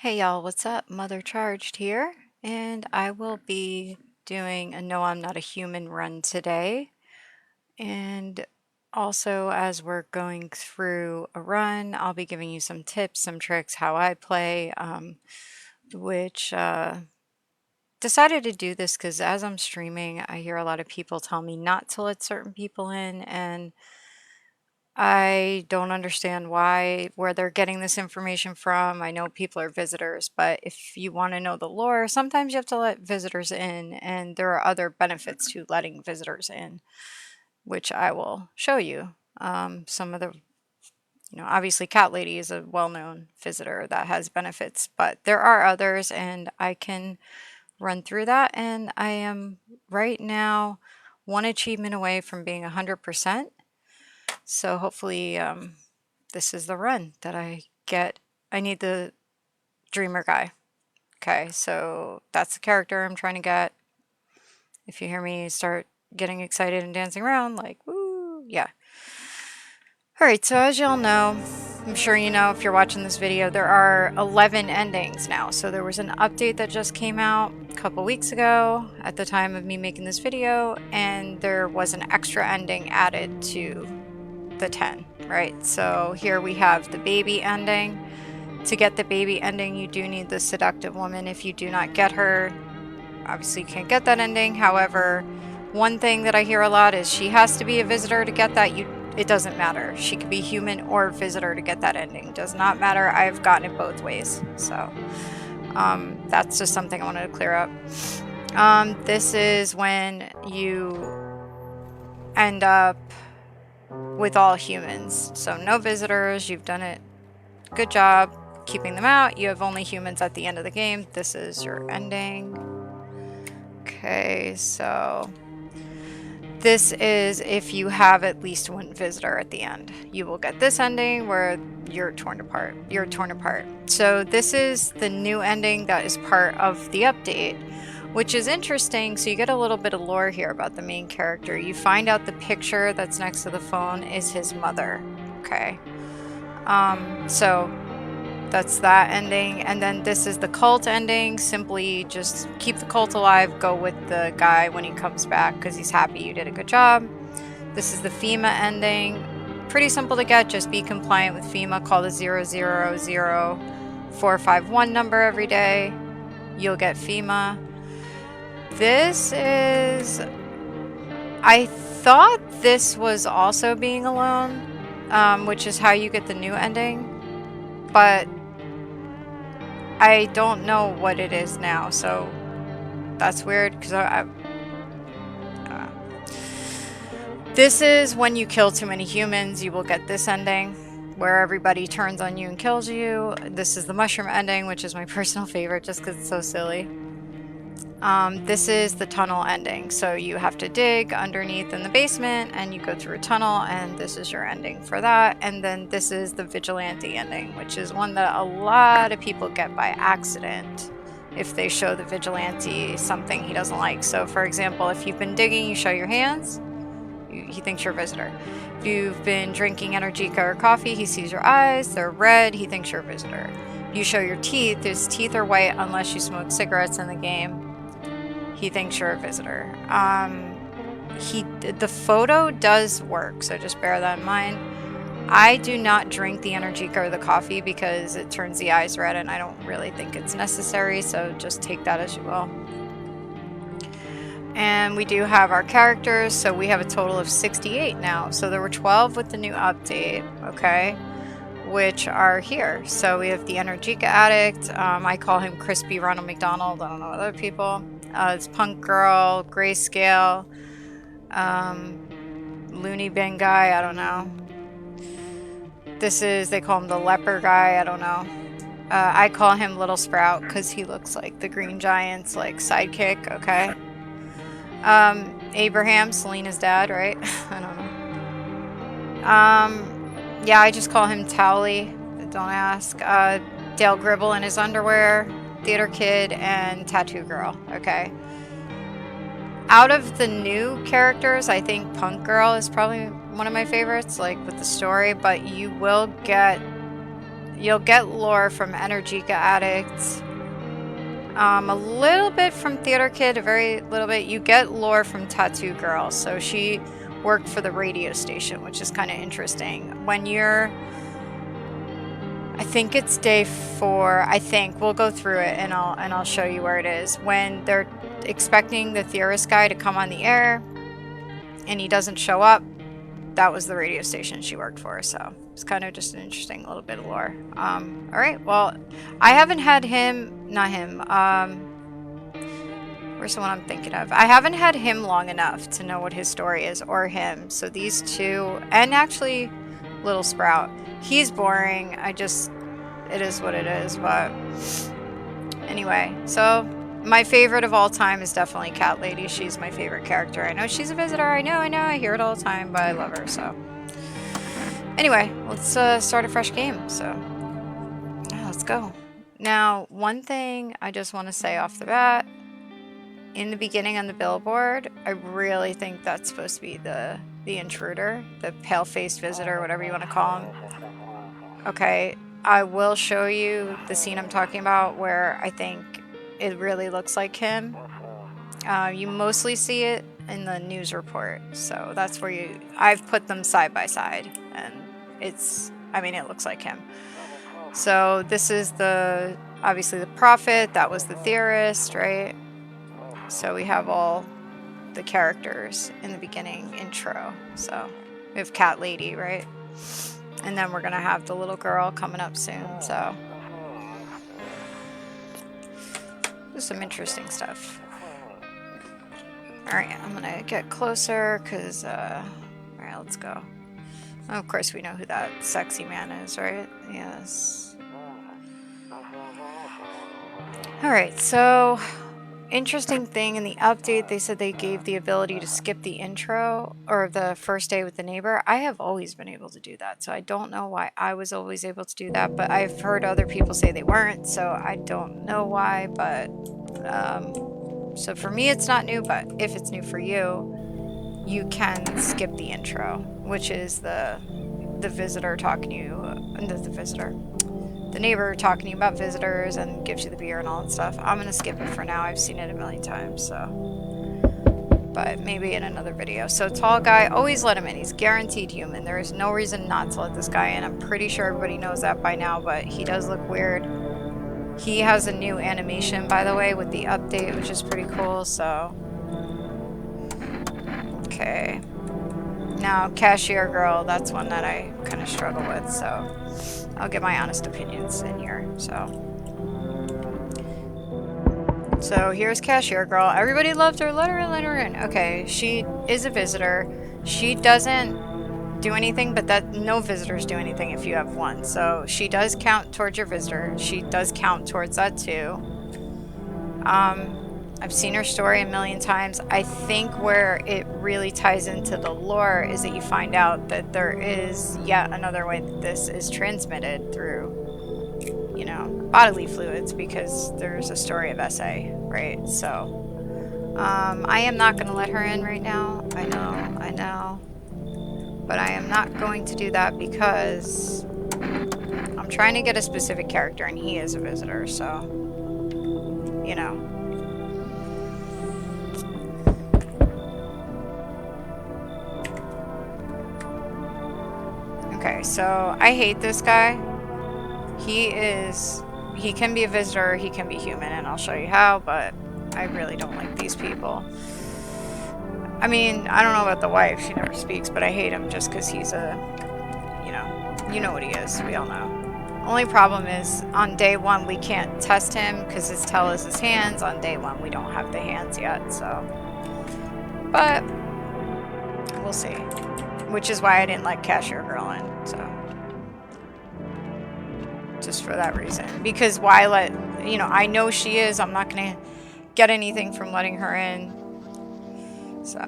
Hey y'all, what's up? Mother Charged here, and I will be doing a No, I'm Not a Human run today. And also, as we're going through a run, I'll be giving you some tips, some tricks, how I play, which decided to do this because as I'm streaming, I hear a lot of people tell me not to let certain people in, and I don't understand where they're getting this information from. I know people are visitors, but if you want to know the lore, sometimes you have to let visitors in, and there are other benefits to letting visitors in, which I will show you. Some of the, obviously Cat Lady is a well-known visitor that has benefits, but there are others, and I can run through that. And I am right now one achievement away from being 100%. So hopefully, this is the run that I get. I need the dreamer guy. Okay, so that's the character I'm trying to get. If you hear me start getting excited and dancing around, like, woo, yeah. Alright, so as y'all know, I'm sure you know if you're watching this video, there are 11 endings now. So there was an update that just came out a couple weeks ago at the time of me making this video, and there was an extra ending added to the 10, right? So here we have the baby ending. To get the baby ending, you do need the seductive woman. If you do not get her, obviously you can't get that ending. However, one thing that I hear a lot is she has to be a visitor to get that. It doesn't matter. She could be human or visitor to get that ending. Does not matter. I've gotten it both ways. So that's just something I wanted to clear up. This is when you end up with all humans. So no visitors. You've done it. Good job keeping them out. You have only humans at the end of the game. This is your ending. Okay, so this is if you have at least one visitor at the end. You will get this ending where you're torn apart. You're torn apart. So this is the new ending that is part of the update, which is interesting. So you get a little bit of lore here about the main character. You find out the picture that's next to the phone is his mother. Okay. So that's that ending. And then this is the cult ending. Simply just keep the cult alive. Go with the guy when he comes back because he's happy you did a good job. This is the FEMA ending. Pretty simple to get. Just be compliant with FEMA. Call the 000451 number every day. You'll get FEMA. This is... I thought this was also being alone, which is how you get the new ending. But I don't know what it is now, so that's weird because this is when you kill too many humans, you will get this ending where everybody turns on you and kills you. This is the mushroom ending, which is my personal favorite just because it's so silly. This is the tunnel ending, so you have to dig underneath in the basement and you go through a tunnel, and this is your ending for that. And then this is the vigilante ending, which is one that a lot of people get by accident if they show the vigilante something he doesn't like. So for example, if you've been digging, you show your hands, he thinks you're a visitor. If you've been drinking Energica or coffee, he sees your eyes, they're red, he thinks you're a visitor. You show your teeth, his teeth are white unless you smoke cigarettes in the game. He thinks you're a visitor. The photo does work, so just bear that in mind. I do not drink the Energica or the coffee because it turns the eyes red, and I don't really think it's necessary, so just take that as you will. And we do have our characters, so we have a total of 68 now. So there were 12 with the new update, okay, which are here. So we have the Energica Addict. I call him Crispy Ronald McDonald. I don't know other people. It's Punk Girl, Grayscale, Looney Bin Guy, I don't know. This is, they call him the Leper Guy, I don't know. I call him Little Sprout because he looks like the Green Giant's like sidekick, okay? Abraham, Selena's dad, right? I don't know. Yeah, I just call him Towley, don't ask. Dale Gribble in his underwear, Theater Kid, and Tattoo Girl. Okay. Out of the new characters, I think Punk Girl is probably one of my favorites, like with the story, but you will get you'll get lore from Energy Addict, a little bit from Theater Kid, a very little bit. You get lore from Tattoo Girl, so she worked for the radio station, which is kind of interesting. When you're, I think it's day 4. I think we'll go through it and I'll show you where it is. When they're expecting the theorist guy to come on the air and he doesn't show up, that was the radio station she worked for. So it's kind of just an interesting little bit of lore. All right, well, I haven't had him, not him. Where's the one I'm thinking of? I haven't had him long enough to know what his story is, or him. So these two, and actually Little Sprout. He's boring. It is what it is. But anyway, so my favorite of all time is definitely Cat Lady. She's my favorite character. I know she's a visitor. I know. I hear it all the time, but I love her. So anyway, let's start a fresh game. So let's go. Now, one thing I just want to say off the bat, in the beginning on the billboard, I really think that's supposed to be the intruder, the pale-faced visitor, whatever you want to call him. Okay, I will show you the scene I'm talking about where I think it really looks like him. You mostly see it in the news report, so that's where I've put them side by side, and it looks like him. So this is obviously the prophet, that was the theorist, right? So we have all the characters in the beginning intro. So we have Cat Lady, right? And then we're gonna have the little girl coming up soon. So there's some interesting stuff. All right, I'm gonna get closer because, all right, let's go. Oh, of course we know who that sexy man is, right? Yes. All right, so interesting thing in the update, they said they gave the ability to skip the intro or the first day with the neighbor. I have always been able to do that, so I don't know why I was always able to do that, but I've heard other people say they weren't, so I don't know why. But so for me it's not new, but if it's new for you, you can skip the intro, which is the visitor talking to you, the neighbor talking to you about visitors and gives you the beer and all that stuff. I'm gonna skip it for now. I've seen it a million times, so. But maybe in another video. So tall guy, always let him in. He's guaranteed human. There is no reason not to let this guy in. I'm pretty sure everybody knows that by now, but he does look weird. He has a new animation, by the way, with the update, which is pretty cool, so. Okay. Now, Cashier Girl, that's one that I kind of struggle with, so I'll get my honest opinions in here. So here's Cashier Girl. Everybody loved her. Let her in. Okay, she is a visitor. She doesn't do anything, but no visitors do anything if you have one. So she does count towards your visitor. She does count towards that too. I've seen her story a million times. I think where it really ties into the lore is that you find out that there is yet another way that this is transmitted through, bodily fluids, because there's a story of SA, right? So, I am not going to let her in right now. I know. But I am not going to do that because I'm trying to get a specific character and he is a visitor, so, Okay, so I hate this guy. He can be a visitor, he can be human, and I'll show you how, but I really don't like these people. I mean, I don't know about the wife, she never speaks, but I hate him just because he's you know what he is, we all know. Only problem is, on day 1 we can't test him because his tell is his hands. On day 1 we don't have the hands yet, so. But, we'll see. Which is why I didn't let Cashier Girl in, so. Just for that reason. Because why let, I know she is, I'm not gonna get anything from letting her in. So.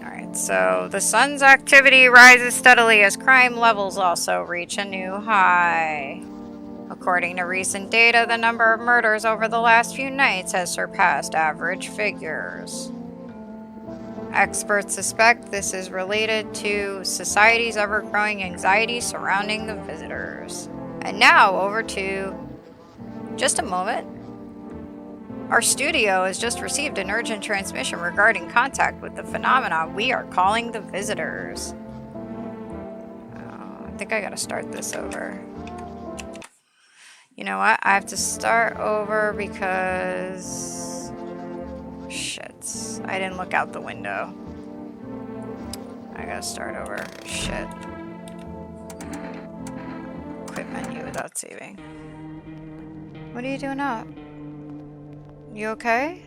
Alright, so the sun's activity rises steadily as crime levels also reach a new high. According to recent data, the number of murders over the last few nights has surpassed average figures. Experts suspect this is related to society's ever-growing anxiety surrounding the visitors. And now over to just a moment. Our studio has just received an urgent transmission regarding contact with the phenomenon we are calling the visitors. I think I gotta start this over. You know what? I have to start over because... shit. I didn't look out the window. I gotta start over. Shit. Quit menu without saving. What are you doing up? You okay?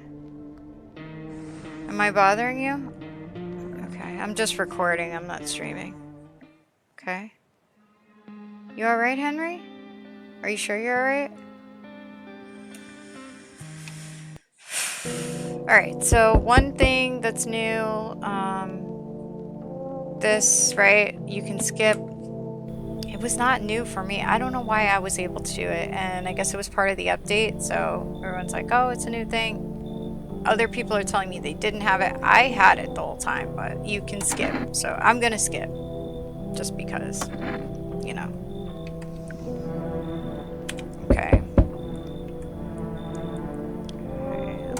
Am I bothering you? Okay, I'm just recording. I'm not streaming. Okay. You alright, Henry? Are you sure you're alright? Alright, so one thing that's new, this, right, you can skip. It was not new for me. I don't know why I was able to do it, and I guess it was part of the update, so everyone's like, oh, it's a new thing. Other people are telling me they didn't have it. I had it the whole time, but you can skip, so I'm gonna skip. Just because, you know. Okay.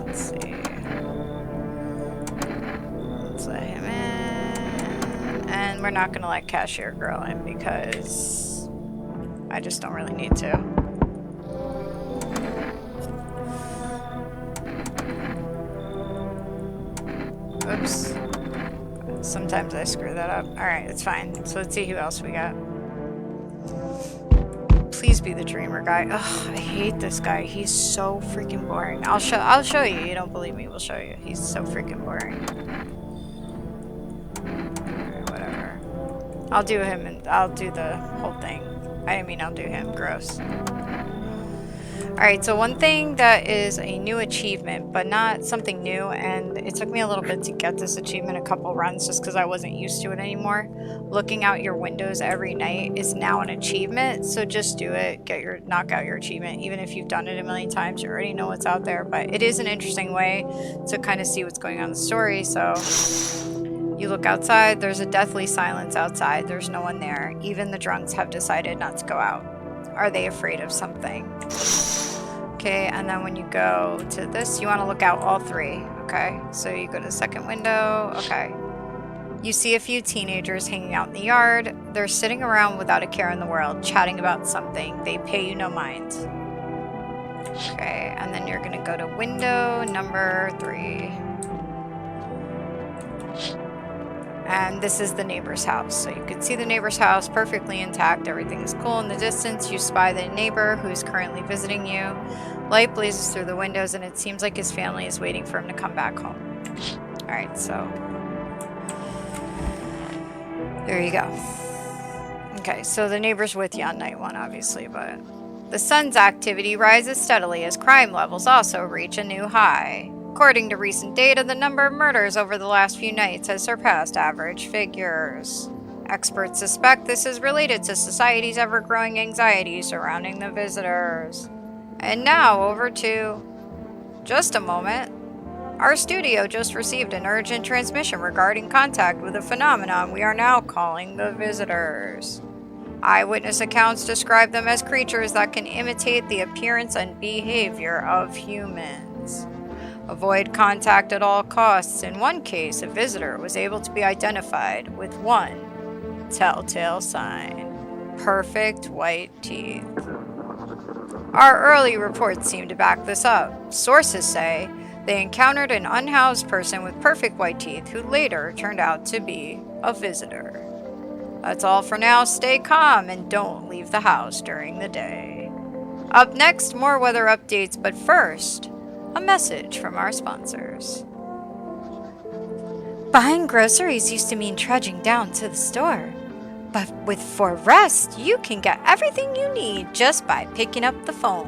Let's see. Let's let him in. And we're not gonna let Cashier Girl in because I just don't really need to. Oops. Sometimes I screw that up. Alright, it's fine. So let's see who else we got. Please be the dreamer guy. Ugh, I hate this guy. He's so freaking boring. I'll show you. You don't believe me, we'll show you. He's so freaking boring. Alright, whatever. I'll do him and I'll do the whole thing. I didn't mean I'll do him. Gross. Alright, so one thing that is a new achievement, but not something new, and it took me a little bit to get this achievement, a couple runs, just because I wasn't used to it anymore. Looking out your windows every night is now an achievement, so just do it. Knock out your achievement. Even if you've done it a million times, you already know what's out there, but it is an interesting way to kind of see what's going on in the story. So you look outside, there's a deathly silence outside. There's no one there. Even the drunks have decided not to go out. Are they afraid of something? Okay, and then when you go to this, you want to look out all three, okay? So you go to the second window, okay. You see a few teenagers hanging out in the yard. They're sitting around without a care in the world, chatting about something. They pay you no mind. Okay, and then you're gonna go to window number 3. And this is the neighbor's house. So you can see the neighbor's house perfectly intact. Everything is cool. In the distance, you spy the neighbor who's currently visiting you. Light blazes through the windows, and it seems like his family is waiting for him to come back home. Alright, so there you go. Okay, so the neighbor's with you on night 1, obviously, but the sun's activity rises steadily as crime levels also reach a new high. According to recent data, the number of murders over the last few nights has surpassed average figures. Experts suspect this is related to society's ever-growing anxiety surrounding the visitors. And now over to just a moment. Our studio just received an urgent transmission regarding contact with a phenomenon we are now calling the visitors. Eyewitness accounts describe them as creatures that can imitate the appearance and behavior of humans. Avoid contact at all costs. In one case, a visitor was able to be identified with one telltale sign: perfect white teeth. Our early reports seem to back this up. Sources say they encountered an unhoused person with perfect white teeth who later turned out to be a visitor. That's all for now. Stay calm and don't leave the house during the day. Up next, more weather updates, but first, a message from our sponsors. Buying groceries used to mean trudging down to the store. But with For Rest, you can get everything you need just by picking up the phone.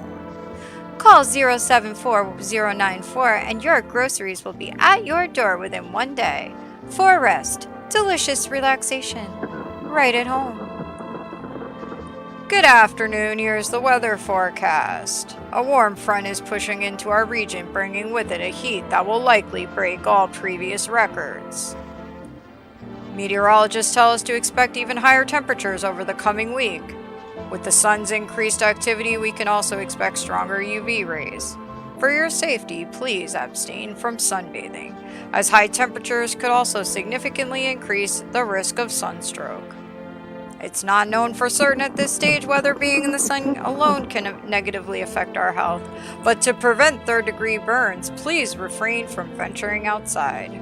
Call 074094 and your groceries will be at your door within 1 day. For Rest, delicious relaxation, right at home. Good afternoon, here's the weather forecast. A warm front is pushing into our region, bringing with it a heat that will likely break all previous records. Meteorologists tell us to expect even higher temperatures over the coming week. With the sun's increased activity, we can also expect stronger UV rays. For your safety, please abstain from sunbathing, as high temperatures could also significantly increase the risk of sunstroke. It's not known for certain at this stage whether being in the sun alone can negatively affect our health, but to prevent third-degree burns, please refrain from venturing outside.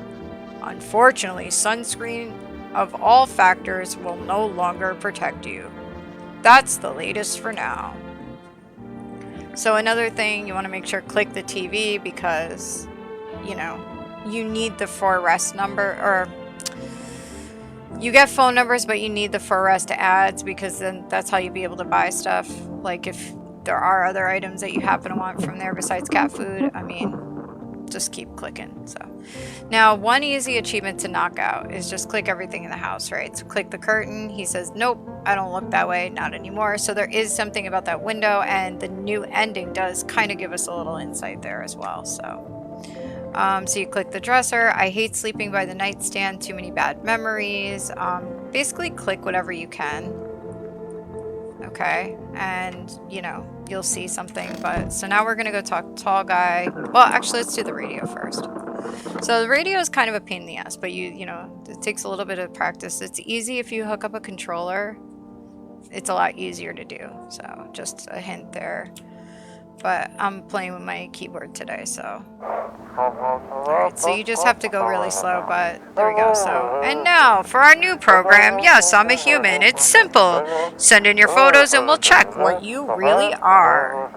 Unfortunately, sunscreen of all factors will no longer protect you. That's the latest for now. So another thing, you want to make sure click the TV because, you need the for-rest number, or you get phone numbers, but you need the for-rest ads because then that's how you'll be able to buy stuff. Like if there are other items that you happen to want from there besides cat food, just keep clicking. So now one easy achievement to knock out is just click everything in the house, right? So click the curtain. He says, nope, I don't look that way, not anymore. So there is something about that window, and the new ending does kind of give us a little insight there as well. So you click the dresser. I hate sleeping by the nightstand, too many bad memories. Basically click whatever you can. Okay, and you'll see something. But so now we're gonna go talk to tall guy. Well, actually, let's do the radio first. So the radio is kind of a pain in the ass, but it takes a little bit of practice. It's easy if you hook up a controller. It's a lot easier to do. So just a hint there. But I'm playing with my keyboard today, so. Alright, so you just have to go really slow, but there we go. So, and now for our new program, Yes, I'm a Human. It's simple. Send in your photos and we'll check what you really are.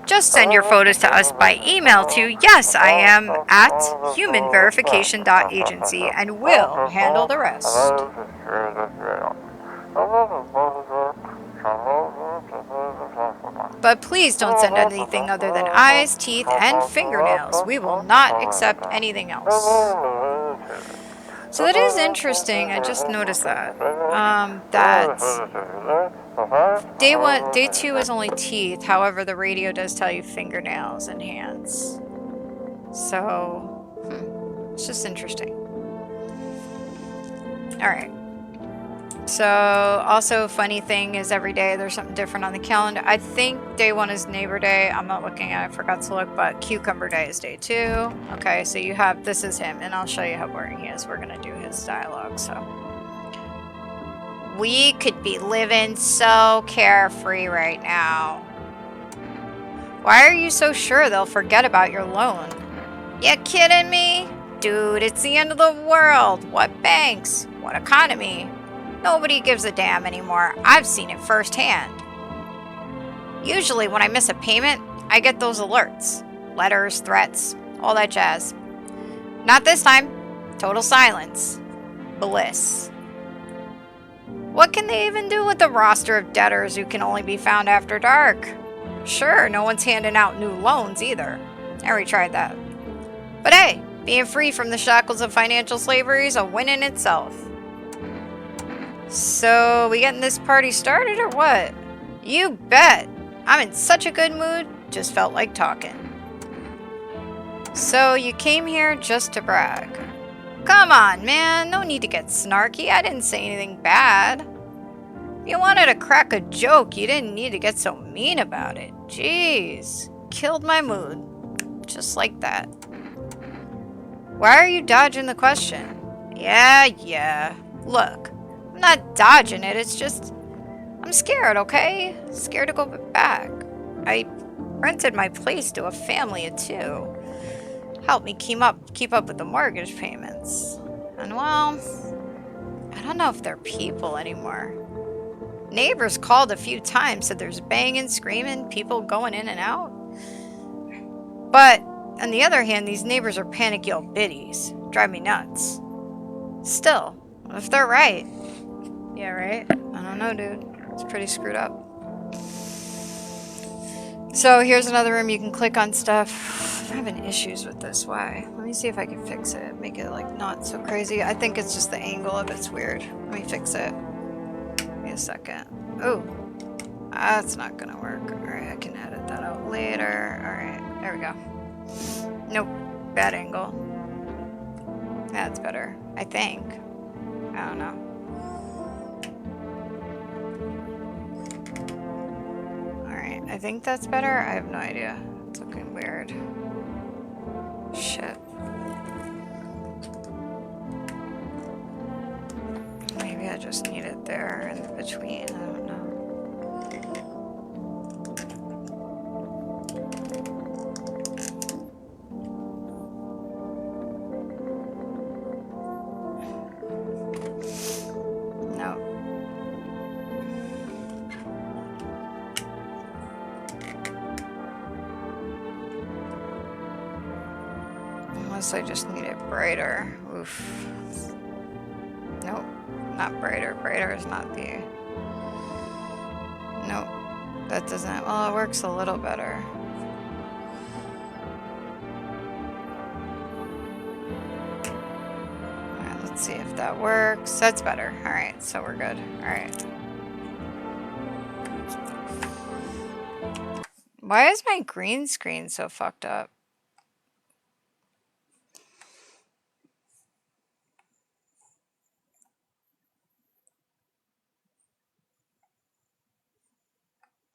Just send your photos to us by email to yesiam@humanverification.agency and we'll handle the rest. But please don't send anything other than eyes, teeth, and fingernails. We will not accept anything else. So that is interesting. I just noticed that. That day 2 is only teeth. However, the radio does tell you fingernails and hands. So, it's just interesting. Alright. So, also funny thing is every day there's something different on the calendar. I think day 1 is Neighbor Day. I'm not looking at it. I forgot to look, but Cucumber Day is day 2. Okay, so you have, this is him, and I'll show you how boring he is. We're going to do his dialogue, so. We could be living so carefree right now. Why are you so sure they'll forget about your loan? You kidding me? Dude, it's the end of the world. What banks? What economy? Nobody gives a damn anymore. I've seen it firsthand. Usually when I miss a payment, I get those alerts. Letters, threats, all that jazz. Not this time. Total silence. Bliss. What can they even do with the roster of debtors who can only be found after dark? Sure, no one's handing out new loans either. I already tried that. But hey, being free from the shackles of financial slavery is a win in itself. So, we getting this party started or what? You bet! I'm in such a good mood, just felt like talking. So, you came here just to brag. Come on, man, no need to get snarky, I didn't say anything bad. If you wanted to crack a joke, you didn't need to get so mean about it. Jeez, killed my mood. Just like that. Why are you dodging the question? Yeah. Look. I'm not dodging it, it's just I'm scared, okay? Scared to go back. I rented my place to a family of 2. Helped me keep up with the mortgage payments. And well, I don't know if they're people anymore. Neighbors called a few times, said there's banging, screaming, people going in and out. But on the other hand, these neighbors are panicky old biddies. Drive me nuts. Still, if they're right. Yeah, right? I don't know, dude. It's pretty screwed up. So here's another room. You can click on stuff. having issues with this. Why? Let me see if I can fix it. Make it like not so crazy. I think it's just the angle of it's weird. Let me fix it. Give me a second. Oh, that's not gonna work. Alright, I can edit that out later. Alright, there we go. Nope, bad angle. That's better, I think. I don't know. Alright, I think that's better. I have no idea. It's looking weird. Shit. Maybe I just need it there in between. I don't know. Unless I just need it brighter. Oof. Nope, not brighter. Brighter is not the... Nope, that doesn't... Well, it works a little better. Alright, let's see if that works. That's better. Alright, so we're good. Alright. Why is my green screen so fucked up?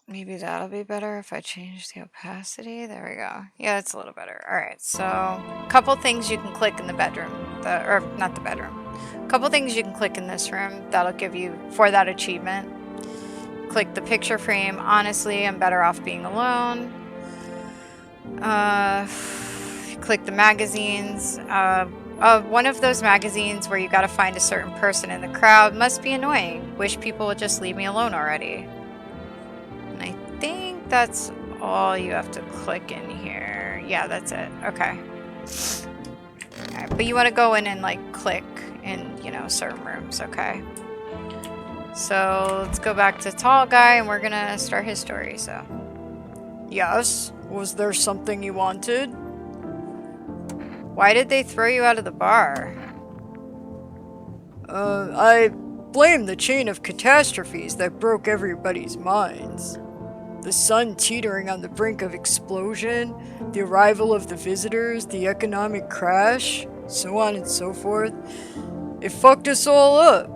Maybe that'll be better if I change the opacity. There we go. Yeah, it's a little better. All right, so a couple things you can click in the bedroom, or not the bedroom. A couple things you can click in this room that'll give you for that achievement. Click the picture frame. Honestly, I'm better off being alone. Click the magazines. One of those magazines where you gotta find a certain person in the crowd must be annoying. Wish people would just leave me alone already. I think that's all you have to click in here. Yeah, that's it. Okay. Alright, but you want to go in and like click in, you know, certain rooms. Okay. So let's go back to Tall Guy and we're gonna start his story. So, yes, was there something you wanted? Why did they throw you out of the bar? I blame the chain of catastrophes that broke everybody's minds. The sun teetering on the brink of explosion, the arrival of the visitors, the economic crash, so on and so forth. It fucked us all up.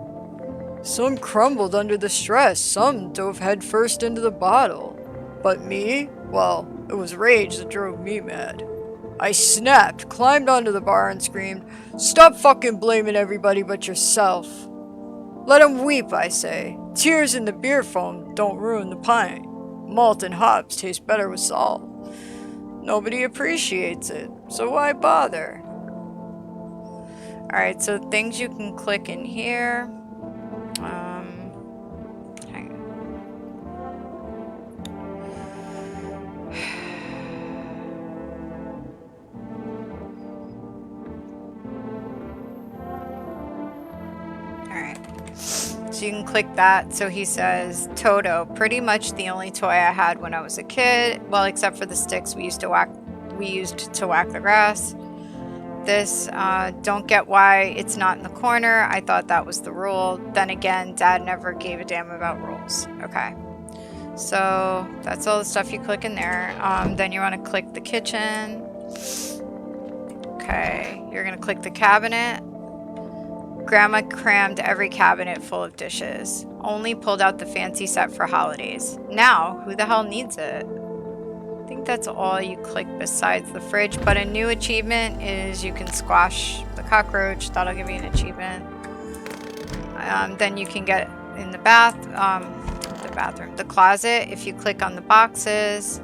Some crumbled under the stress, some dove headfirst into the bottle. But me? Well, it was rage that drove me mad. I snapped, climbed onto the bar and screamed, "Stop fucking blaming everybody but yourself. Let them weep, I say. Tears in the beer foam don't ruin the pint. Malt and hops taste better with salt. Nobody appreciates it, so why bother?" Alright, so things you can click in here. Hang on. Alright. So you can click that. So he says, Toto, pretty much the only toy I had when I was a kid. Well, except for the sticks we used to whack the grass. This, don't get why it's not in the corner. I thought that was the rule. Then again, Dad never gave a damn about rules. Okay. So that's all the stuff you click in there. Then you want to click the kitchen. Okay. You're going to click the cabinet. Grandma crammed every cabinet full of dishes. Only pulled out the fancy set for holidays. Now, who the hell needs it? I think that's all you click besides the fridge. But a new achievement is you can squash the cockroach. That'll give you an achievement. Then you can get in the the closet. If you click on the boxes,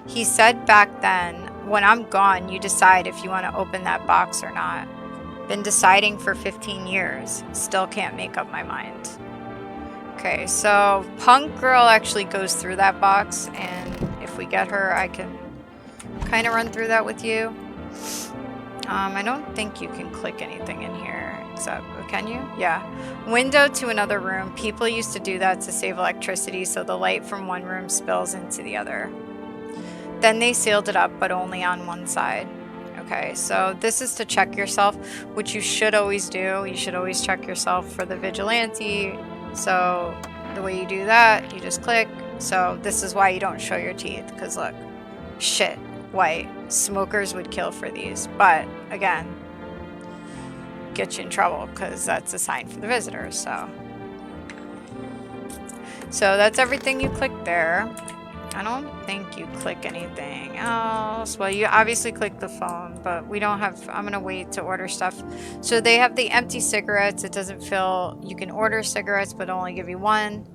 he said back then, when I'm gone, you decide if you want to open that box or not. Been deciding for 15 years. Still can't make up my mind. Okay, so Punk Girl actually goes through that box, and if we get her, I can kind of run through that with you. I don't think you can click anything in here, except, can you? Yeah. Window to another room. People used to do that to save electricity, so the light from one room spills into the other. Then they sealed it up, but only on one side. Okay, so this is to check yourself, which you should always do. You should always check yourself for the vigilante. So the way you do that, you just click. So this is why you don't show your teeth, because look, shit, white. Smokers would kill for these, but again, get you in trouble because that's a sign for the visitors. So that's everything you click there. I don't think you click anything else. Well, you obviously click the phone, but we don't have, I'm gonna wait to order stuff. So they have the empty cigarettes. It doesn't feel, you can order cigarettes, but only give you one.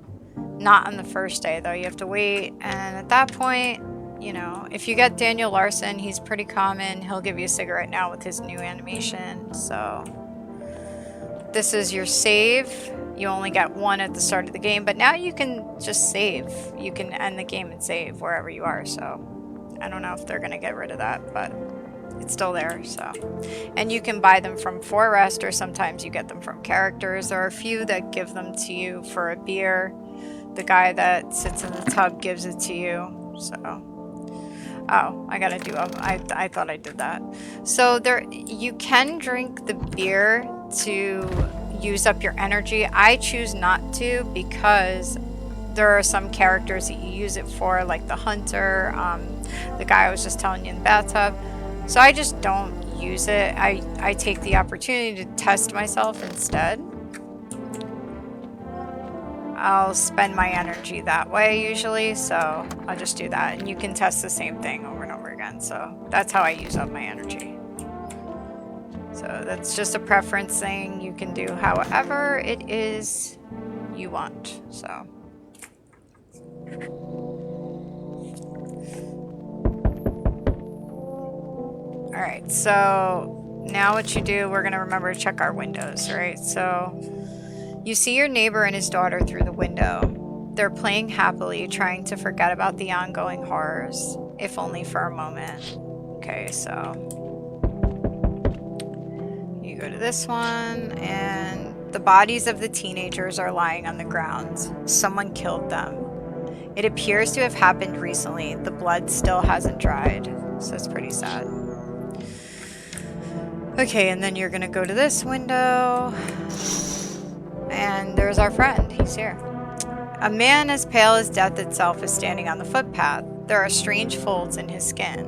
Not on the first day though, you have to wait. And at that point, you know, if you get Daniel Larson, he's pretty common. He'll give you a cigarette now with his new animation. So this is your save. You only get one at the start of the game, but now you can just save. You can end the game and save wherever you are. So I don't know if they're going to get rid of that, but it's still there. So, and you can buy them from Forest, or sometimes you get them from characters. There are a few that give them to you for a beer. The guy that sits in the tub gives it to you. So, oh, I gotta do. I thought I did that. So there, you can drink the beer to use up your energy. I choose not to because there are some characters that you use it for, like the hunter, the guy I was just telling you in the bathtub. So I just don't use it. I take the opportunity to test myself instead. I'll spend my energy that way usually, so I'll just do that. And you can test the same thing over and over again. So that's how I use up my energy. So that's just a preference thing. You can do however it is you want. So. All right, so now what you do, we're gonna remember to check our windows, right? So you see your neighbor and his daughter through the window. They're playing happily, trying to forget about the ongoing horrors, if only for a moment. Okay, so you go to this one, and the bodies of the teenagers are lying on the ground. Someone killed them. It appears to have happened recently. The blood still hasn't dried, so it's pretty sad. Okay, and then you're gonna go to this window, and there's our friend. He's here. A man as pale as death itself is standing on the footpath. There are strange folds in his skin.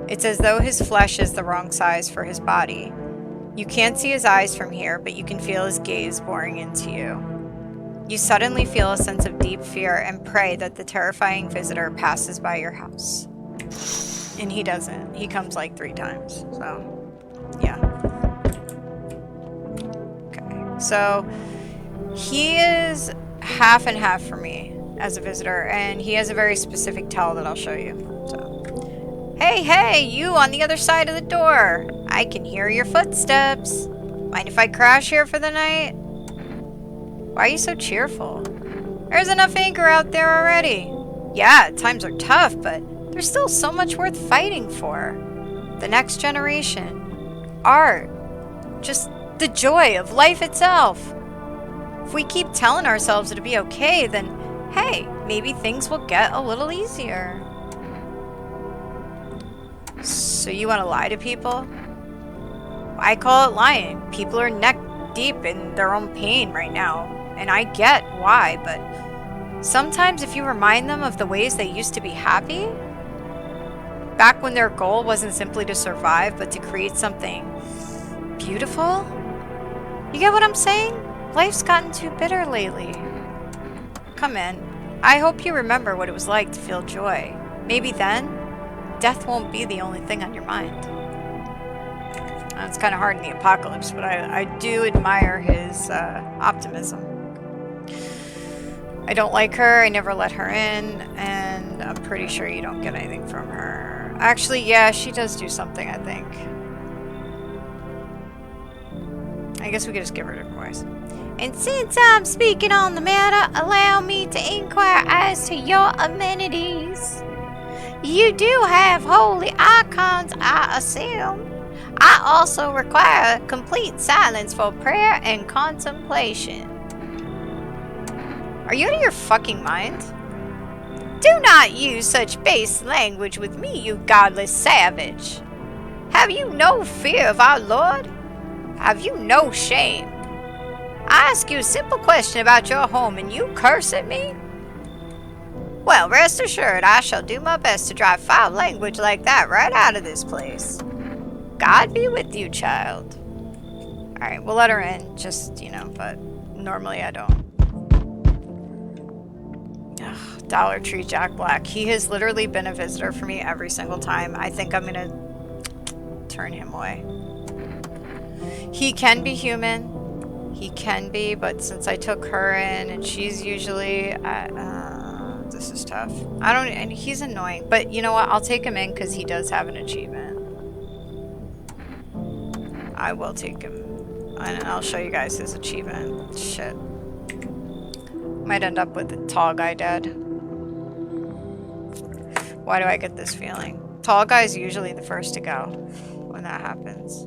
It's as though his flesh is the wrong size for his body. You can't see his eyes from here, but you can feel his gaze boring into you. You suddenly feel a sense of deep fear and pray that the terrifying visitor passes by your house. And he doesn't. He comes like 3 times. So, yeah. Okay. So, he is half and half for me as a visitor, and he has a very specific tell that I'll show you. So, hey, you on the other side of the door. I can hear your footsteps. Mind if I crash here for the night? Why are you so cheerful? There's enough anger out there already. Yeah, times are tough, but there's still so much worth fighting for. The next generation. Art. Just the joy of life itself. If we keep telling ourselves it'll be okay, then, hey, maybe things will get a little easier. So you want to lie to people? I call it lying. People are neck deep in their own pain right now, and I get why, but sometimes if you remind them of the ways they used to be happy, back when their goal wasn't simply to survive, but to create something beautiful, you get what I'm saying? Life's gotten too bitter lately. Come in. I hope you remember what it was like to feel joy. Maybe then, death won't be the only thing on your mind. It's kind of hard in the apocalypse, but I do admire his optimism. I don't like her. I never let her in, and I'm pretty sure you don't get anything from her. Actually, yeah, she does do something, I think. I guess we could just give her a different voice. And since I'm speaking on the matter, allow me to inquire as to your amenities. You do have holy icons, I assume. I also require complete silence for prayer and contemplation. Are you out of your fucking mind? Do not use such base language with me, you godless savage. Have you no fear of our Lord? Have you no shame? I ask you a simple question about your home and you curse at me? Well, rest assured, I shall do my best to drive foul language like that right out of this place. God be with you, child. Alright, we'll let her in, just, but normally I don't. Ugh, Dollar Tree Jack Black. He has literally been a visitor for me every single time. I think I'm gonna turn him away. He can be human. He can be, but since I took her in and she's usually at, this is tough. And he's annoying, but you know what? I'll take him in because he does have an achievement. I will take him. And I'll show you guys his achievement. Shit. Might end up with a tall guy dead. Why do I get this feeling? Tall guy's usually the first to go when that happens.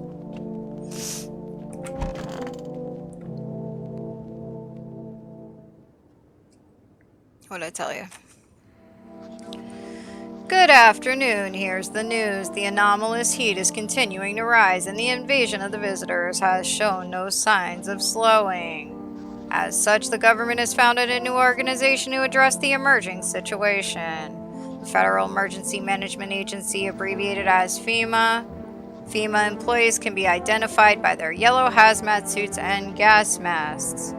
What'd I tell you? Good afternoon, here's the news. The anomalous heat is continuing to rise and the invasion of the visitors has shown no signs of slowing. As such, the government has founded a new organization to address the emerging situation. The Federal Emergency Management Agency, abbreviated as FEMA. FEMA employees can be identified by their yellow hazmat suits and gas masks.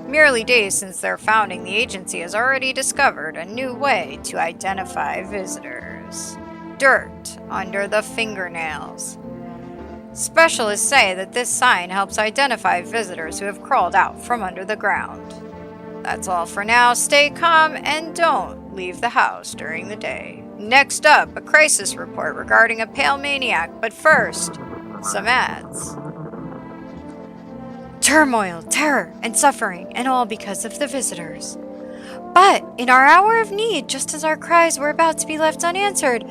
Merely days since their founding, the agency has already discovered a new way to identify visitors. Dirt under the fingernails. Specialists say that this sign helps identify visitors who have crawled out from under the ground. That's all for now. Stay calm and don't leave the house during the day. Next up, a crisis report regarding a pale maniac, but first, some ads. Turmoil, terror, and suffering, and all because of the visitors. But in our hour of need, just as our cries were about to be left unanswered,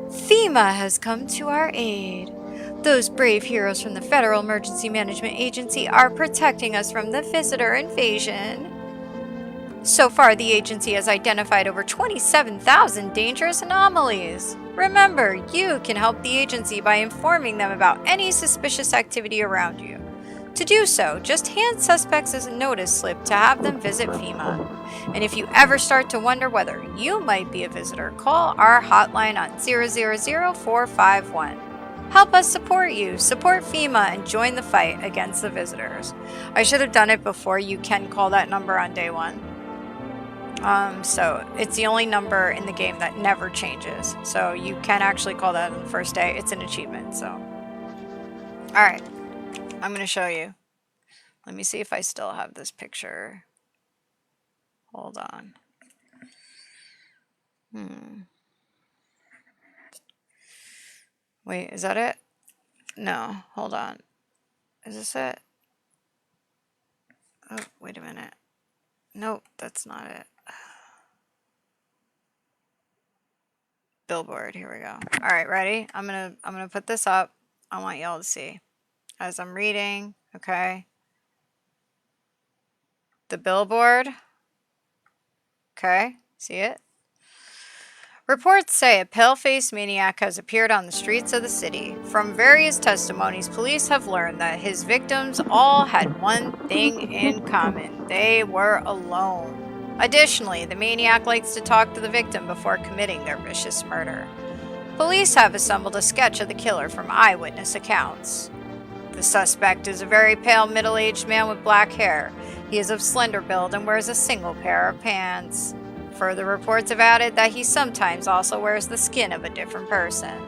FEMA has come to our aid. Those brave heroes from the Federal Emergency Management Agency are protecting us from the visitor invasion. So far, the agency has identified over 27,000 dangerous anomalies. Remember, you can help the agency by informing them about any suspicious activity around you. To do so, just hand suspects a notice slip to have them visit FEMA. And if you ever start to wonder whether you might be a visitor, call our hotline on 000-451. Help us support you, support FEMA, and join the fight against the visitors. I should have done it before. You can call that number on day one. So it's the only number in the game that never changes. So you can actually call that on the first day. It's an achievement, so. Alright. I'm going to show you. Let me see if I still have this picture. Hold on. Wait, is that it? No, hold on. Is this it? Oh, wait a minute. Nope, that's not it. Billboard, here we go. All right, ready? I'm gonna put this up. I want y'all to see as I'm reading, okay? The billboard. Okay, see it? Reports say a pale-faced maniac has appeared on the streets of the city. From various testimonies, police have learned that his victims all had one thing in common. They were alone. Additionally, the maniac likes to talk to the victim before committing their vicious murder. Police have assembled a sketch of the killer from eyewitness accounts. The suspect is a very pale, middle-aged man with black hair. He is of slender build and wears a single pair of pants. Further reports have added that he sometimes also wears the skin of a different person.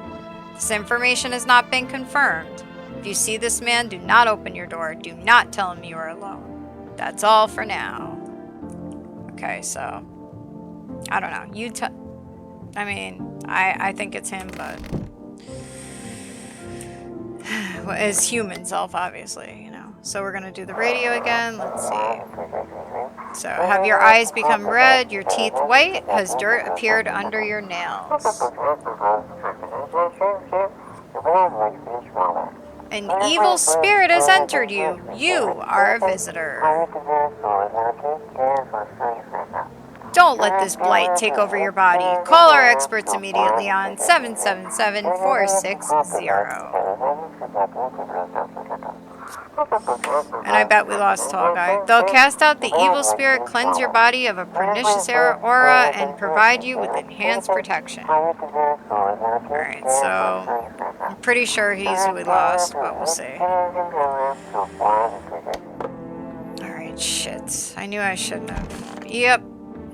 This information has not been confirmed. If you see this man, do not open your door. Do not tell him you are alone. That's all for now. Okay, so I don't know. I think it's him, but his human self, obviously, So we're gonna do the radio again. Let's see. So, have your eyes become red, your teeth white? Has dirt appeared under your nails? An evil spirit has entered you. You are a visitor. Don't let this blight take over your body. Call our experts immediately on 777-460. And I bet we lost Tall Guy. They'll cast out the evil spirit, cleanse your body of a pernicious aura, and provide you with enhanced protection. Alright, so I'm pretty sure he's who we lost, but we'll see. Alright, shit. I knew I shouldn't have. Yep.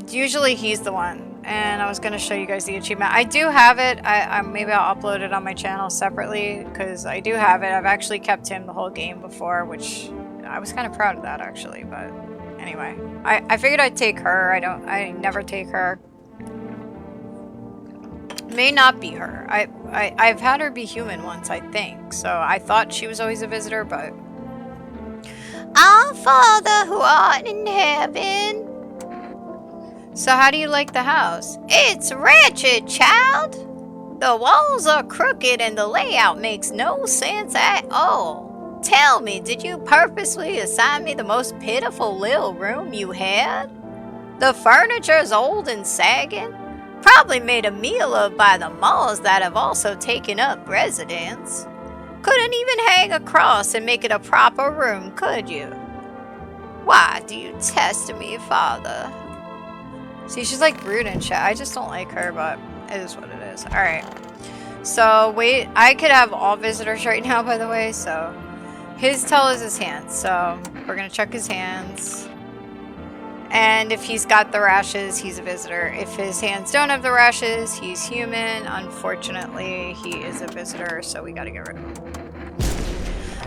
Usually he's the one. And I was going to show you guys the achievement. I do have it. Maybe I'll upload it on my channel separately, because I do have it. I've actually kept him the whole game before, which I was kind of proud of that, actually. But anyway, I figured I'd take her. I never take her. May not be her. I've had her be human once, I think. So I thought she was always a visitor, but... Our Father who art in heaven. So how do you like the house? It's wretched, child. The walls are crooked and the layout makes no sense at all. Tell me, did you purposely assign me the most pitiful little room you had? The furniture's old and sagging. Probably made a meal of by the moths that have also taken up residence. Couldn't even hang a cross and make it a proper room, could you? Why do you test me, Father? See, she's like rude and shit. I just don't like her, but it is what it is. Alright. So, wait. I could have all visitors right now, by the way. So, his tell is his hands. So, we're going to check his hands. And if he's got the rashes, he's a visitor. If his hands don't have the rashes, he's human. Unfortunately, he is a visitor, so we got to get rid of him.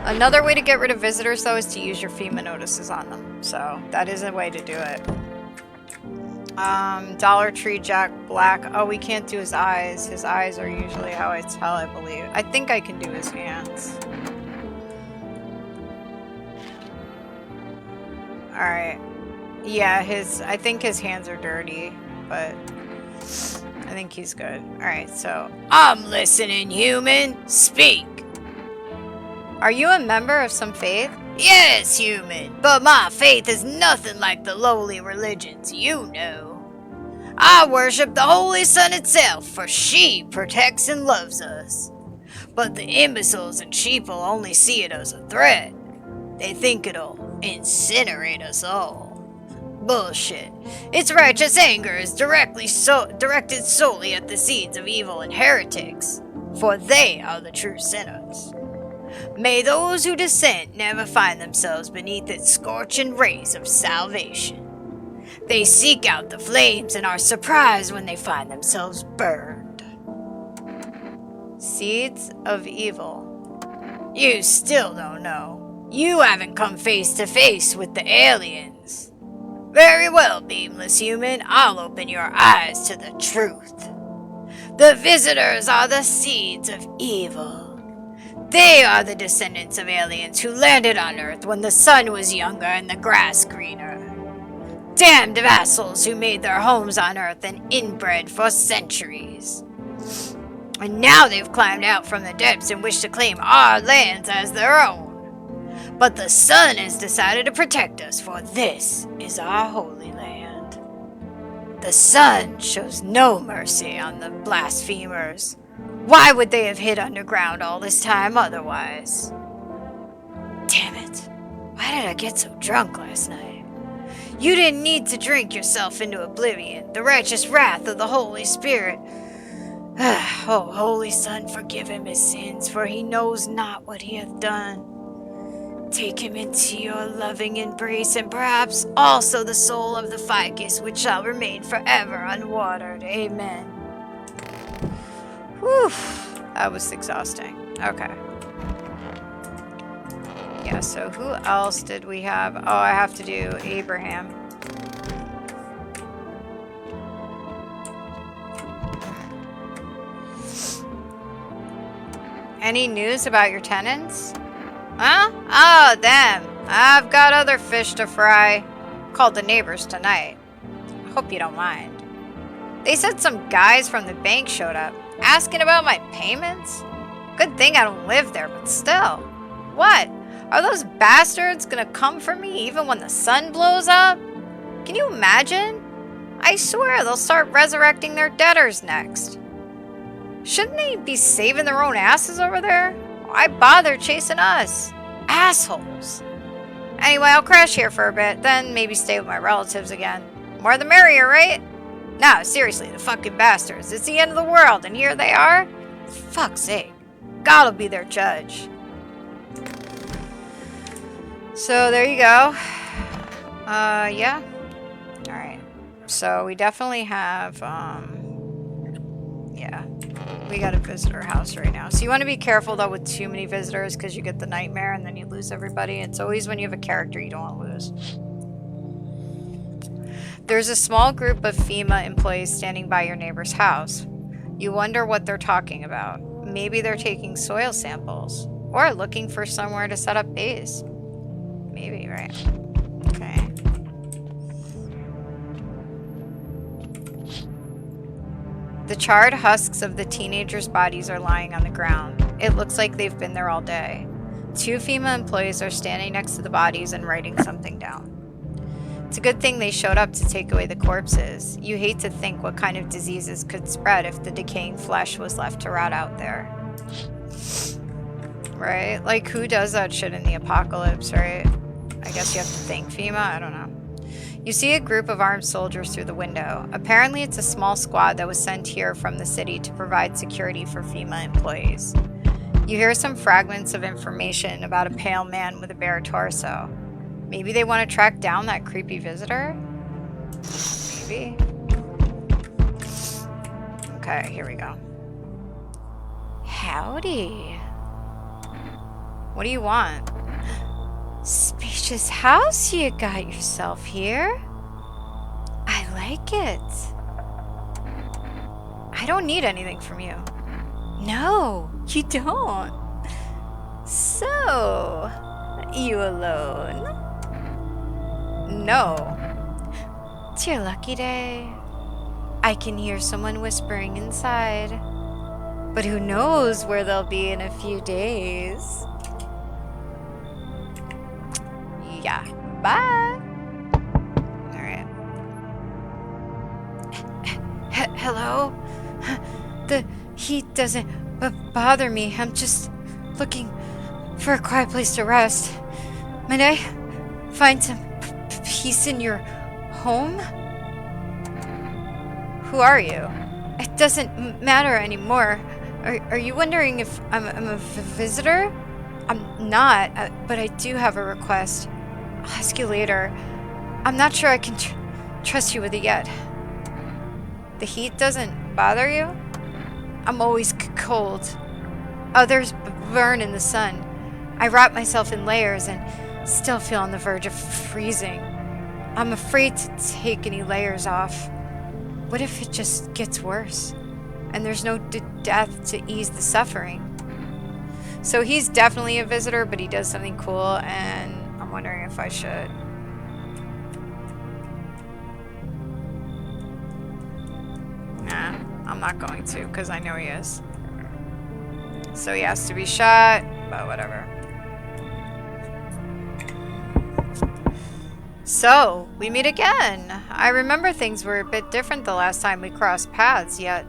Another way to get rid of visitors, though, is to use your FEMA notices on them. So, that is a way to do it. Dollar Tree Jack Black. Oh, we can't do his eyes. His eyes are usually how I tell, I believe. I think I can do his hands. Alright. Yeah, I think his hands are dirty, but I think he's good. Alright, so. I'm listening, human. Speak. Are you a member of some faith? Yes, human, but my faith is nothing like the lowly religions you know. I worship the Holy Sun itself, for she protects and loves us. But the imbeciles and sheeple only see it as a threat. They think it'll incinerate us all. Bullshit. Its righteous anger is directed solely at the seeds of evil and heretics, for they are the true sinners. May those who dissent never find themselves beneath its scorching rays of salvation. They seek out the flames and are surprised when they find themselves burned. Seeds of evil. You still don't know. You haven't come face to face with the aliens. Very well, beamless human, I'll open your eyes to the truth. The visitors are the seeds of evil. They are the descendants of aliens who landed on Earth when the sun was younger and the grass greener. Damned vassals who made their homes on Earth and inbred for centuries. And now they've climbed out from the depths and wish to claim our lands as their own. But the sun has decided to protect us, for this is our holy land. The sun shows no mercy on the blasphemers. Why would they have hid underground all this time otherwise? Damn it. Why did I get so drunk last night? You didn't need to drink yourself into oblivion. The righteous wrath of the Holy Spirit. Oh, Holy Son, forgive him his sins, for he knows not what he hath done. Take him into your loving embrace, and perhaps also the soul of the ficus, which shall remain forever unwatered. Amen. Whew, that was exhausting. Okay. Yeah, so who else did we have? Oh, I have to do Abraham. Any news about your tenants? Huh? Oh, them. I've got other fish to fry. Called the neighbors tonight. Hope you don't mind. They said some guys from the bank showed up. Asking about my payments? Good thing I don't live there, but still. What? Are those bastards gonna come for me even when the sun blows up? Can you imagine? I swear they'll start resurrecting their debtors next. Shouldn't they be saving their own asses over there? Why bother chasing us? Assholes. Anyway, I'll crash here for a bit, then maybe stay with my relatives again. More the merrier, right? No, seriously, the fucking bastards. It's the end of the world, and here they are? Fuck's sake. God'll be their judge. So, there you go. Yeah. Alright. So, we definitely have, yeah. We got a visitor house right now. So you want to be careful though with too many visitors because you get the nightmare and then you lose everybody. It's always when you have a character you don't want to lose. There's a small group of FEMA employees standing by your neighbor's house. You wonder what they're talking about. Maybe they're taking soil samples or looking for somewhere to set up base. Maybe, right? Okay. The charred husks of the teenagers' bodies are lying on the ground. It looks like they've been there all day. 2 FEMA employees are standing next to the bodies and writing something down. It's a good thing they showed up to take away the corpses. You hate to think what kind of diseases could spread if the decaying flesh was left to rot out there. Right? Like, who does that shit in the apocalypse, right? I guess you have to thank FEMA? I don't know. You see a group of armed soldiers through the window. Apparently it's a small squad that was sent here from the city to provide security for FEMA employees. You hear some fragments of information about a pale man with a bare torso. Maybe they want to track down that creepy visitor? Maybe. Okay, here we go. Howdy. What do you want? Spacious house you got yourself here. I like it. I don't need anything from you. No, you don't. So, you alone? No. It's your lucky day. I can hear someone whispering inside. But who knows where they'll be in a few days. Yeah. Bye. Alright. Hello? The heat doesn't bother me. I'm just looking for a quiet place to rest. Might I find some peace in your home? Who are you? It doesn't matter anymore. Are you wondering if I'm a visitor? I'm not, but I do have a request. I'll ask you later. I'm not sure I can trust you with it yet. The heat doesn't bother you? I'm always cold. Others burn in the sun. I wrap myself in layers and still feel on the verge of freezing. I'm afraid to take any layers off. What if it just gets worse? And there's no death to ease the suffering? So he's definitely a visitor, but he does something cool, and I'm wondering if I should. Nah, I'm not going to, because I know he is. So he has to be shot, but whatever. So, we meet again. I remember things were a bit different the last time we crossed paths, yet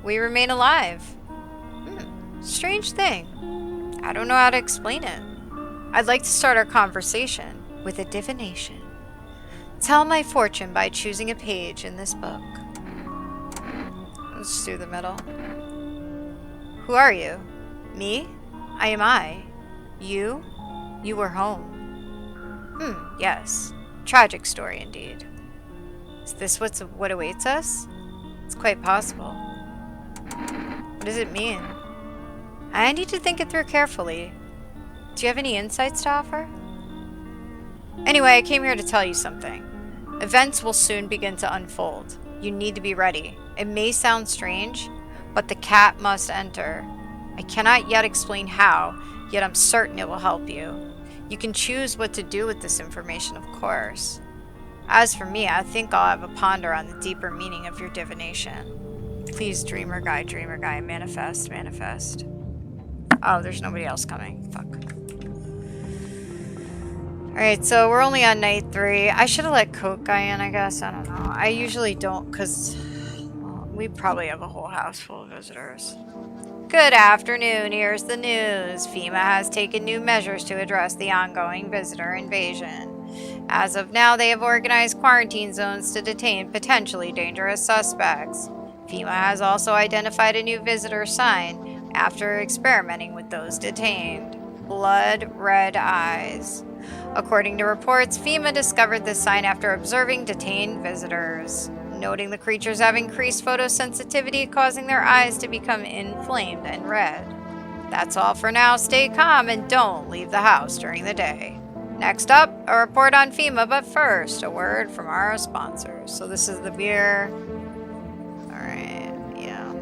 we remain alive. Strange thing. I don't know how to explain it. I'd like to start our conversation with a divination. Tell my fortune by choosing a page in this book. Let's do the middle. Who are you? Me? I am I. You? You were home. Yes. Tragic story indeed. Is this what awaits us? It's quite possible. What does it mean? I need to think it through carefully. Do you have any insights to offer? Anyway, I came here to tell you something. Events will soon begin to unfold. You need to be ready. It may sound strange, but the cat must enter. I cannot yet explain how, yet I'm certain it will help you. You can choose what to do with this information, of course. As for me, I think I'll have a ponder on the deeper meaning of your divination. Please, dreamer guy, manifest, manifest. Oh, there's nobody else coming. Fuck. Alright, so we're only on night 3. I should have let Coke Guy in, I guess. I don't know. I usually don't, because we probably have a whole house full of visitors. Good afternoon. Here's the news. FEMA has taken new measures to address the ongoing visitor invasion. As of now, they have organized quarantine zones to detain potentially dangerous suspects. FEMA has also identified a new visitor sign after experimenting with those detained. Blood red eyes. According to reports, FEMA discovered this sign after observing detained visitors, noting the creatures have increased photosensitivity, causing their eyes to become inflamed and red. That's all for now. Stay calm and don't leave the house during the day. Next up, a report on FEMA, but first, a word from our sponsors. So this is the beer. Alright, yeah.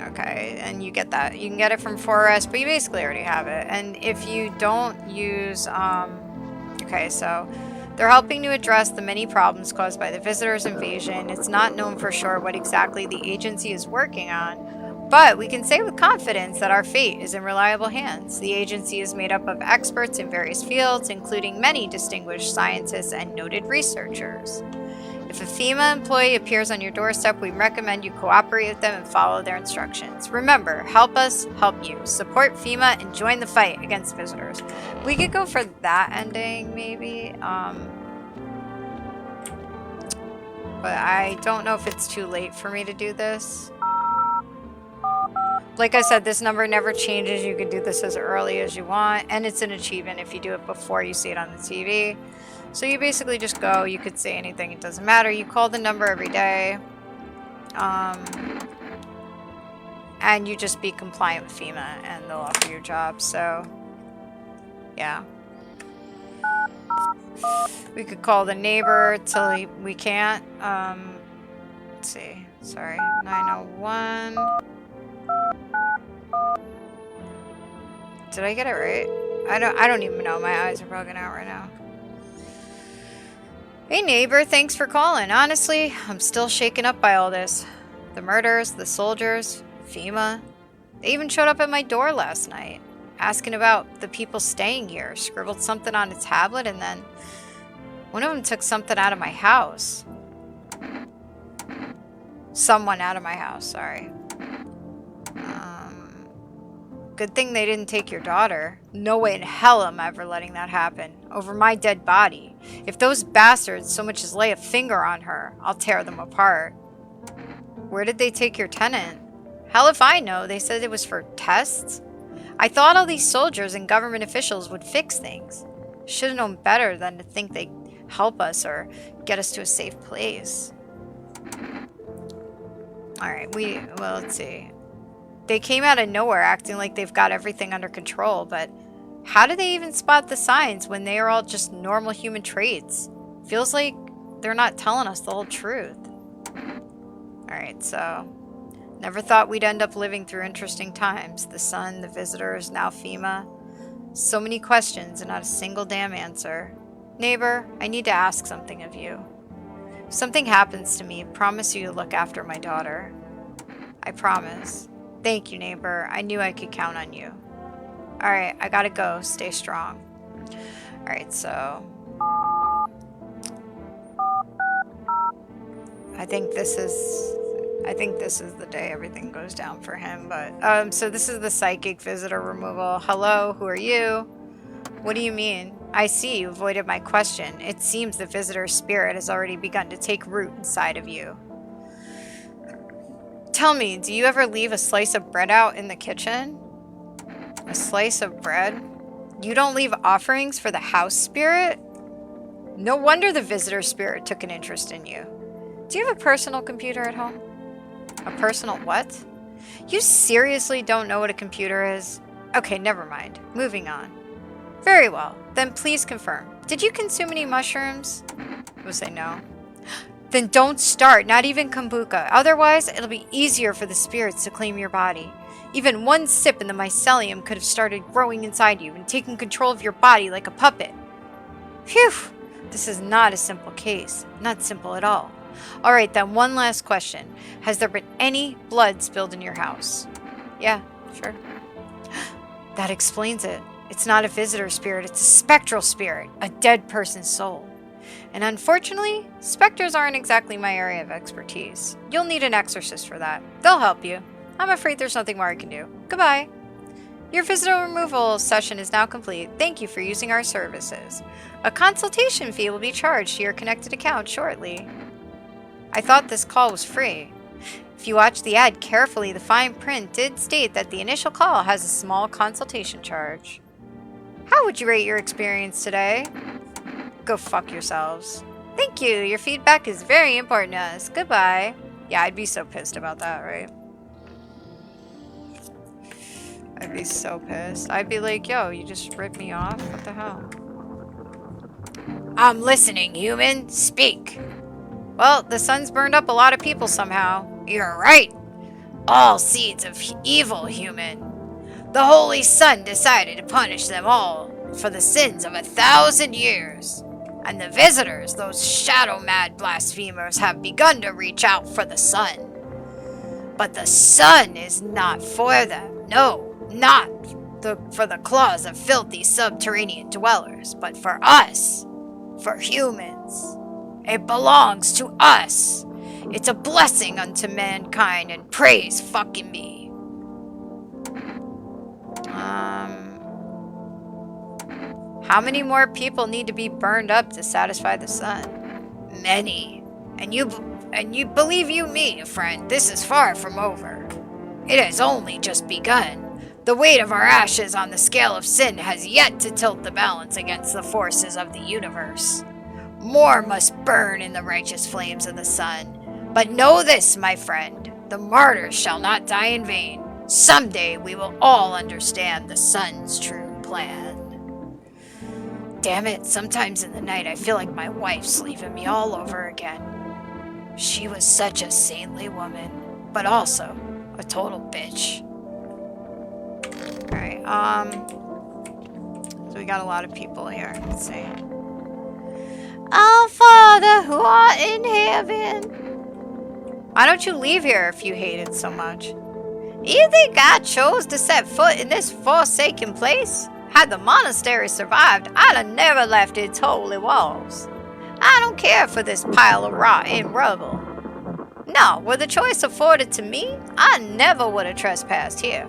Okay, and you get that. You can get it from 4S, but you basically already have it. And if you don't use, okay, so they're helping to address the many problems caused by the visitors' invasion. It's not known for sure what exactly the agency is working on, but we can say with confidence that our fate is in reliable hands. The agency is made up of experts in various fields, including many distinguished scientists and noted researchers. If a FEMA employee appears on your doorstep, we recommend you cooperate with them and follow their instructions. Remember, help us help you. Support FEMA and join the fight against visitors. We could go for that ending, maybe. But I don't know if it's too late for me to do this. Like I said, this number never changes. You can do this as early as you want, and it's an achievement if you do it before you see it on the TV. So you basically just go, you could say anything, it doesn't matter. You call the number every day. And you just be compliant with FEMA and they'll offer you a job. So, yeah. We could call the neighbor till we can't. Let's see. Sorry. 901. Did I get it right? I don't even know. My eyes are bugging out right now. Hey neighbor, thanks for calling. Honestly, I'm still shaken up by all this. The murders, the soldiers, FEMA. They even showed up at my door last night, asking about the people staying here. Scribbled something on a tablet, and then one of them took something out of my house. Someone out of my house, sorry. Good thing they didn't take your daughter. No way in hell I'm ever letting that happen. Over my dead body. If those bastards so much as lay a finger on her, I'll tear them apart. Where did they take your tenant? Hell if I know. They said it was for tests. I thought all these soldiers and government officials would fix things. Should have known better than to think they'd help us or get us to a safe place. Alright, well, let's see. They came out of nowhere acting like they've got everything under control, but how do they even spot the signs when they are all just normal human traits? Feels like they're not telling us the whole truth. Alright, so never thought we'd end up living through interesting times. The sun, the visitors, now FEMA. So many questions and not a single damn answer. Neighbor, I need to ask something of you. If something happens to me, promise you to look after my daughter. I promise. Thank you, neighbor. I knew I could count on you. Alright, I gotta go. Stay strong. Alright, so I think this is the day everything goes down for him, but so this is the psychic visitor removal. Hello, who are you? What do you mean? I see you avoided my question. It seems the visitor's spirit has already begun to take root inside of you. Tell me, do you ever leave a slice of bread out in the kitchen? A slice of bread? You don't leave offerings for the house spirit? No wonder the visitor spirit took an interest in you. Do you have a personal computer at home? A personal what? You seriously don't know what a computer is? Okay, never mind. Moving on. Very well. Then please confirm. Did you consume any mushrooms? We'll say no. Then don't start, not even kombucha. Otherwise, it'll be easier for the spirits to claim your body. Even one sip in the mycelium could have started growing inside you and taking control of your body like a puppet. Phew! This is not a simple case. Not simple at all. Alright then, one last question. Has there been any blood spilled in your house? Yeah, sure. That explains it. It's not a visitor spirit, it's a spectral spirit, a dead person's soul. And unfortunately, specters aren't exactly my area of expertise. You'll need an exorcist for that. They'll help you. I'm afraid there's nothing more I can do. Goodbye. Your visitor removal session is now complete. Thank you for using our services. A consultation fee will be charged to your connected account shortly. I thought this call was free. If you watch the ad carefully, the fine print did state that the initial call has a small consultation charge. How would you rate your experience today? Go fuck yourselves. Thank you. Your feedback is very important to us. Goodbye. Yeah, I'd be so pissed about that, right? I'd be so pissed. I'd be like, yo, you just ripped me off? What the hell? I'm listening, human. Speak. Well, the sun's burned up a lot of people somehow. You're right. All seeds of evil, human. The Holy Sun decided to punish them all for the sins of 1,000 years. And the visitors, those shadow-mad blasphemers, have begun to reach out for the sun. But the sun is not for them. No, not for the claws of filthy subterranean dwellers, but for us. For humans. It belongs to us. It's a blessing unto mankind, and praise fucking me. How many more people need to be burned up to satisfy the sun? Many. And you believe you me, friend, this is far from over. It has only just begun. The weight of our ashes on the scale of sin has yet to tilt the balance against the forces of the universe. More must burn in the righteous flames of the sun. But know this, my friend, the martyrs shall not die in vain. Someday we will all understand the sun's true plan. Damn it, sometimes in the night I feel like my wife's leaving me all over again. She was such a saintly woman, but also a total bitch. Alright, so we got a lot of people here. Let's see. Our Father who art in heaven. Why don't you leave here if you hate it so much? You think God chose to set foot in this forsaken place? Had the monastery survived, I'd have never left its holy walls. I don't care for this pile of rotten rubble. No, were the choice afforded to me, I never would have trespassed here.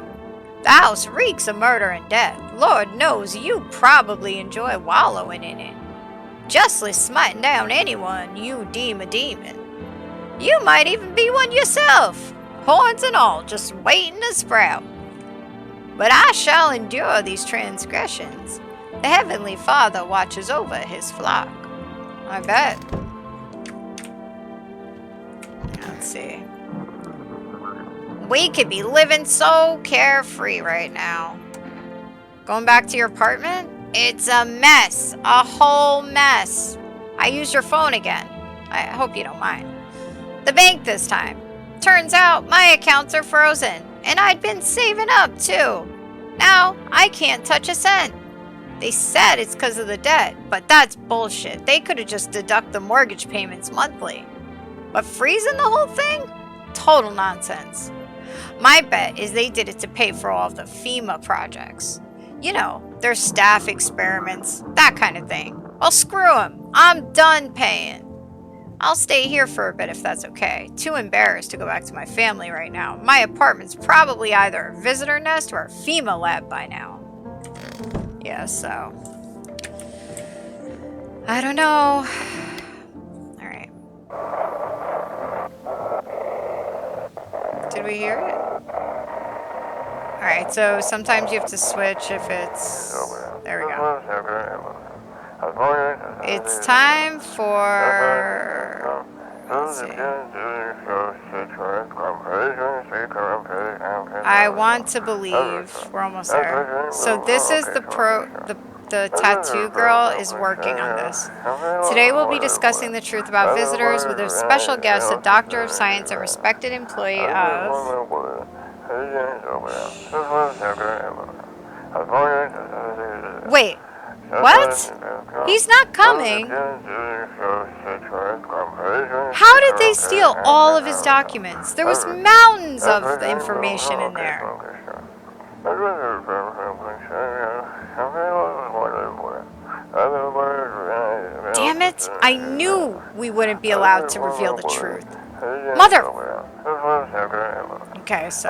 The house reeks of murder and death. Lord knows you probably enjoy wallowing in it. Justly smiting down anyone you deem a demon. You might even be one yourself, horns and all, just waiting to sprout. But I shall endure these transgressions. The Heavenly Father watches over his flock. I bet. Let's see. We could be living so carefree right now. Going back to your apartment? It's a mess. A whole mess. I used your phone again. I hope you don't mind. The bank this time. Turns out my accounts are frozen. And I'd been saving up too. Now I can't touch a cent. They said it's because of the debt, but that's bullshit. They could have just deducted the mortgage payments monthly. But freezing the whole thing? Total nonsense. My bet is they did it to pay for all of the FEMA projects. You know, their staff experiments, that kind of thing. Well, screw them. I'm done paying. I'll stay here for a bit if that's okay. Too embarrassed to go back to my family right now. My apartment's probably either a visitor nest or a FEMA lab by now. Yeah, so. I don't know. Alright. Did we hear it? Alright, so sometimes you have to switch if it's... There we go. It's time for... Let's see. I want to believe we're almost there. So this is the tattoo girl is working on this. Today we'll be discussing the truth about visitors with a special guest, a doctor of science and respected employee of... Wait, what? He's not coming. How did they steal all of his documents? There was mountains of information in there. What? I knew we wouldn't be allowed to reveal the truth. Mother! Okay, so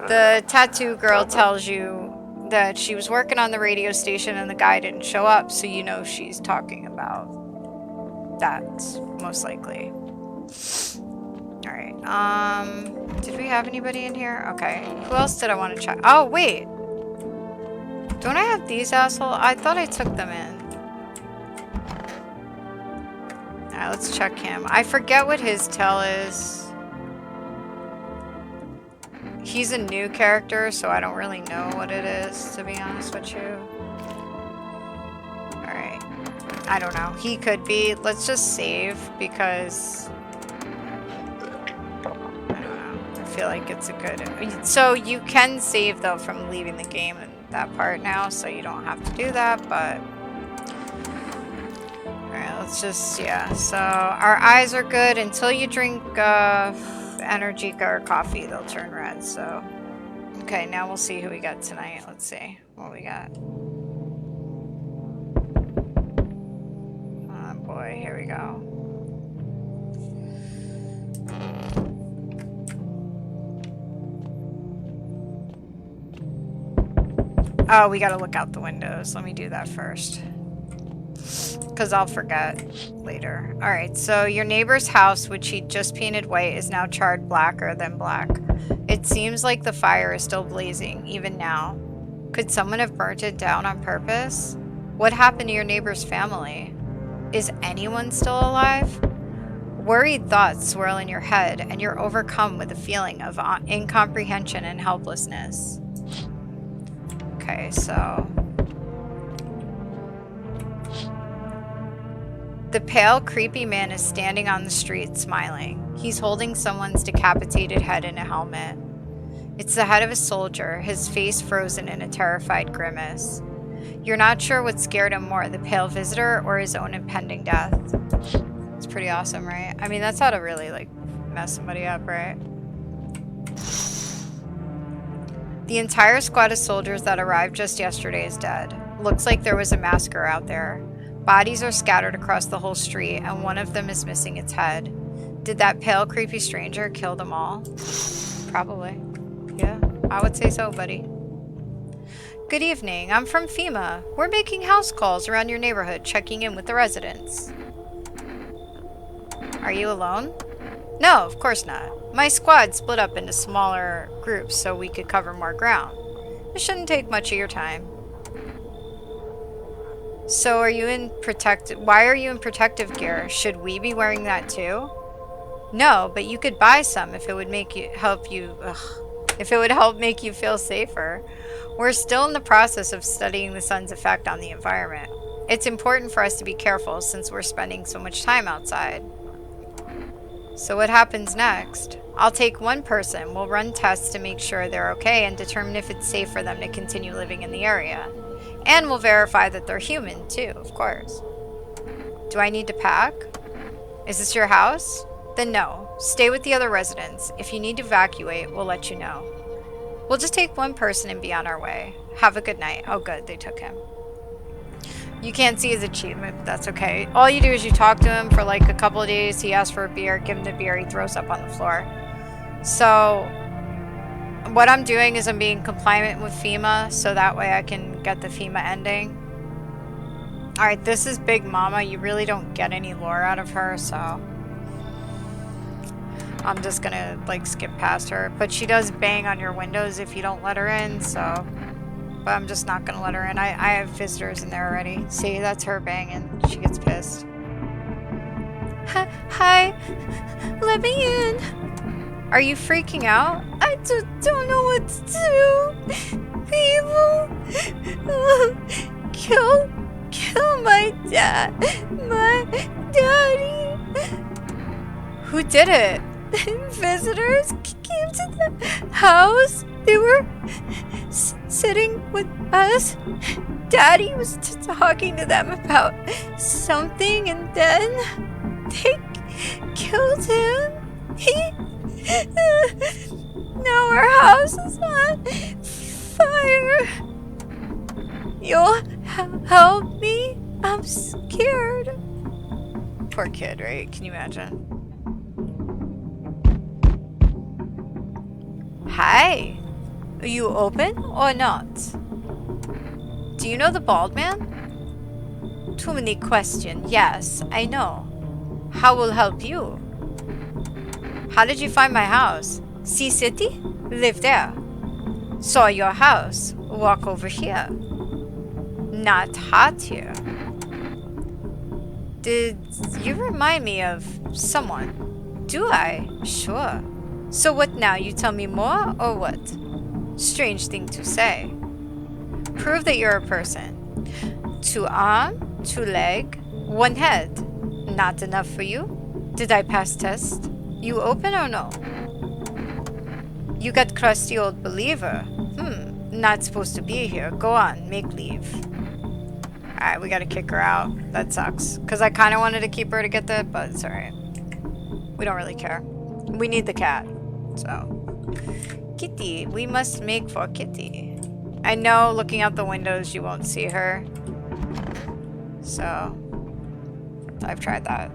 the tattoo girl tells you that she was working on the radio station and the guy didn't show up, so you know she's talking about that, most likely. Alright, did we have anybody in here? Okay, who else did I want to check? Oh, wait! Don't I have these assholes? I thought I took them in. Alright, let's check him. I forget what his tell is. He's a new character, so I don't really know what it is, to be honest with you. Alright. I don't know. He could be. Let's just save, because... I don't know. I feel like it's a good... So you can save, though, from leaving the game in that part now, so you don't have to do that, but... Alright, let's just... Yeah, so our eyes are good until you drink, energy or coffee, they'll turn red, so... Okay, now we'll see who we got tonight. Let's see what we got. Oh boy, here we go. Oh, we gotta look out the windows. Let me do that first, because I'll forget later. Alright, so your neighbor's house, which he just painted white, is now charred blacker than black. It seems like the fire is still blazing, even now. Could someone have burnt it down on purpose? What happened to your neighbor's family? Is anyone still alive? Worried thoughts swirl in your head, and you're overcome with a feeling of incomprehension and helplessness. Okay, so... The pale, creepy man is standing on the street, smiling. He's holding someone's decapitated head in a helmet. It's the head of a soldier, his face frozen in a terrified grimace. You're not sure what scared him more, the pale visitor or his own impending death. It's pretty awesome, right? I mean, that's how to really, like, mess somebody up, right? The entire squad of soldiers that arrived just yesterday is dead. Looks like there was a massacre out there. Bodies are scattered across the whole street, and one of them is missing its head. Did that pale, creepy stranger kill them all? Probably. Yeah, I would say so, buddy. Good evening. I'm from FEMA. We're making house calls around your neighborhood, checking in with the residents. Are you alone? No, of course not. My squad split up into smaller groups so we could cover more ground. It shouldn't take much of your time. So are you in why are you in protective gear? Should we be wearing that too? No, but you could buy some if it would help make you feel safer. We're still in the process of studying the sun's effect on the environment. It's important for us to be careful since we're spending so much time outside. So what happens next? I'll take one person, we'll run tests to make sure they're okay and determine if it's safe for them to continue living in the area. And we'll verify that they're human, too, of course. Do I need to pack? Is this your house? Then no. Stay with the other residents. If you need to evacuate, we'll let you know. We'll just take one person and be on our way. Have a good night. Oh, good. They took him. You can't see his achievement, but that's okay. All you do is you talk to him for like a couple of days. He asks for a beer. Give him the beer. He throws up on the floor. So... what I'm doing is I'm being compliant with FEMA, so that way I can get the FEMA ending. Alright, this is Big Mama. You really don't get any lore out of her, so... I'm just gonna, like, skip past her. But she does bang on your windows if you don't let her in, so... But I'm just not gonna let her in. I have visitors in there already. See, that's her banging. She gets pissed. Hi! Let me in! Are you freaking out? I don't know what to do. People kill my daddy. Who did it? Visitors came to the house. They were sitting with us. Daddy was talking to them about something, and then they killed him. Now our house is on fire. You'll help me? I'm scared. Poor kid, right? Can you imagine? Hi. Are you open or not? Do you know the bald man? Too many questions. Yes, I know. How will help you? How did you find my house? Sea City? Live there. Saw your house. Walk over here. Not hot here. Did you remind me of someone? Do I? Sure. So what now? You tell me more or what? Strange thing to say. Prove that you're a person. 2 arm, 2 leg, 1 head. Not enough for you? Did I pass test? You open or no? You got crusty old believer. Not supposed to be here. Go on, make leave. Alright, we gotta kick her out. That sucks. Because I kind of wanted to keep her to get that, but it's alright. We don't really care. We need the cat. So. Kitty. We must make for Kitty. I know looking out the windows you won't see her. So. I've tried that.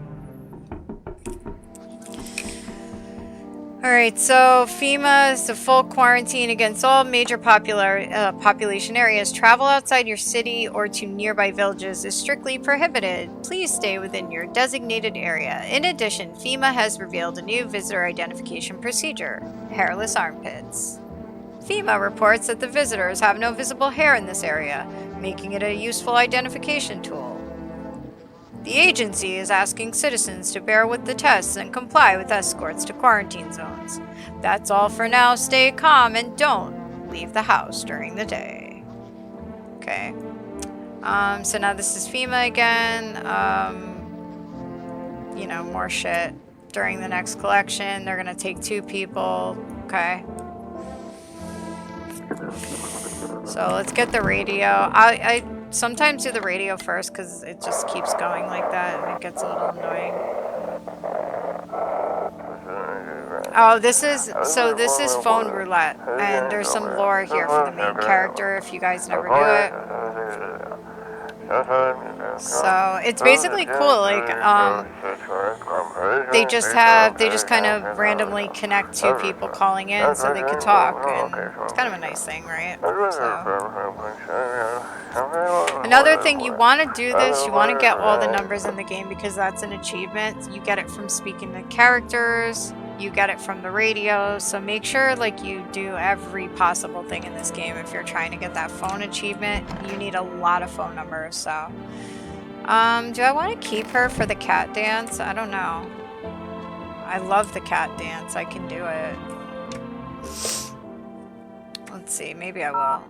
Alright, so FEMA is a full quarantine against all major population areas. Travel outside your city or to nearby villages is strictly prohibited. Please stay within your designated area. In addition, FEMA has revealed a new visitor identification procedure: hairless armpits. FEMA reports that the visitors have no visible hair in this area, making it a useful identification tool. The agency is asking citizens to bear with the tests and comply with escorts to quarantine zones. That's all for now. Stay calm and don't leave the house during the day. Okay. So now this is FEMA again. You know, more shit. During the next collection, they're gonna take 2 people. Okay. So let's get the radio. I sometimes do the radio first because it just keeps going like that and it gets a little annoying. Oh, this is phone roulette, and there's some lore here for the main character if you guys never knew it. So it's basically cool. Like they just kind of randomly connect 2 people calling in so they could talk, and it's kind of a nice thing, right? So another thing, you want to do this, you want to get all the numbers in the game because that's an achievement. You get it from speaking to characters, you get it from the radio, so make sure like you do every possible thing in this game if you're trying to get that phone achievement. You need a lot of phone numbers. So do I want to keep her for the cat dance? I don't know. I love the cat dance. I can do it. Let's see, maybe I will.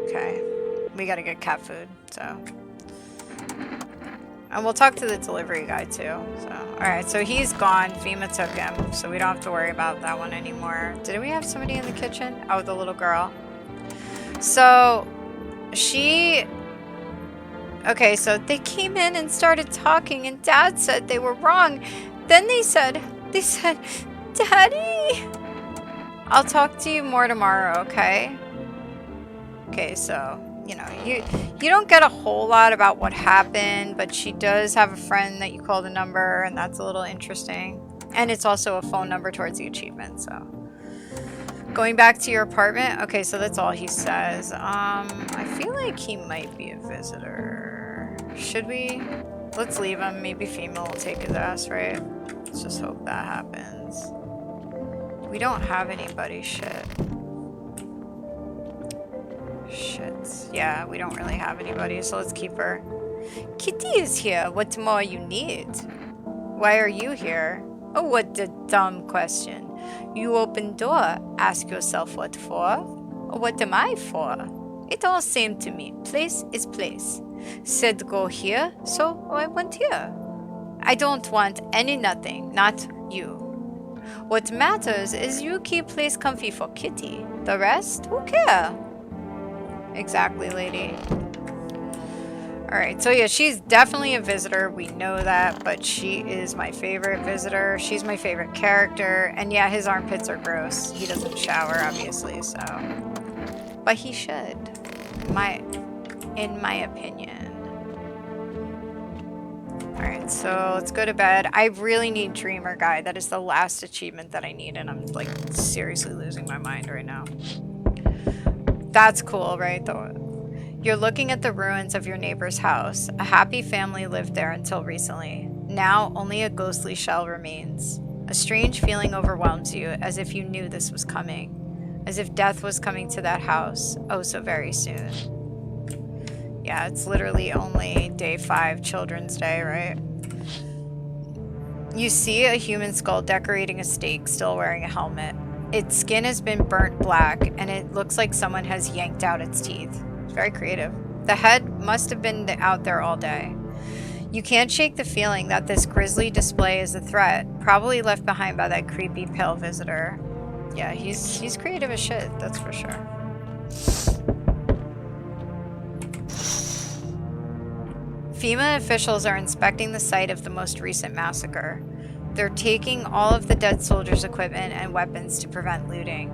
Okay, we gotta get cat food, so. And we'll talk to the delivery guy too, so. Alright, so he's gone. FEMA took him, so we don't have to worry about that one anymore. Did we have somebody in the kitchen? Oh, the little girl. So, she... Okay, so they came in and started talking, and Dad said they were wrong. Then they said, Daddy! I'll talk to you more tomorrow, okay? Okay, so, you know, you don't get a whole lot about what happened, but she does have a friend that you call the number, and that's a little interesting. And it's also a phone number towards the achievement, so. Going back to your apartment? Okay, so that's all he says. I feel like he might be a visitor. Should we? Let's leave him. Maybe FEMA will take his ass, right? Let's just hope that happens. We don't have anybody. Shit. Yeah, we don't really have anybody, so let's keep her. Kitty is here. What more you need? Why are you here? Oh, what a dumb question. You open door, ask yourself what for? What am I for? It all same to me. Place is place. Said go here, so I went here. I don't want any nothing, not you. What matters is you keep place comfy for Kitty. The rest, who care? Exactly, lady. Alright, so yeah, she's definitely a visitor. We know that, but she is my favorite visitor. She's my favorite character. And yeah, his armpits are gross. He doesn't shower, obviously, so. But he should. in my opinion. Alright, so let's go to bed. I really need Dreamer Guy. That is the last achievement that I need, and I'm like seriously losing my mind right now. That's cool, right? You're looking at the ruins of your neighbor's house. A happy family lived there until recently. Now only a ghostly shell remains. A strange feeling overwhelms you, as if you knew this was coming. As if death was coming to that house, oh so very soon. Yeah, it's literally only day 5, Children's Day, right? You see a human skull decorating a stake, still wearing a helmet. Its skin has been burnt black, and it looks like someone has yanked out its teeth. It's very creative. The head must have been out there all day. You can't shake the feeling that this grisly display is a threat, probably left behind by that creepy pale visitor. Yeah, he's creative as shit, that's for sure. FEMA officials are inspecting the site of the most recent massacre. They're taking all of the dead soldiers' equipment and weapons to prevent looting.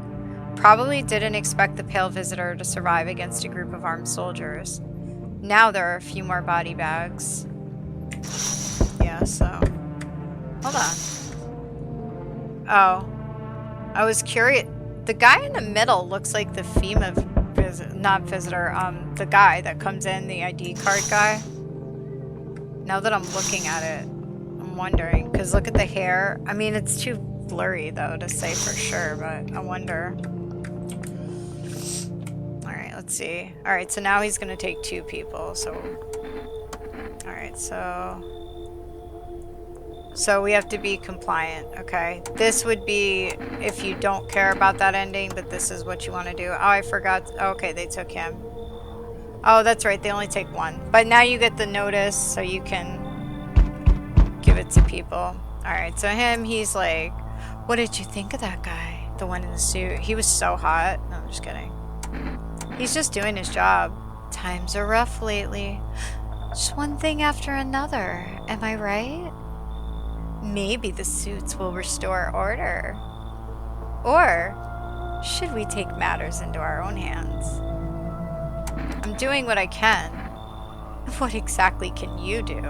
Probably didn't expect the pale visitor to survive against a group of armed soldiers. Now there are a few more body bags. Yeah, so... Hold on. Oh. I was curious. The guy in the middle looks like the FEMA the guy that comes in, the ID card guy. Now that I'm looking at it, I'm wondering, because look at the hair. I mean, it's too blurry, though, to say for sure, but I wonder. Alright, let's see. Alright, so now he's going to take 2 people, so... Alright, so we have to be compliant, okay? This would be if you don't care about that ending, but this is what you want to do. Oh, I forgot. Okay, they took him. Oh, that's right. They only take 1. But now you get the notice, so you can give it to people. Alright, so he's like, what did you think of that guy? The one in the suit. He was so hot. No, I'm just kidding. He's just doing his job. Times are rough lately. Just one thing after another. Am I right? Maybe the suits will restore order. Or should we take matters into our own hands? I'm doing what I can. What exactly can you do?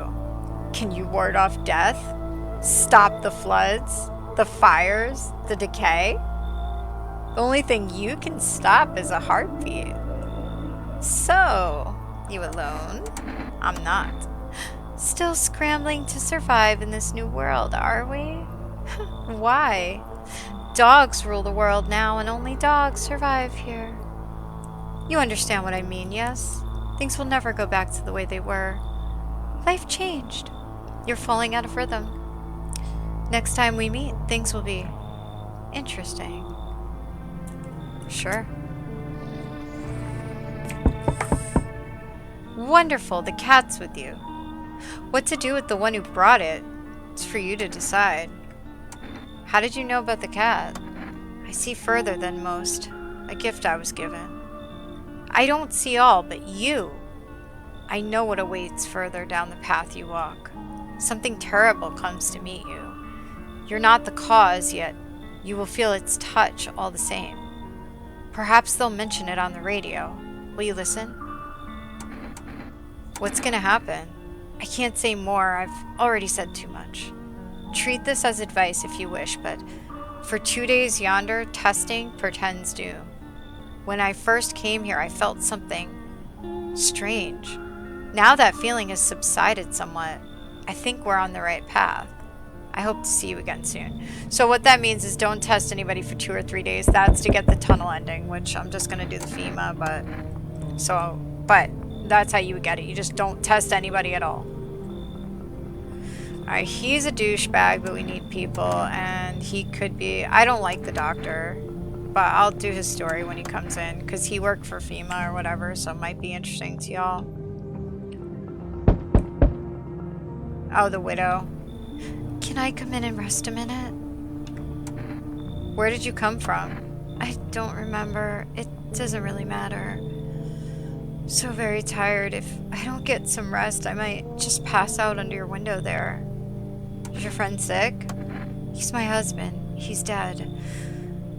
Can you ward off death? Stop the floods? The fires? The decay? The only thing you can stop is a heartbeat. So, you alone? I'm not. Still scrambling to survive in this new world, are we? Why? Dogs rule the world now, and only dogs survive here. You understand what I mean, yes? Things will never go back to the way they were. Life changed. You're falling out of rhythm. Next time we meet, things will be interesting. Sure. Wonderful, the cat's with you. What to do with the one who brought it? It's for you to decide. How did you know about the cat? I see further than most. A gift I was given. I don't see all, but you. I know what awaits further down the path you walk. Something terrible comes to meet you. You're not the cause, yet you will feel its touch all the same. Perhaps they'll mention it on the radio. Will you listen? What's gonna happen? I can't say more. I've already said too much. Treat this as advice if you wish, but for 2 days yonder, testing portends doom. When I first came here, I felt something strange. Now that feeling has subsided somewhat. I think we're on the right path. I hope to see you again soon. So what that means is don't test anybody for 2 or 3 days. That's to get the tunnel ending, which I'm just going to do the FEMA, but that's how you would get it. You just don't test anybody at all. Alright, he's a douchebag, but we need people, and he could be... I don't like the doctor, but I'll do his story when he comes in, because he worked for FEMA or whatever, so it might be interesting to y'all. Oh, the widow. Can I come in and rest a minute? Where did you come from? I don't remember. It doesn't really matter. So very tired. If I don't get some rest, I might just pass out under your window there. Is your friend sick? He's my husband. He's dead.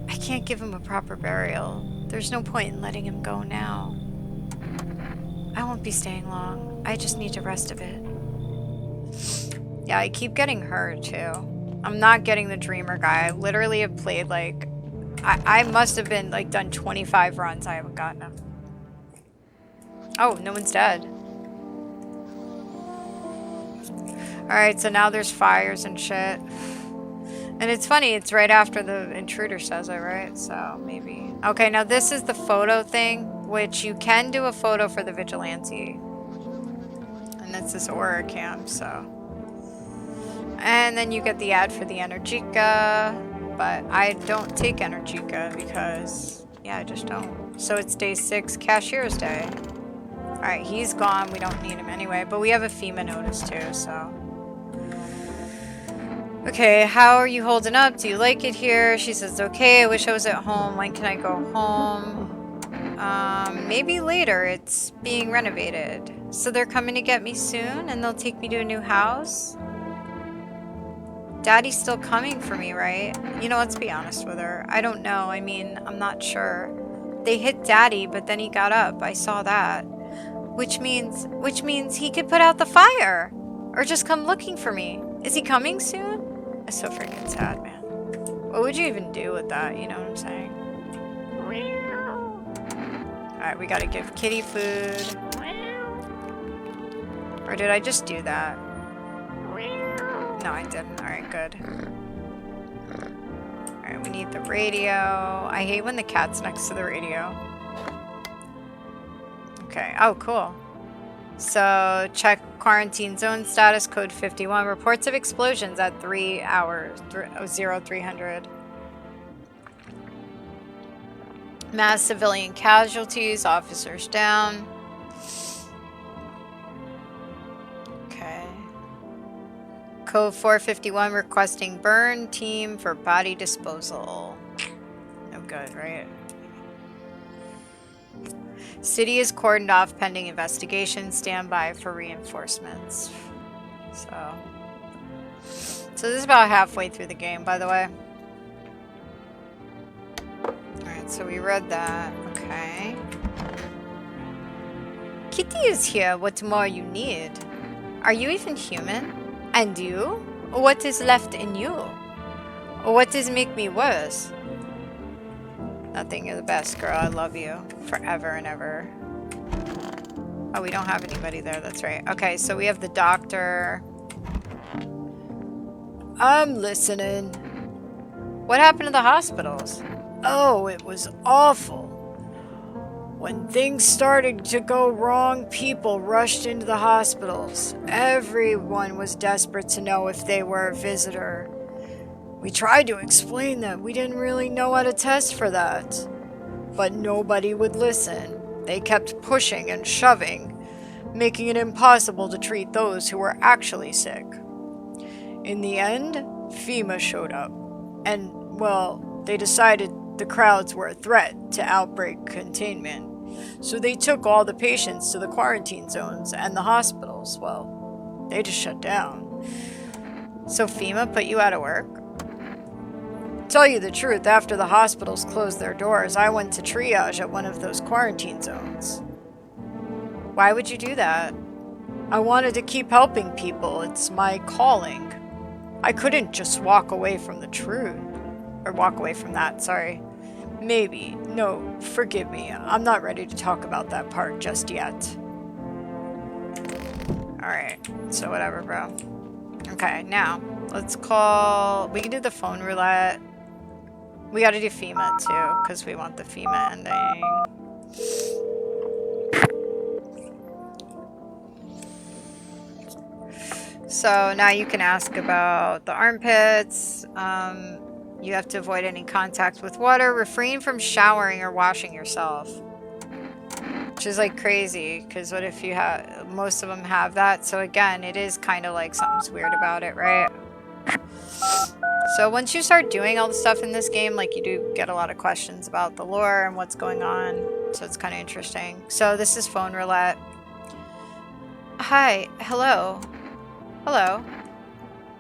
I can't give him a proper burial. There's no point in letting him go now. I won't be staying long. I just need to rest a bit. Yeah, I keep getting hurt too. I'm not getting the dreamer guy. I literally have played like... I must have been like done 25 runs. I haven't gotten him. Oh, no one's dead. Alright, so now there's fires and shit. And it's funny, it's right after the intruder says it, right? So, maybe. Okay, now this is the photo thing, which you can do a photo for the vigilante. And it's this aura camp, so. And then you get the ad for the Energica, but I don't take Energica because, yeah, I just don't. So it's day 6, Cashier's Day. Alright, he's gone. We don't need him anyway, but we have a FEMA notice too, so. Okay, how are you holding up? Do you like it here? She says, okay, I wish I was at home. When can I go home? Maybe later. It's being renovated. So they're coming to get me soon and they'll take me to a new house? Daddy's still coming for me, right? You know, let's be honest with her. I don't know. I mean, I'm not sure. They hit Daddy, but then he got up. I saw that. Which means he could put out the fire. Or just come looking for me. Is he coming soon? It's so freaking sad, man. What would you even do with that? You know what I'm saying? Alright, we gotta give Kitty food. Or did I just do that? No, I didn't. Alright, good. Alright, we need the radio. I hate when the cat's next to the radio. Okay. Oh, cool. So, check quarantine zone status, code 51. Reports of explosions at 3 hours, 0300. Mass civilian casualties, officers down. Okay. Code 451, requesting burn team for body disposal. No good, right? City is cordoned off pending investigation. Stand by for reinforcements. So this is about halfway through the game, by the way. Alright, so we read that. Okay. Kitty is here. What more you need? Are you even human? And you? What is left in you? What does make me worse? Nothing, you're the best, girl. I love you. Forever and ever. Oh, we don't have anybody there. That's right. Okay, so we have the doctor. I'm listening. What happened to the hospitals? Oh, it was awful. When things started to go wrong, people rushed into the hospitals. Everyone was desperate to know if they were a visitor. We tried to explain that we didn't really know how to test for that. But nobody would listen. They kept pushing and shoving, making it impossible to treat those who were actually sick. In the end, FEMA showed up. And, well, they decided the crowds were a threat to outbreak containment. So they took all the patients to the quarantine zones and the hospitals. Well, they just shut down. So FEMA put you out of work? Tell you the truth, after the hospitals closed their doors, I went to triage at one of those quarantine zones. Why would you do that? I wanted to keep helping people. It's my calling. I couldn't just walk away from the truth. Or walk away from that, sorry. Maybe. No, forgive me. I'm not ready to talk about that part just yet. Alright, so whatever, bro. Okay, now, let's call... We can do the phone roulette. We gotta do FEMA too, because we want the FEMA ending. So now you can ask about the armpits. You have to avoid any contact with water. Refrain from showering or washing yourself. Which is like crazy, because what if you have... Most of them have that. So again, it is kind of like something's weird about it, right? So once you start doing all the stuff in this game, like you do get a lot of questions about the lore and what's going on. So it's kind of interesting. So this is phone roulette. Hi, hello. Hello.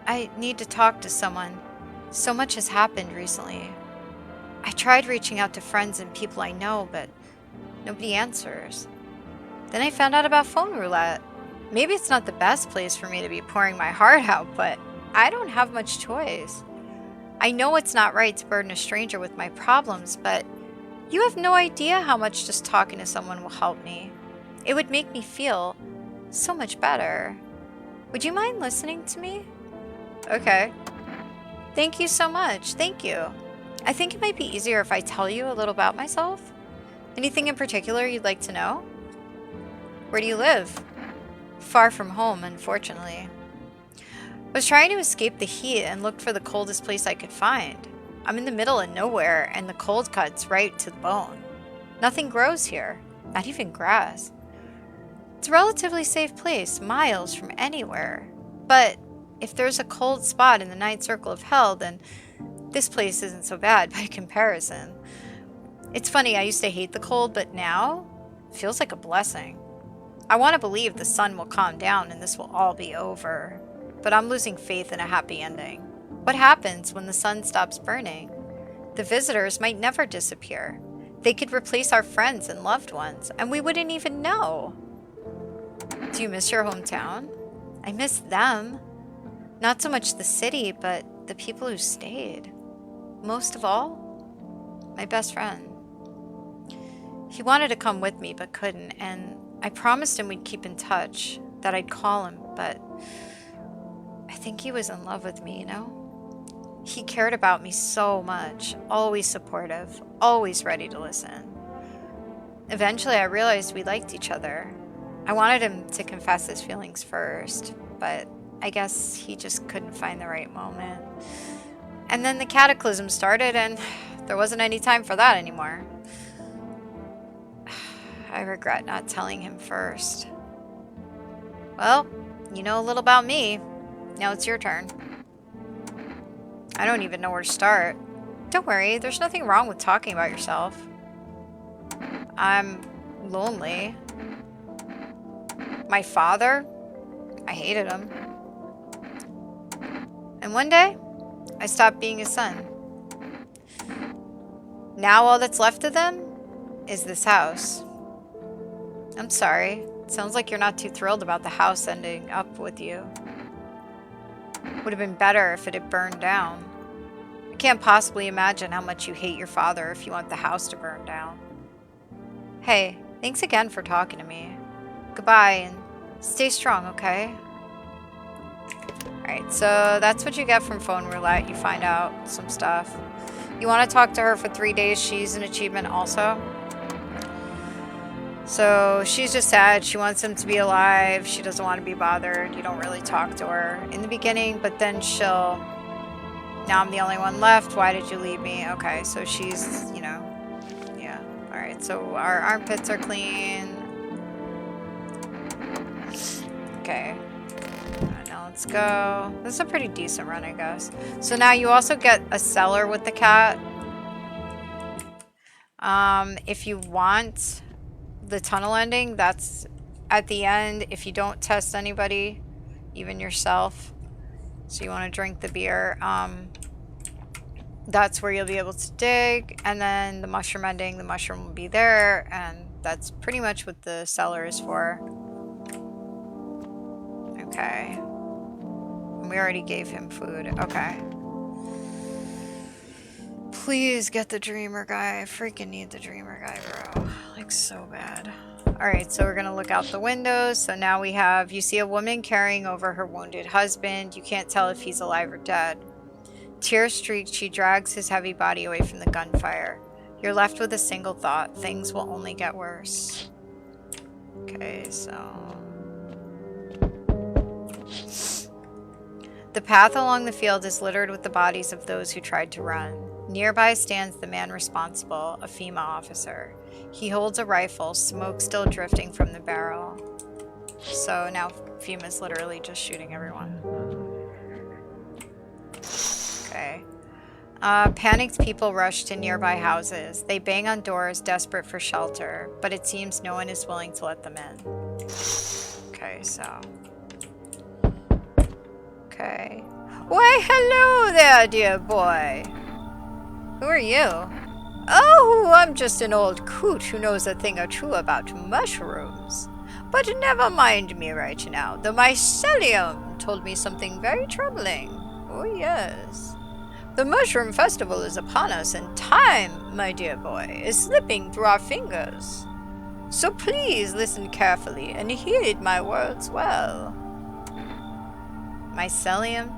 I need to talk to someone. So much has happened recently. I tried reaching out to friends and people I know, but nobody answers. Then I found out about phone roulette. Maybe it's not the best place for me to be pouring my heart out, but I don't have much choice. I know it's not right to burden a stranger with my problems, but you have no idea how much just talking to someone will help me. It would make me feel so much better. Would you mind listening to me? Okay. Thank you so much. Thank you. I think it might be easier if I tell you a little about myself. Anything in particular you'd like to know? Where do you live? Far from home, unfortunately. I was trying to escape the heat and looked for the coldest place I could find. I'm in the middle of nowhere, and the cold cuts right to the bone. Nothing grows here, not even grass. It's a relatively safe place, miles from anywhere. But if there's a cold spot in the ninth circle of hell, then this place isn't so bad by comparison. It's funny, I used to hate the cold, but now it feels like a blessing. I want to believe the sun will calm down and this will all be over. But I'm losing faith in a happy ending. What happens when the sun stops burning? The visitors might never disappear. They could replace our friends and loved ones, and we wouldn't even know. Do you miss your hometown? I miss them. Not so much the city, but the people who stayed. Most of all, my best friend. He wanted to come with me, but couldn't, and I promised him we'd keep in touch, that I'd call him, but I think he was in love with me, you know? He cared about me so much, always supportive, always ready to listen. Eventually, I realized we liked each other. I wanted him to confess his feelings first, but I guess he just couldn't find the right moment. And then the cataclysm started, and there wasn't any time for that anymore. I regret not telling him first. Well, you know a little about me. Now it's your turn. I don't even know where to start. Don't worry, there's nothing wrong with talking about yourself. I'm lonely. My father, I hated him. And one day, I stopped being his son. Now all that's left of them is this house. I'm sorry. It sounds like you're not too thrilled about the house ending up with you. Would have been better if it had burned down. I can't possibly imagine how much you hate your father if you want the house to burn down. Hey, thanks again for talking to me. Goodbye, and stay strong, okay? Alright, so that's what you get from phone roulette. You find out some stuff. You want to talk to her for 3 days. She's an achievement also. So she's just sad. She wants him to be alive. She doesn't want to be bothered. You don't really talk to her in the beginning, but then she'll... Now I'm the only one left. Why did you leave me? Okay, so she's, you know... Yeah. Alright, so our armpits are clean. Okay. Alright, now let's go. This is a pretty decent run, I guess. So now you also get a cellar with the cat. If you want... the tunnel ending, that's at the end if you don't test anybody, even yourself. So you want to drink the beer. That's where you'll be able to dig, and then the mushroom ending, the mushroom will be there, and that's pretty much what the cellar is for. Okay. We already gave him food. Okay. Please get the dreamer guy. I freaking need the dreamer guy, bro. Like, so bad. Alright, so we're gonna look out the windows. So now we have, you see a woman carrying over her wounded husband. You can't tell if he's alive or dead. Tear streaked, she drags his heavy body away from the gunfire. You're left with a single thought. Things will only get worse. Okay, so... The path along the field is littered with the bodies of those who tried to run. Nearby stands the man responsible, a FEMA officer. He holds a rifle, smoke still drifting from the barrel. So now FEMA's literally just shooting everyone. Okay. Panicked people rush to nearby houses. They bang on doors, desperate for shelter, but it seems no one is willing to let them in. Okay, so... Okay. Why, hello there, dear boy. Who are you? Oh, I'm just an old coot who knows a thing or two about mushrooms. But never mind me right now. The mycelium told me something very troubling. Oh, yes. The Mushroom Festival is upon us, and time, my dear boy, is slipping through our fingers. So please listen carefully and heed my words well. Mycelium?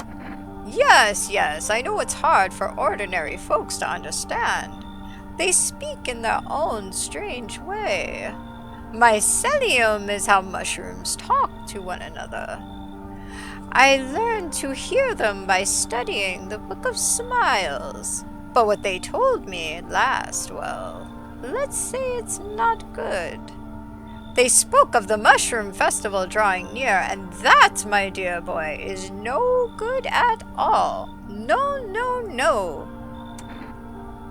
Yes, yes, I know it's hard for ordinary folks to understand. They speak in their own strange way. Mycelium is how mushrooms talk to one another. I learned to hear them by studying the Book of Smiles. But what they told me at last, well, let's say it's not good. They spoke of the Mushroom Festival drawing near, and that, my dear boy, is no good at all. No, no, no.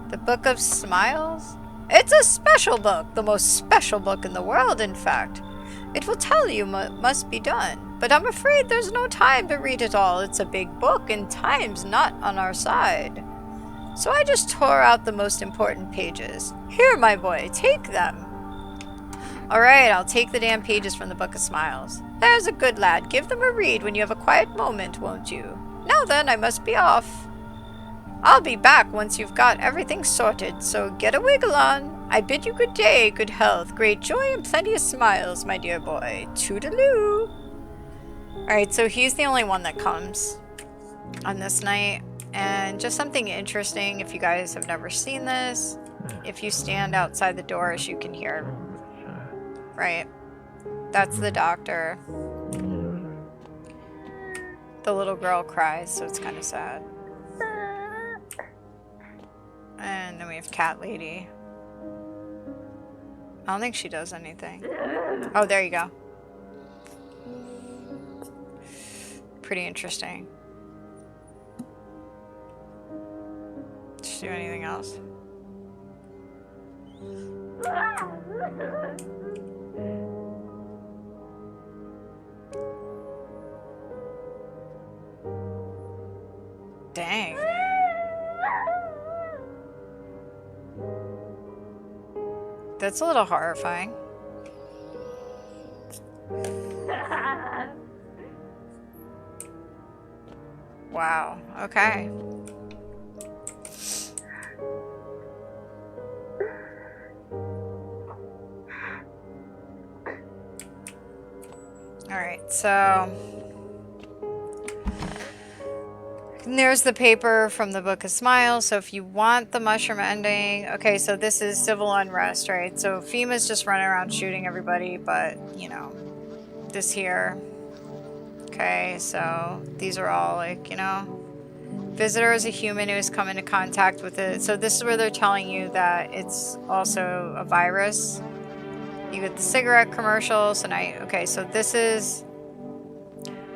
The Book of Smiles? It's a special book, the most special book in the world, in fact. It will tell you what must be done, but I'm afraid there's no time to read it all. It's a big book, and time's not on our side. So I just tore out the most important pages. Here, my boy, take them. Alright, I'll take the damn pages from the Book of Smiles. There's a good lad. Give them a read when you have a quiet moment, won't you? Now then, I must be off. I'll be back once you've got everything sorted, so get a wiggle on. I bid you good day, good health, great joy, and plenty of smiles, my dear boy. Toodaloo. Alright, so he's the only one that comes on this night. And just something interesting, if you guys have never seen this, if you stand outside the doors, you can hear, right? That's the doctor. The little girl cries, so it's kind of sad. And then we have Cat Lady. I don't think she does anything. Oh, there you go. Pretty interesting. Did she do anything else? Dang. That's a little horrifying. Wow, okay. Alright, so there's the paper from the Book of Smiles. So if you want the mushroom ending, okay, so this is civil unrest, right? So FEMA's just running around shooting everybody, but, you know, this here. Okay, so these are all like, you know, visitor is a human who has come into contact with it. So this is where they're telling you that it's also a virus. You get the cigarette commercials, and okay, so this is,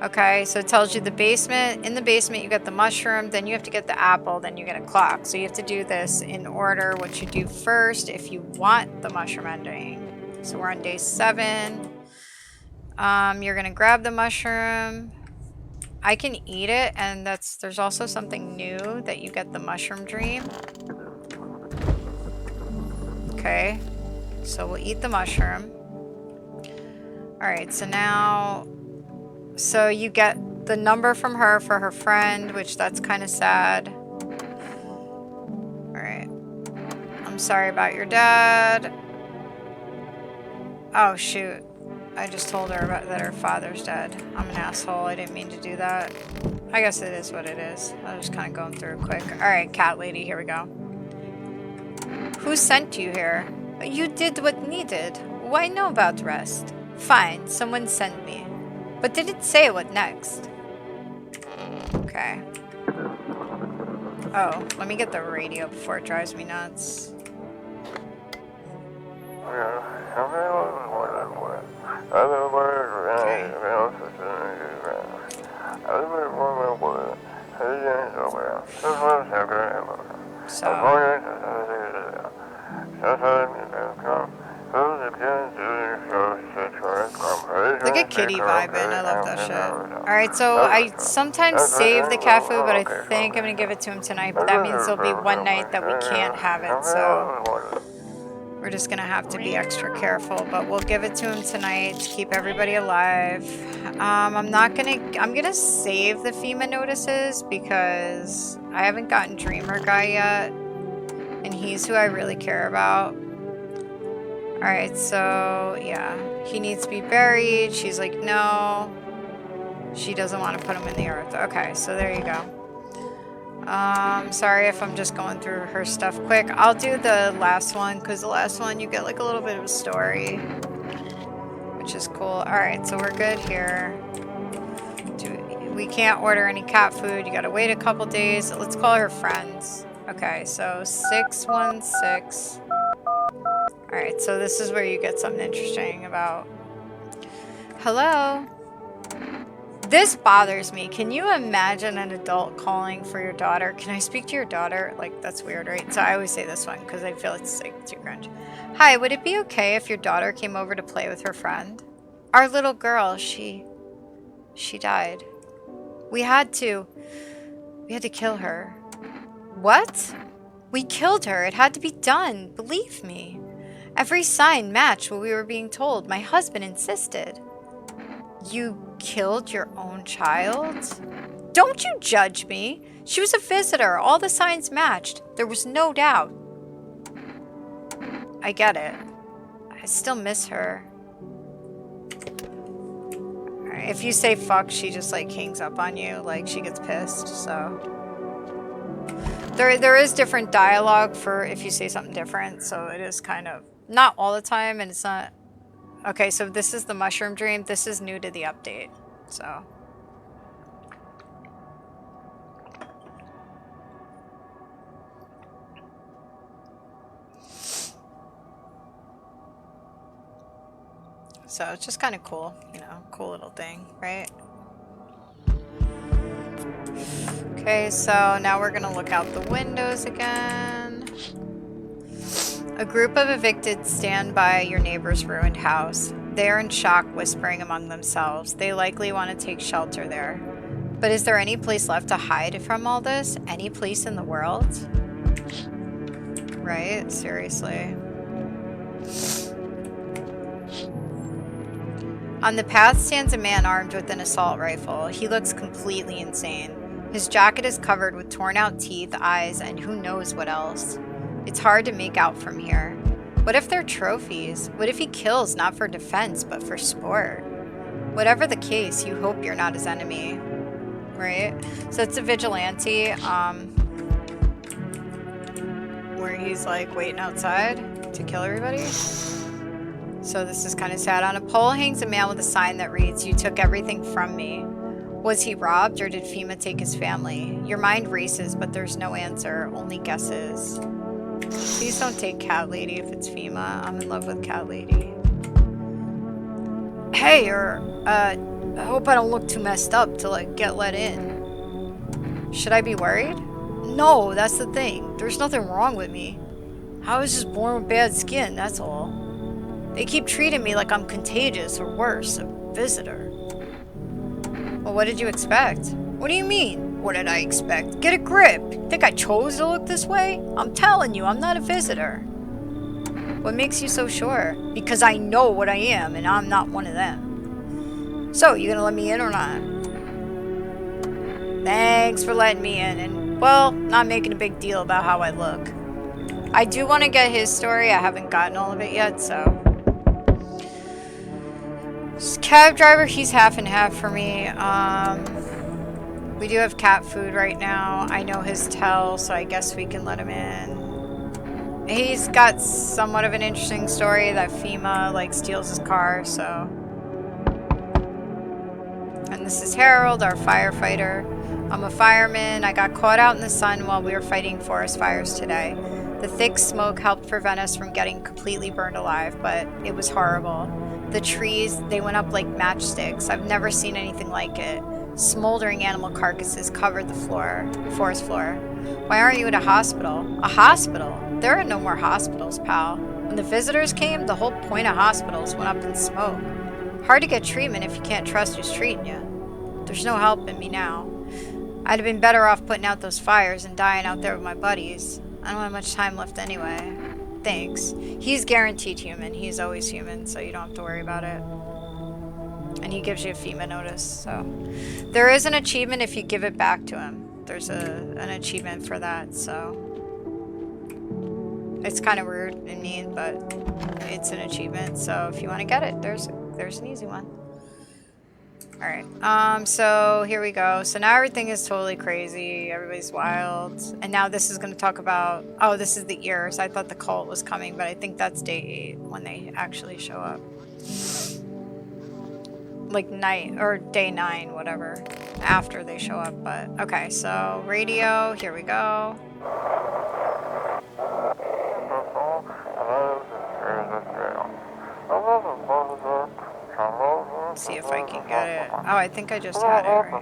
okay, so it tells you the basement. In the basement, you get the mushroom, then you have to get the apple, then you get a clock. So you have to do this in order, what you do first if you want the mushroom ending. So we're on day 7. You're gonna grab the mushroom. I can eat it, and there's also something new that you get the mushroom dream. Okay, so we'll eat the mushroom. Alright, so now, so you get the number from her for her friend, which that's kind of sad. Alright, I'm sorry about your dad. Oh shoot, I just told her that her father's dead. I'm an asshole, I didn't mean to do that. I guess it is what it is. I was just kind of going through it quick. Alright, Cat Lady, here we go. Who sent you here? You did what needed. Why know about the rest? Fine, someone sent me. But did it say what next? Okay. Oh, let me get the radio before it drives me nuts. Look at Kitty vibing. I love that shit. Alright, so I sometimes save the cat food, but I think I'm gonna give it to him tonight. But that means there'll be one night that we can't have it, so. We're just gonna have to be extra careful, but we'll give it to him tonight to keep everybody alive. I'm gonna save the FEMA notices because I haven't gotten Dreamer Guy yet, and he's who I really care about. Alright, so yeah, he needs to be buried. She's like, no. She doesn't want to put him in the earth. Okay, so there you go. Sorry if I'm just going through her stuff quick. I'll do the last one, because the last one you get like a little bit of a story, which is cool. Alright, so we're good here. We can't order any cat food. You gotta wait a couple days. Let's call her friends. Okay, so 616. Alright, so this is where you get something interesting about... Hello? This bothers me. Can you imagine an adult calling for your daughter? Can I speak to your daughter? Like, that's weird, right? So I always say this one because I feel it's like too cringe. Hi, would it be okay if your daughter came over to play with her friend? Our little girl, she died. We had to kill her. What? We killed her. It had to be done. Believe me. Every sign matched what we were being told. My husband insisted. You killed your own child? Don't you judge me. She was a visitor. All the signs matched. There was no doubt. I get it. I still miss her. Alright, if you say fuck, she just like hangs up on you. Like she gets pissed, so. There is different dialogue for if you say something different, so it is kind of, not all the time, and it's not. Okay, so this is the mushroom dream. This is new to the update, so. So it's just kind of cool, you know, cool little thing, right? Okay, so now we're gonna look out the windows again. A group of evicted stand by your neighbor's ruined house. They are in shock, whispering among themselves. They likely want to take shelter there. But is there any place left to hide from all this? Any place in the world? Right? Seriously. On the path stands a man armed with an assault rifle. He looks completely insane. His jacket is covered with torn out teeth, eyes, and who knows what else. It's hard to make out from here. What if they're trophies? What if he kills not for defense, but for sport? Whatever the case, you hope you're not his enemy. Right? So it's a vigilante, where he's like waiting outside to kill everybody. So this is kind of sad. On a pole hangs a man with a sign that reads, "You took everything from me." Was he robbed or did FEMA take his family? Your mind races, but there's no answer, only guesses. Please don't take Cat Lady if it's FEMA. I'm in love with Cat Lady. Hey, I hope I don't look too messed up to like get let in. Should I be worried? No, that's the thing. There's nothing wrong with me. I was just born with bad skin, that's all. They keep treating me like I'm contagious or worse, a visitor. Well, what did you expect? What do you mean? What did I expect? Get a grip. Think I chose to look this way? I'm telling you, I'm not a visitor. What makes you so sure? Because I know what I am, and I'm not one of them. So, you gonna let me in or not? Thanks for letting me in, and, well, not making a big deal about how I look. I do want to get his story. I haven't gotten all of it yet, so. Cab driver, he's half and half for me. We do have cat food right now. I know his tell, so I guess we can let him in. He's got somewhat of an interesting story that FEMA like steals his car, so. And this is Harold, our firefighter. I'm a fireman. I got caught out in the sun while we were fighting forest fires today. The thick smoke helped prevent us from getting completely burned alive, but it was horrible. The trees, they went up like matchsticks. I've never seen anything like it. Smoldering animal carcasses covered the forest floor. Why aren't you at a hospital? A hospital? There are no more hospitals, pal. When the visitors came, the whole point of hospitals went up in smoke. Hard to get treatment if you can't trust who's treating you. There's no help in me now. I'd have been better off putting out those fires and dying out there with my buddies. I don't have much time left anyway. Thanks. He's guaranteed human. He's always human, so you don't have to worry about it. And he gives you a FEMA notice, so. There is an achievement if you give it back to him. There's an achievement for that, so. It's kind of rude and mean, but it's an achievement, so if you want to get it, there's an easy one. Alright, so here we go. So now everything is totally crazy, everybody's wild. And now this is going to talk about, oh, this is the ears. I thought the cult was coming, but I think that's day 8 when they actually show up. Like night, or day 9, whatever, after they show up, but okay, so radio, here we go. Let's see if I can get it. Oh, I think I just had it, right?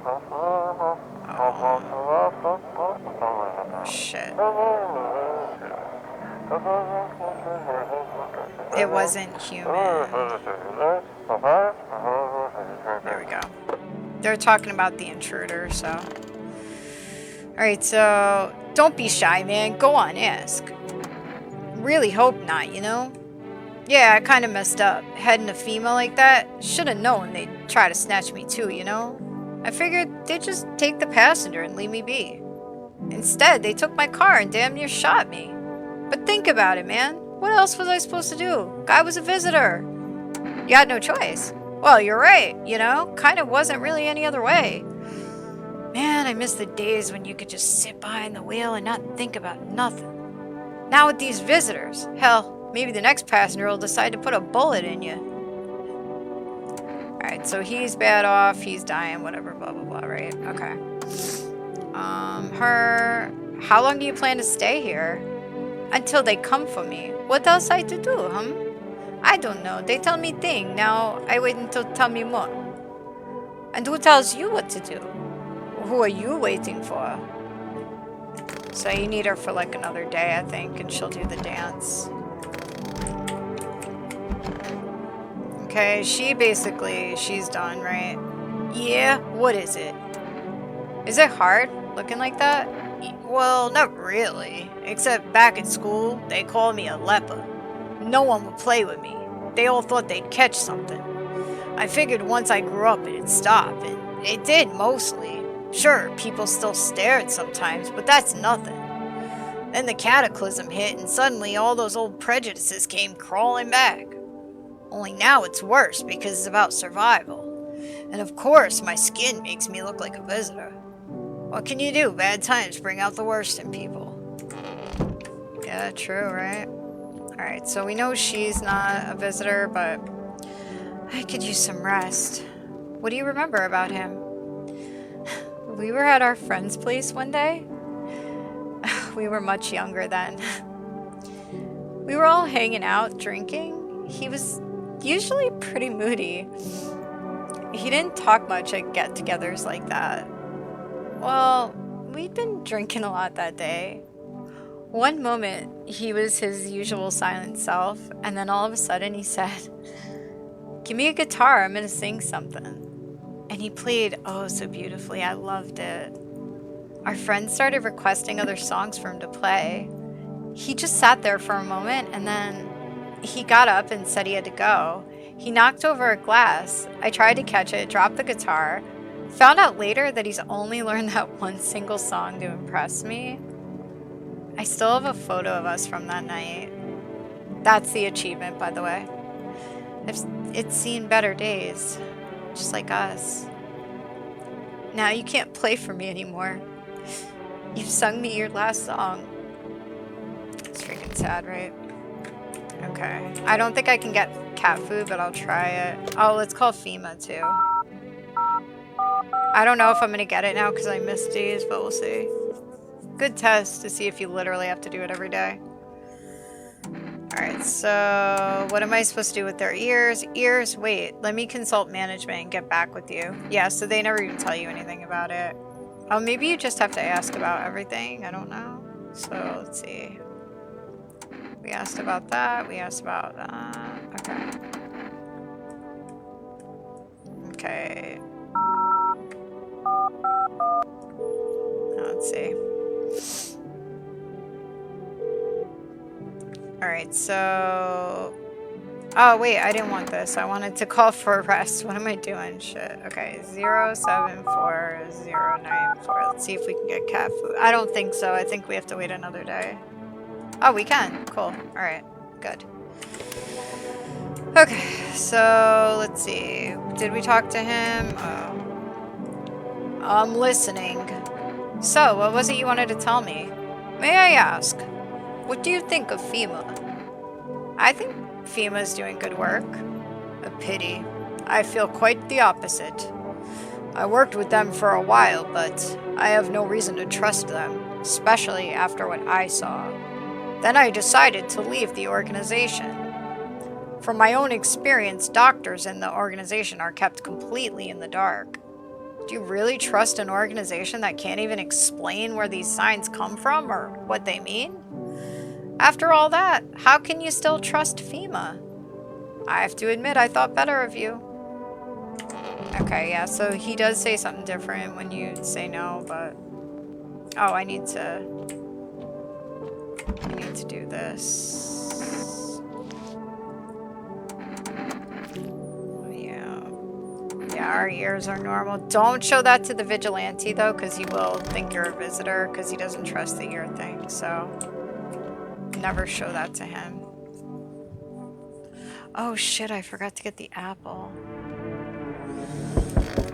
Oh, shit. It wasn't human. There we go. They're talking about the intruder, so. Alright, so don't be shy, man. Go on, ask. Really hope not, you know? Yeah, I kind of messed up. Heading to FEMA like that. Should have known they'd try to snatch me too, you know? I figured they'd just take the passenger and leave me be. Instead, they took my car and damn near shot me. But think about it, man. What else was I supposed to do? Guy was a visitor. You had no choice. Well, you're right, you know? Kind of wasn't really any other way. Man, I miss the days when you could just sit behind the wheel and not think about nothing. Now with these visitors, hell, maybe the next passenger will decide to put a bullet in you. Alright, so he's bad off, he's dying, whatever, blah, blah, blah, right? Okay. Her... How long do you plan to stay here? Until they come for me. What else I to do, I don't know. They tell me thing. Now I wait until tell me more. And who tells you what to do? Who are you waiting for? So you need her for like another day, I think, and she'll do the dance. Okay, she's done, right? Yeah, what is it? Is it hard looking like that? Well, not really. Except back at school, they called me a leper. No one would play with me. They all thought they'd catch something. I figured once I grew up it'd stop, and it did mostly. Sure, people still stared sometimes, but that's nothing. Then the cataclysm hit, and suddenly all those old prejudices came crawling back. Only now it's worse because it's about survival. And of course, my skin makes me look like a visitor. What can you do? Bad times bring out the worst in people. Yeah, true, right? Alright, so we know she's not a visitor, but I could use some rest. What do you remember about him? We were at our friend's place one day. We were much younger then. We were all hanging out, drinking. He was usually pretty moody. He didn't talk much at get-togethers like that. Well, we'd been drinking a lot that day. One moment, he was his usual silent self, and then all of a sudden he said, "Give me a guitar, I'm gonna sing something." And he played oh so beautifully, I loved it. Our friends started requesting other songs for him to play. He just sat there for a moment, and then he got up and said he had to go. He knocked over a glass. I tried to catch it, dropped the guitar. Found out later that he's only learned that one single song to impress me. I still have a photo of us from that night. That's the achievement, by the way. It's seen better days, just like us. Now you can't play for me anymore. You've sung me your last song. It's freaking sad, right? Okay. I don't think I can get cat food, but I'll try it. Oh, let's call FEMA too. I don't know if I'm gonna get it now because I missed days, but we'll see. Good test to see if you literally have to do it every day. Alright, so what am I supposed to do with their ears? Ears, wait, let me consult management and get back with you. Yeah, so they never even tell you anything about it. Oh, maybe you just have to ask about everything. I don't know. So let's see. We asked about that. We asked about that. Okay. Okay. Let's see. Alright. Alright, so... Oh, wait, I didn't want this. I wanted to call for arrest. What am I doing? Shit. Okay, 074094. Let's see if we can get cat food. I don't think so. I think we have to wait another day. Oh, we can. Cool. Alright, good. Okay, so let's see. Did we talk to him? Oh. I'm listening. So, what was it you wanted to tell me? May I ask, what do you think of FEMA? I think FEMA's doing good work. A pity. I feel quite the opposite. I worked with them for a while, but I have no reason to trust them, especially after what I saw. Then I decided to leave the organization. From my own experience, doctors in the organization are kept completely in the dark. Do you really trust an organization that can't even explain where these signs come from or what they mean? After all that, how can you still trust FEMA? I have to admit, I thought better of you. Okay, yeah, so he does say something different when you say no, but... Oh, I need to do this. Yeah, our ears are normal. Don't show that to the vigilante, though, because he will think you're a visitor, because he doesn't trust the ear thing, so... Never show that to him. Oh shit, I forgot to get the apple.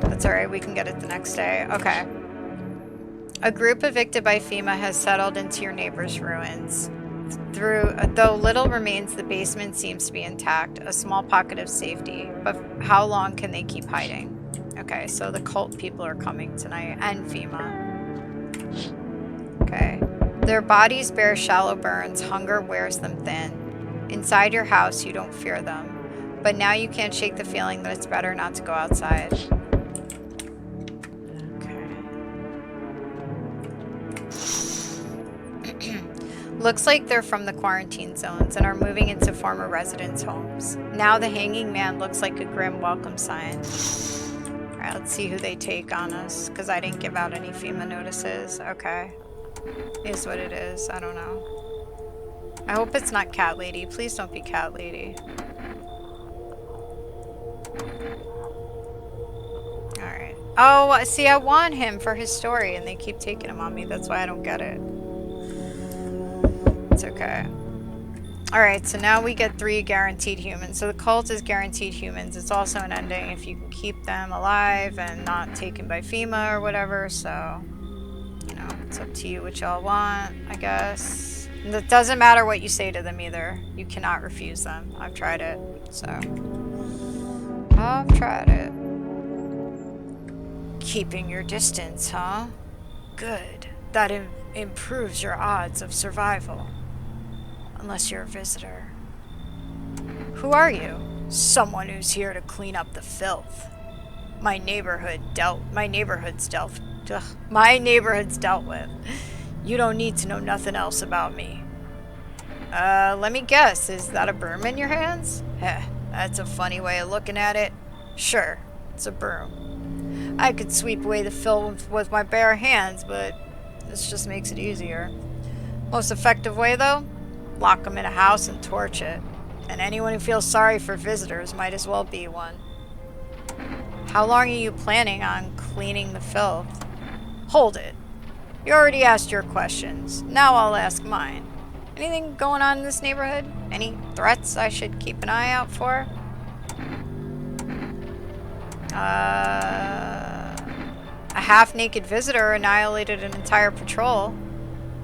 That's alright, we can get it the next day. Okay. A group evicted by FEMA has settled into your neighbor's ruins. Though little remains, the basement seems to be intact, a small pocket of safety. But how long can they keep hiding? Okay, so the cult people are coming tonight, and FEMA. Okay. Their bodies bear shallow burns, hunger wears them thin. Inside your house, you don't fear them. But now you can't shake the feeling that it's better not to go outside. Okay. Looks like they're from the quarantine zones and are moving into former residents' homes. Now the hanging man looks like a grim welcome sign. Alright, let's see who they take on us, because I didn't give out any FEMA notices. Okay. Is what it is. I don't know. I hope it's not Cat Lady. Please don't be Cat Lady. Alright. Oh, see, I want him for his story, and they keep taking him on me. That's why I don't get it. It's okay. Alright, so now we get 3 guaranteed humans. So the cult is guaranteed humans. It's also an ending if you can keep them alive and not taken by FEMA or whatever, so... You know, it's up to you what y'all want, I guess. And it doesn't matter what you say to them either. You cannot refuse them. I've tried it, so... I've tried it. Keeping your distance, huh? Good. That improves your odds of survival. Unless you're a visitor. Who are you? Someone who's here to clean up the filth. My neighborhood's dealt with. You don't need to know nothing else about me. Let me guess, is that a broom in your hands? Heh, that's a funny way of looking at it. Sure, it's a broom. I could sweep away the filth with my bare hands, but this just makes it easier. Most effective way, though? Lock them in a house and torch it. And anyone who feels sorry for visitors might as well be one. How long are you planning on cleaning the filth? Hold it. You already asked your questions. Now I'll ask mine. Anything going on in this neighborhood? Any threats I should keep an eye out for? A half-naked visitor annihilated an entire patrol.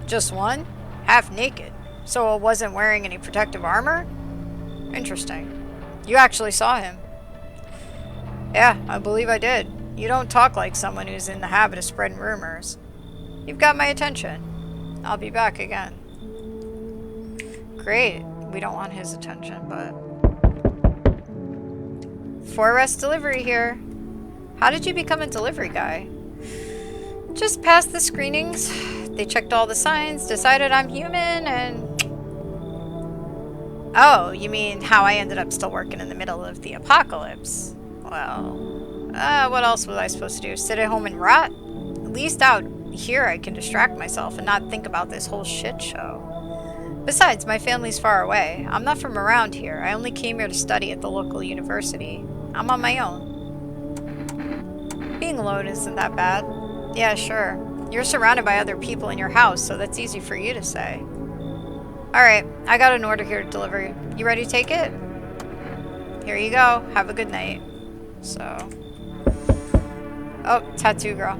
Just one? Half-naked. So it wasn't wearing any protective armor? Interesting. You actually saw him. Yeah, I believe I did. You don't talk like someone who's in the habit of spreading rumors. You've got my attention. I'll be back again. Great. We don't want his attention, but... 4-rest delivery here. How did you become a delivery guy? Just passed the screenings. They checked all the signs, decided I'm human, and... Oh, you mean how I ended up still working in the middle of the apocalypse? Well, what else was I supposed to do? Sit at home and rot? At least out here I can distract myself and not think about this whole shit show. Besides, my family's far away. I'm not from around here. I only came here to study at the local university. I'm on my own. Being alone isn't that bad. Yeah, sure. You're surrounded by other people in your house, so that's easy for you to say. Alright, I got an order here to deliver. You ready to take it? Here you go. Have a good night. So... Oh, tattoo girl.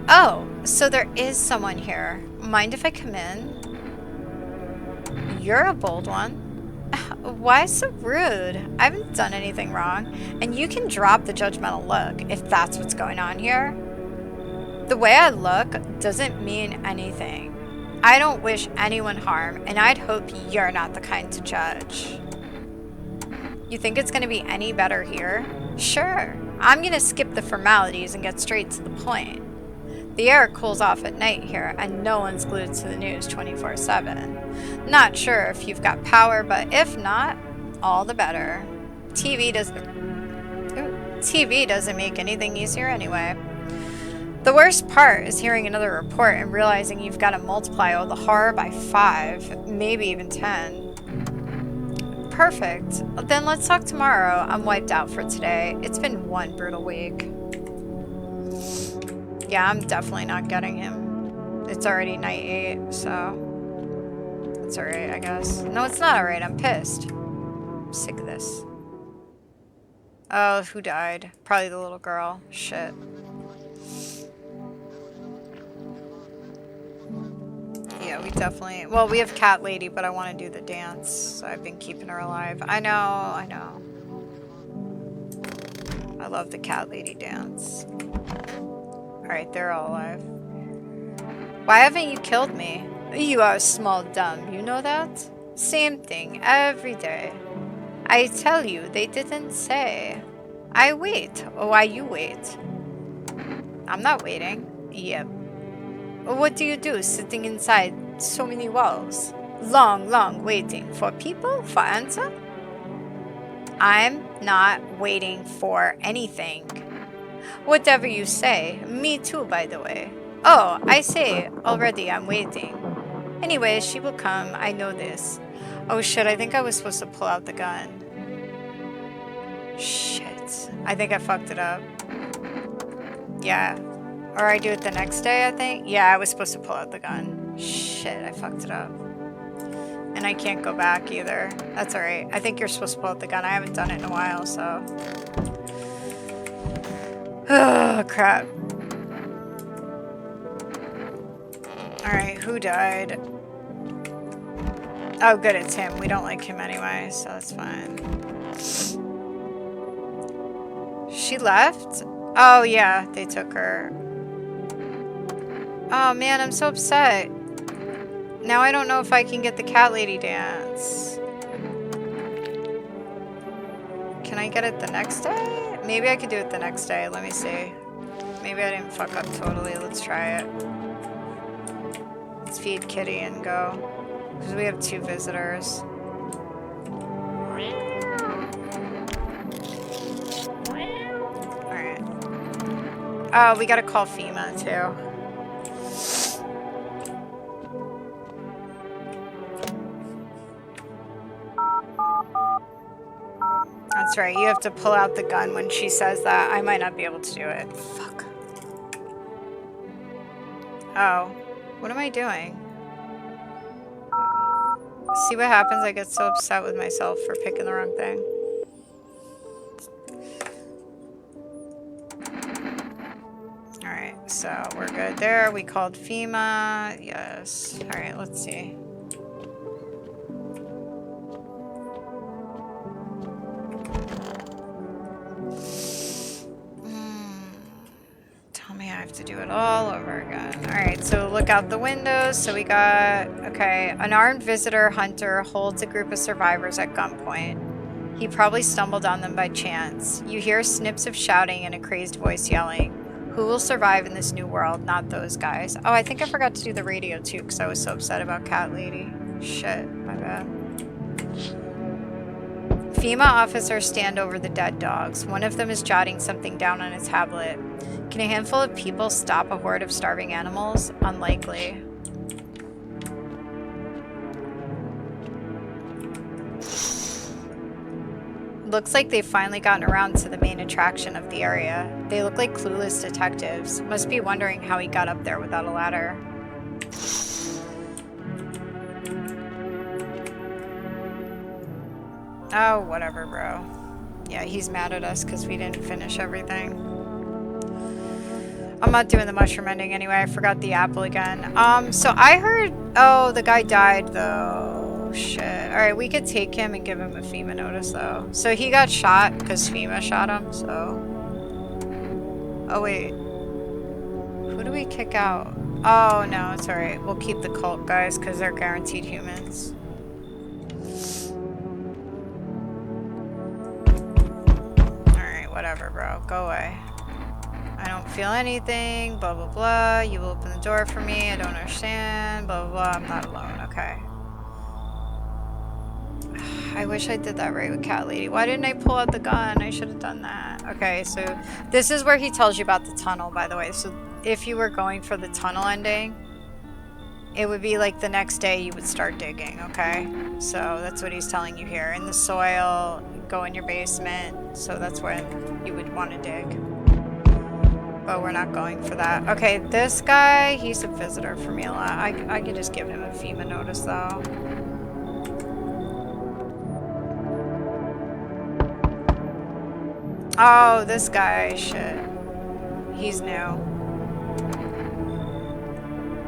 Oh, so there is someone here. Mind if I come in? You're a bold one. Why so rude? I haven't done anything wrong. And you can drop the judgmental look if that's what's going on here. The way I look doesn't mean anything. I don't wish anyone harm, and I'd hope you're not the kind to judge. You think it's going to be any better here? Sure. I'm going to skip the formalities and get straight to the point. The air cools off at night here, and no one's glued to the news 24/7. Not sure if you've got power, but if not, all the better. TV doesn't make anything easier anyway. The worst part is hearing another report and realizing you've got to multiply all the horror by 5, maybe even 10. Perfect. Then let's talk tomorrow. I'm wiped out for today. It's been one brutal week. Yeah, I'm definitely not getting him. It's already night 8, so... It's alright, I guess. No, it's not alright. I'm pissed. I'm sick of this. Oh, who died? Probably the little girl. Shit. Yeah, we definitely... Well, we have Cat Lady, but I want to do the dance, so I've been keeping her alive. I know, I know. I love the Cat Lady dance. Alright, they're all alive. Why haven't you killed me? You are a small dumb, you know that? Same thing, every day. I tell you, they didn't say. I wait. Why you wait? I'm not waiting. Yep. What do you do sitting inside so many walls? Long waiting for people for answer? I'm not waiting for anything. Whatever you say. Me too, by the way. Oh, I say already I'm waiting. Anyway, she will come. I know this. Oh shit, I think I was supposed to pull out the gun. Shit. I think I fucked it up. Yeah. Or I do it the next day, I think. Yeah, I was supposed to pull out the gun. Shit, I fucked it up. And I can't go back either. That's alright. I think you're supposed to pull out the gun. I haven't done it in a while, so... Oh, crap. Alright, who died? Oh, good, it's him. We don't like him anyway, so that's fine. She left? Oh, yeah, they took her. Oh, man, I'm so upset. Now I don't know if I can get the Cat Lady dance. Can I get it the next day? Maybe I could do it the next day. Let me see. Maybe I didn't fuck up totally. Let's try it. Let's feed Kitty and go. Because we have 2 visitors. Alright. Oh, we gotta call FEMA too. That's right, you have to pull out the gun when she says that. I might not be able to do it. Fuck. Oh. What am I doing? See what happens? I get so upset with myself for picking the wrong thing. Alright, so we're good there. We called FEMA. Yes. Alright, let's see. Tell me I have to do it all over again. Alright, so look out the windows. So we got... Okay, an armed visitor hunter holds a group of survivors at gunpoint. He probably stumbled on them by chance. You hear snips of shouting and a crazed voice yelling. Who will survive in this new world? Not those guys. Oh, I think I forgot to do the radio too because I was so upset about Cat Lady. Shit, my bad. FEMA officers stand over the dead dogs. One of them is jotting something down on a tablet. Can a handful of people stop a horde of starving animals? Unlikely. Looks like they've finally gotten around to the main attraction of the area. They look like clueless detectives. Must be wondering how he got up there without a ladder. Oh, whatever, bro. Yeah, he's mad at us because we didn't finish everything. I'm not doing the mushroom ending anyway. I forgot the apple again. So I heard... Oh, the guy died, though. Shit. Alright, we could take him and give him a FEMA notice, though. So he got shot because FEMA shot him, so... Oh, wait. Who do we kick out? Oh, no, it's alright. We'll keep the cult guys because they're guaranteed humans. Alright, whatever, bro. Go away. I don't feel anything, blah, blah, blah. You will open the door for me. I don't understand, blah, blah, blah. I'm not alone. Okay. I wish I did that right with Cat Lady. Why didn't I pull out the gun? I should have done that. Okay, so this is where he tells you about the tunnel, by the way. So if you were going for the tunnel ending, it would be like the next day you would start digging, okay? So that's what he's telling you here. In the soil, go in your basement. So that's when you would want to dig. But we're not going for that. Okay, this guy, he's a visitor for me a lot. I could just give him a FEMA notice, though. Oh, this guy, shit. He's new. Oh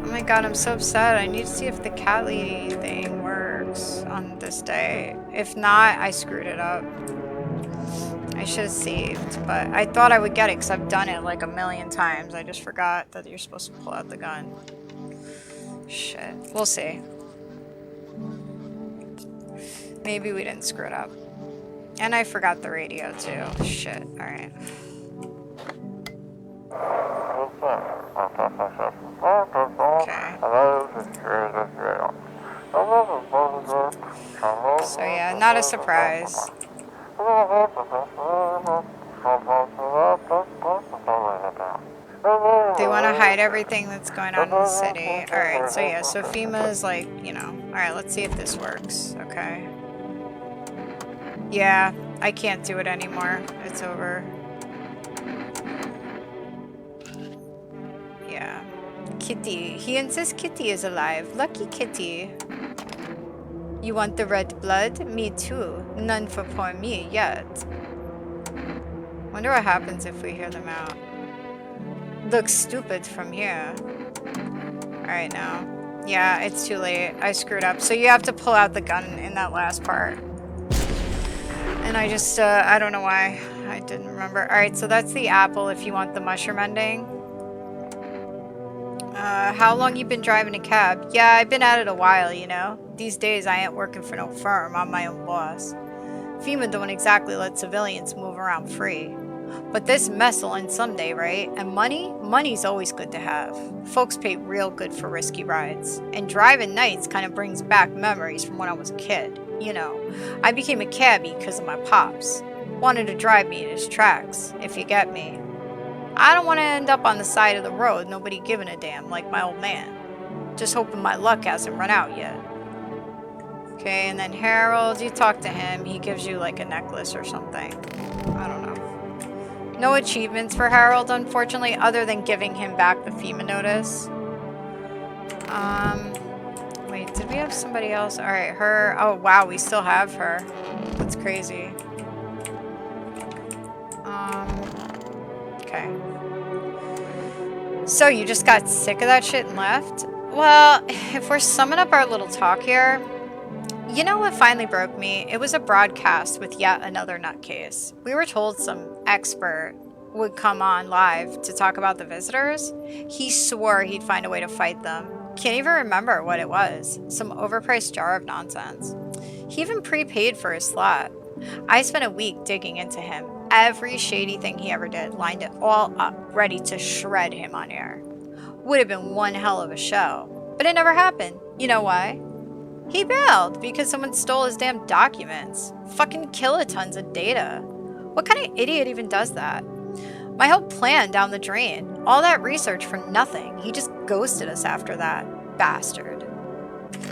my god, I'm so upset. I need to see if the cat lady thing works on this day. If not, I screwed it up. I should have saved, but I thought I would get it because I've done it like a million times. I just forgot that you're supposed to pull out the gun. Shit. We'll see. Maybe we didn't screw it up. And I forgot the radio too. Shit. Alright. Okay. So yeah, not a surprise. They want to hide everything that's going on in the city. Alright, so yeah, so FEMA is like, you know. Alright, let's see if this works. Okay. Yeah, I can't do it anymore. It's over. Yeah. Kitty. He insists Kitty is alive. Lucky Kitty. You want the red blood? Me too. None for poor me yet. Wonder what happens if we hear them out. Looks stupid from here. Alright, now. Yeah, it's too late. I screwed up. So you have to pull out the gun in that last part. And I just, I don't know why. I didn't remember. Alright, so that's the apple if you want the mushroom ending. How long you been driving a cab? Yeah, I've been at it a while, you know. These days I ain't working for no firm. I'm my own boss. FEMA don't exactly let civilians move around free. But this mess will end someday, right? And money? Money's always good to have. Folks pay real good for risky rides. And driving nights kind of brings back memories from when I was a kid. You know, I became a cabbie because of my pops. Wanted to drive me in his tracks, if you get me. I don't want to end up on the side of the road, nobody giving a damn, like my old man. Just hoping my luck hasn't run out yet. Okay, and then Harold, you talk to him. He gives you like a necklace or something. I don't know. No achievements for Harold, unfortunately, other than giving him back the FEMA notice. Wait, did we have somebody else? Alright, her. Oh, wow, we still have her. That's crazy. Okay. So you just got sick of that shit and left? Well, if we're summing up our little talk here, you know what finally broke me? It was a broadcast with yet another nutcase. We were told some expert would come on live to talk about the visitors. He swore he'd find a way to fight them. Can't even remember what it was. Some overpriced jar of nonsense. He even prepaid for his slot. I spent a week digging into him. Every shady thing he ever did, lined it all up, ready to shred him on air. Would have been one hell of a show. But it never happened. You know why? He bailed because someone stole his damn documents. Fucking kilotons of data. What kind of idiot even does that? My whole plan down the drain. All that research for nothing. He just ghosted us after that. Bastard.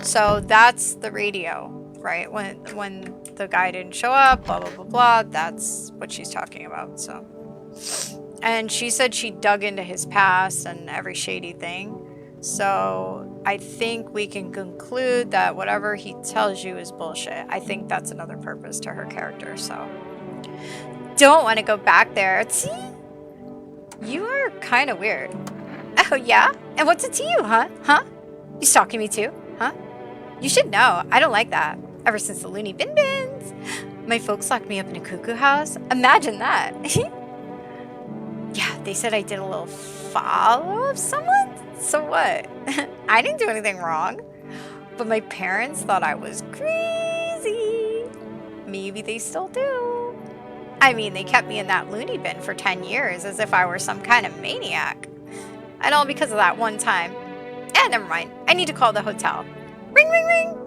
So that's the radio, right? When the guy didn't show up, blah, blah, blah, blah. That's what she's talking about, so. And she said she dug into his past and every shady thing. So I think we can conclude that whatever he tells you is bullshit. I think that's another purpose to her character, so. Don't want to go back there. See? You are kind of weird. Oh, yeah? And what's it to you, huh? Huh? You stalking me too? Huh? You should know. I don't like that. Ever since the loony bin bins. My folks locked me up in a cuckoo house. Imagine that. Yeah, they said I did a little follow of someone. So what? I didn't do anything wrong. But my parents thought I was crazy. Maybe they still do. I mean, they kept me in that loony bin for 10 years as if I were some kind of maniac. And all because of that one time. Never mind. I need to call the hotel. Ring, ring, ring.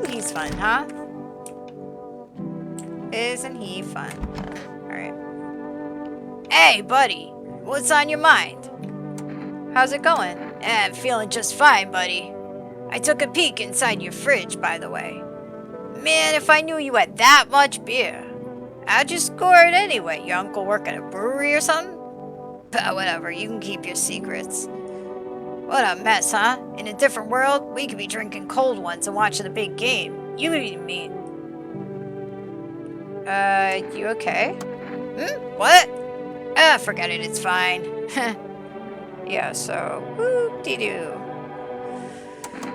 He's fun, huh? Isn't he fun? Alright. Hey, buddy. What's on your mind? How's it going? I'm feeling just fine, buddy. I took a peek inside your fridge, by the way. Man, if I knew you had that much beer. How'd you score it anyway? Your uncle work at a brewery or something? But whatever, you can keep your secrets. What a mess, huh? In a different world, we could be drinking cold ones and watching the big game. You mean? You okay? What? Forget it, it's fine. Yeah, so, whoop-de-doo.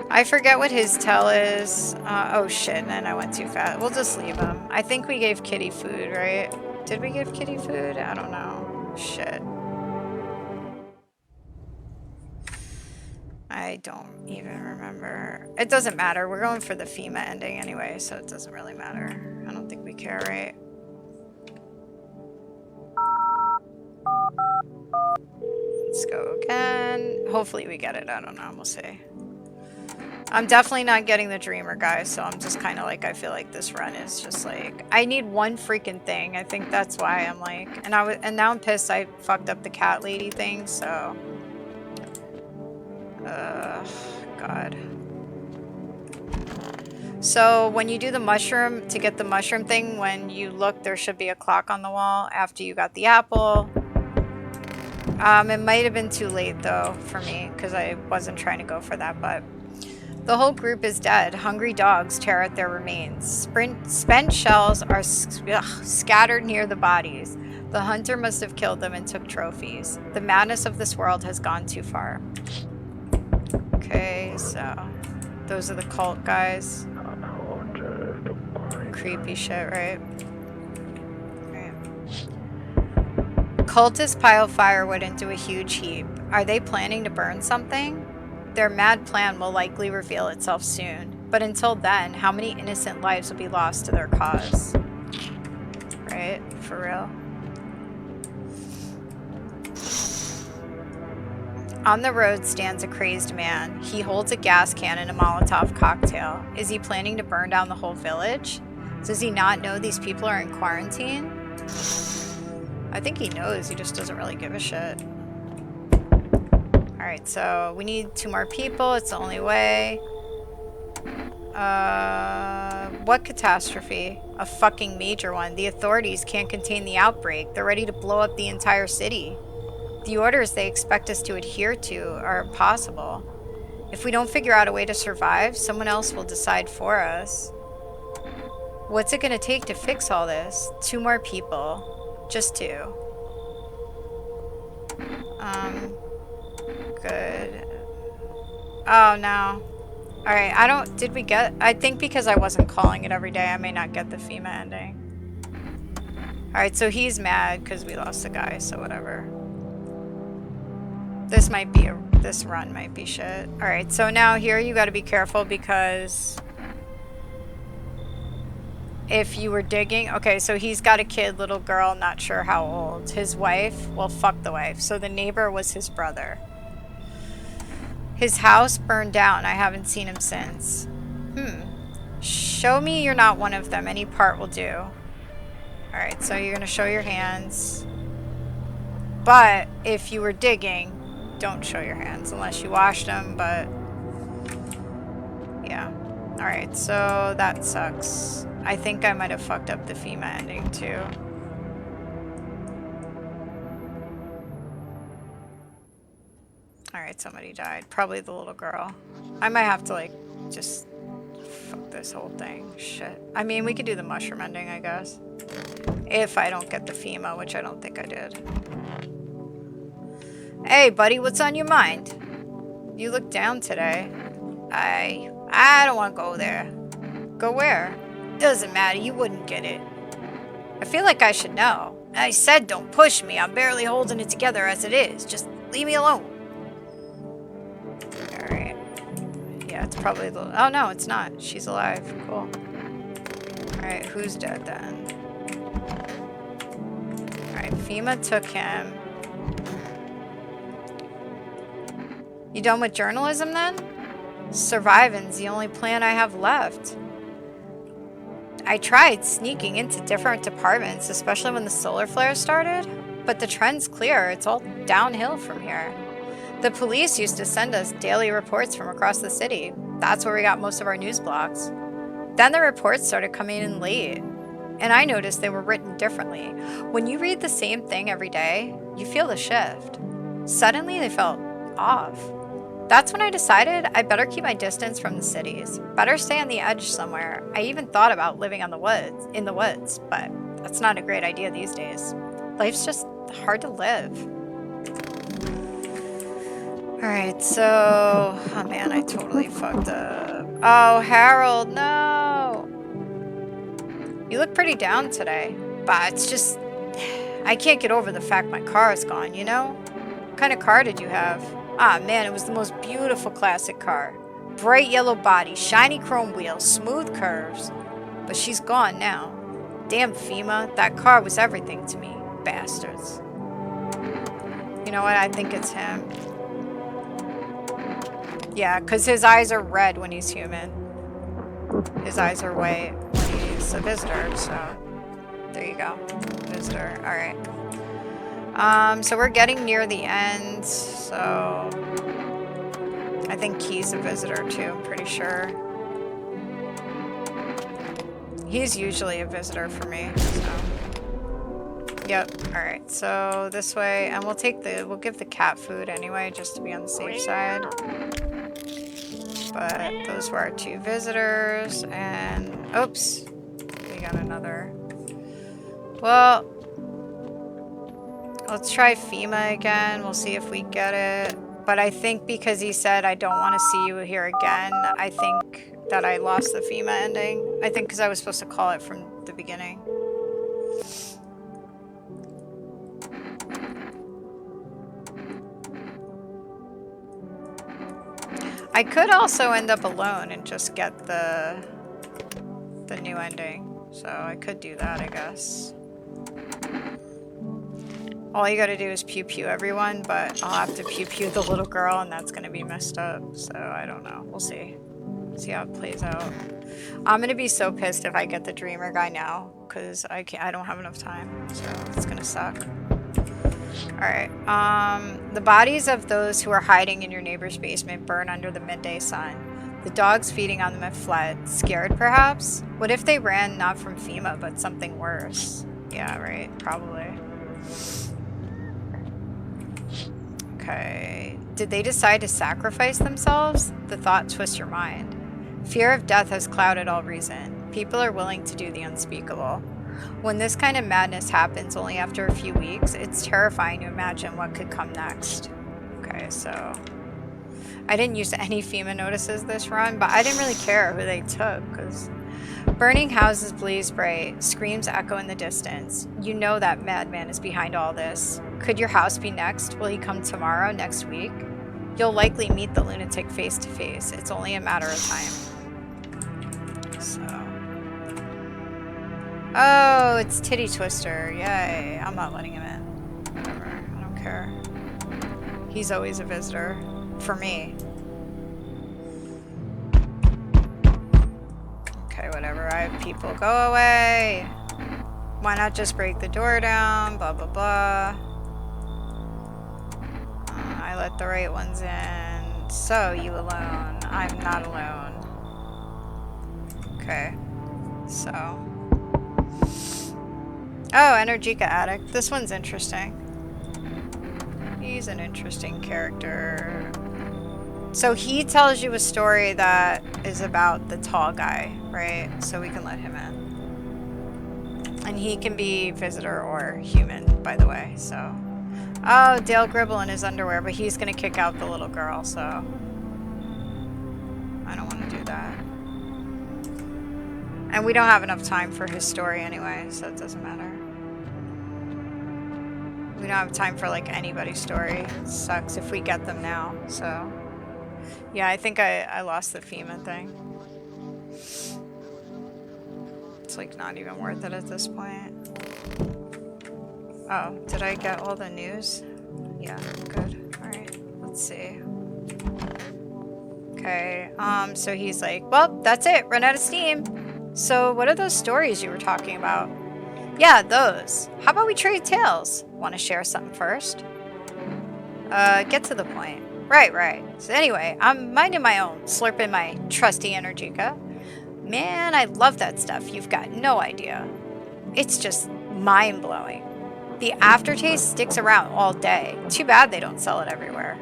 I forget what his tell is. Oh shit, and I went too fast. We'll just leave him. I think we gave Kitty food, right? Did we give Kitty food? I don't know. Shit. I don't even remember. It doesn't matter. We're going for the FEMA ending anyway, so it doesn't really matter. I don't think we care, right? Let's go again. Hopefully we get it. I don't know. We'll see. I'm definitely not getting the Dreamer, guys, so I'm just kind of like, I feel like this run is just like, I need one freaking thing. I think that's why I'm like, and now I'm pissed I fucked up the cat lady thing, so. God. So when you do the mushroom, to get the mushroom thing, when you look, there should be a clock on the wall after you got the apple. It might have been too late though for me because I wasn't trying to go for that, but the whole group is dead. Hungry dogs tear at their remains. Spent shells are scattered near the bodies. The hunter must have killed them and took trophies. The madness of this world has gone too far. Okay, so those are the cult guys. Creepy shit, right? Cultists pile firewood into a huge heap. Are they planning to burn something? Their mad plan will likely reveal itself soon. But until then, how many innocent lives will be lost to their cause? Right? For real. On the road stands a crazy man. He holds a gas can and a Molotov cocktail. Is he planning to burn down the whole village? Does he not know these people are in quarantine? I think he knows, he just doesn't really give a shit. Alright, so we need 2 more people, it's the only way. What catastrophe? A fucking major one. The authorities can't contain the outbreak. They're ready to blow up the entire city. The orders they expect us to adhere to are impossible. If we don't figure out a way to survive, someone else will decide for us. What's it gonna take to fix all this? 2 more people. Just 2. Good. Oh, no. Alright, did we get, I think because I wasn't calling it every day, I may not get the FEMA ending. Alright, so he's mad because we lost the guy, so whatever. This run might be shit. Alright, so now here you gotta be careful because if you were digging, okay, so he's got a kid, little girl, not sure how old. His wife, well, fuck the wife. So the neighbor was his brother. His house burned down. I haven't seen him since. Show me you're not one of them. Any part will do. Alright, so you're gonna show your hands. But if you were digging, don't show your hands unless you washed them, but yeah. Alright, so that sucks. I think I might have fucked up the FEMA ending too. Alright, somebody died. Probably the little girl. I might have to, like, just fuck this whole thing. Shit. I mean, we could do the mushroom ending, I guess. If I don't get the FEMA, which I don't think I did. Hey, buddy, what's on your mind? You look down today. I don't want to go there. Go where? Doesn't matter, you wouldn't get it. I feel like I should know. I said don't push me. I'm barely holding it together as it is. Just leave me alone. Alright. Yeah, it's probably the... Oh, no, it's not. She's alive. Cool. Alright, who's dead then? Alright, FEMA took him. You done with journalism then? Surviving's the only plan I have left. I tried sneaking into different departments, especially when the solar flare started, but the trend's clear. It's all downhill from here. The police used to send us daily reports from across the city. That's where we got most of our news blocks. Then the reports started coming in late, and I noticed they were written differently. When you read the same thing every day, you feel the shift. Suddenly they felt off. That's when I decided I better keep my distance from the cities. Better stay on the edge somewhere. I even thought about living in the woods, but that's not a great idea these days. Life's just hard to live. Alright, so... Oh man, I totally fucked up. Oh, Harold, no! You look pretty down today, but it's just... I can't get over the fact my car is gone, you know? What kind of car did you have? Ah, man, it was the most beautiful classic car. Bright yellow body, shiny chrome wheels, smooth curves. But she's gone now. Damn FEMA, that car was everything to me. Bastards. You know what? I think it's him. Yeah, because his eyes are red when he's human. His eyes are white when he's a visitor, so... There you go. Visitor. Alright. So we're getting near the end, so... I think he's a visitor too, I'm pretty sure. He's usually a visitor for me, so... Yep, alright, so this way, and we'll give the cat food anyway, just to be on the safe side. But those were our two visitors, and... Oops! We got another. Well... Let's try FEMA again. We'll see if we get it. But I think because he said, I don't want to see you here again, I think that I lost the FEMA ending. I think because I was supposed to call it from the beginning. I could also end up alone and just get the new ending. So I could do that, I guess. All you gotta do is pew-pew everyone, but I'll have to pew-pew the little girl, and that's gonna be messed up. So, I don't know. We'll see. See how it plays out. I'm gonna be so pissed if I get the dreamer guy now, because I don't have enough time, so it's gonna suck. Alright, the bodies of those who are hiding in your neighbor's basement burn under the midday sun. The dogs feeding on them have fled. Scared, perhaps? What if they ran not from FEMA, but something worse? Yeah, right, probably. Okay. Did they decide to sacrifice themselves? The thought twists your mind. Fear of death has clouded all reason. People are willing to do the unspeakable. When this kind of madness happens only after a few weeks, it's terrifying to imagine what could come next. Okay, so... I didn't use any FEMA notices this run, but I didn't really care who they took, because... Burning houses blaze bright, screams echo in the distance. You know that madman is behind all this. Could your house be next? Will he come tomorrow, next week? You'll likely meet the lunatic face to face. It's only a matter of time. So... Oh, it's Titty Twister. Yay. I'm not letting him in. Whatever. I don't care. He's always a visitor. For me. Okay, whatever. I have people. Go away! Why not just break the door down? Blah, blah, blah. I let the right ones in. So, you alone. I'm not alone. Okay. So. Oh, Energica Addict. This one's interesting. He's an interesting character. So he tells you a story that is about the tall guy, right? So we can let him in. And he can be visitor or human, by the way, so. Oh, Dale Gribble in his underwear, but he's gonna kick out the little girl, so. I don't want to do that. And we don't have enough time for his story anyway, so it doesn't matter. We don't have time for, like, anybody's story. It sucks if we get them now, so. Yeah, I think I lost the FEMA thing. It's, like, not even worth it at this point. Oh, did I get all the news? Yeah, good. Alright, let's see. Okay, so he's like, well, that's it. Run out of steam. So what are those stories you were talking about? Yeah, those. How about we trade tales? Want to share something first? Get to the point. Right. So anyway, I'm minding my own, slurping my trusty Energica. Man, I love that stuff. You've got no idea. It's just mind-blowing. The aftertaste sticks around all day. Too bad they don't sell it everywhere.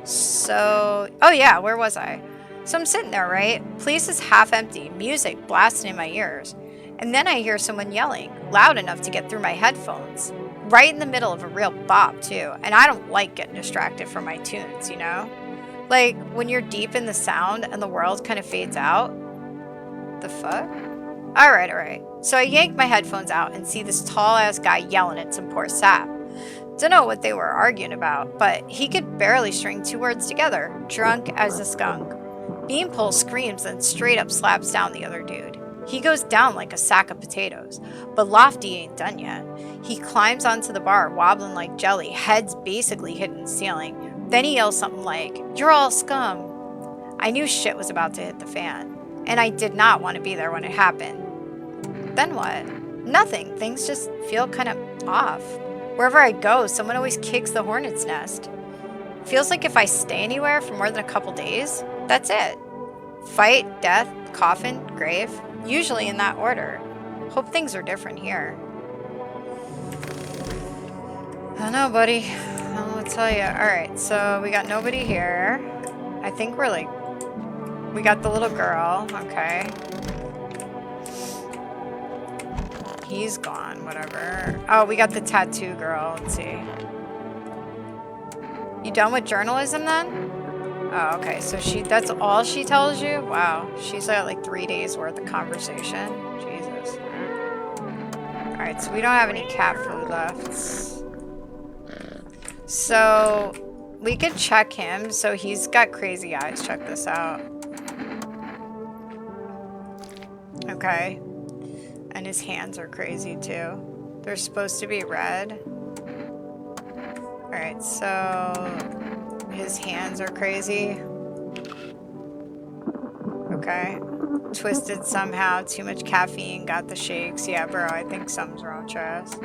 So, oh yeah, where was I? So I'm sitting there, right? Place is half empty, music blasting in my ears. And then I hear someone yelling, loud enough to get through my headphones. Right in the middle of a real bop, too. And I don't like getting distracted from my tunes, you know? Like, when you're deep in the sound and the world kind of fades out. The fuck? Alright. So I yank my headphones out and see this tall-ass guy yelling at some poor sap. Dunno what they were arguing about, but he could barely string two words together. Drunk as a skunk. Beanpole screams and straight up slaps down the other dude. He goes down like a sack of potatoes, but Lofty ain't done yet. He climbs onto the bar, wobbling like jelly, head's basically hitting the ceiling. Then he yells something like, "You're all scum." I knew shit was about to hit the fan, and I did not want to be there when it happened. Then what? Nothing. Things just feel kind of off. Wherever I go, someone always kicks the hornet's nest. Feels like if I stay anywhere for more than a couple days, that's it. Fight, death, coffin, grave. Usually in that order. Hope things are different here. I don't know, buddy. I'll tell you. Alright, so we got nobody here. I think we're like... We got the little girl. Okay. He's gone. Whatever. Oh, we got the tattoo girl. Let's see. You done with journalism then? Oh, okay. So that's all she tells you? Wow. She's got like 3 days worth of conversation. Jesus. Alright, so we don't have any cat food left. So we could check him. So he's got crazy eyes. Check this out. Okay. And his hands are crazy too. They're supposed to be red. Alright, so his hands are crazy. Okay. Twisted somehow. Too much caffeine. Got the shakes. Yeah, bro, I think something's wrong, Chaz.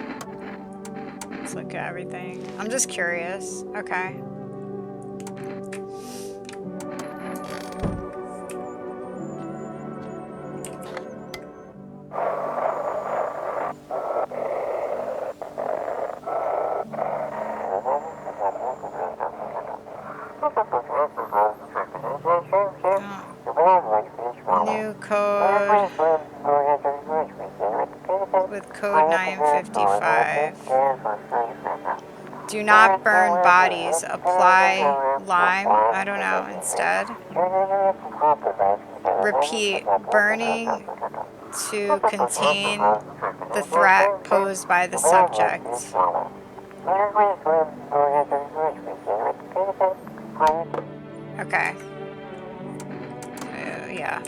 Let's look at everything. I'm just curious. Okay. New code with code 955. Do not burn bodies. Apply lime. I don't know. Instead. Repeat. Burning to contain the threat posed by the subject. Okay. Yeah.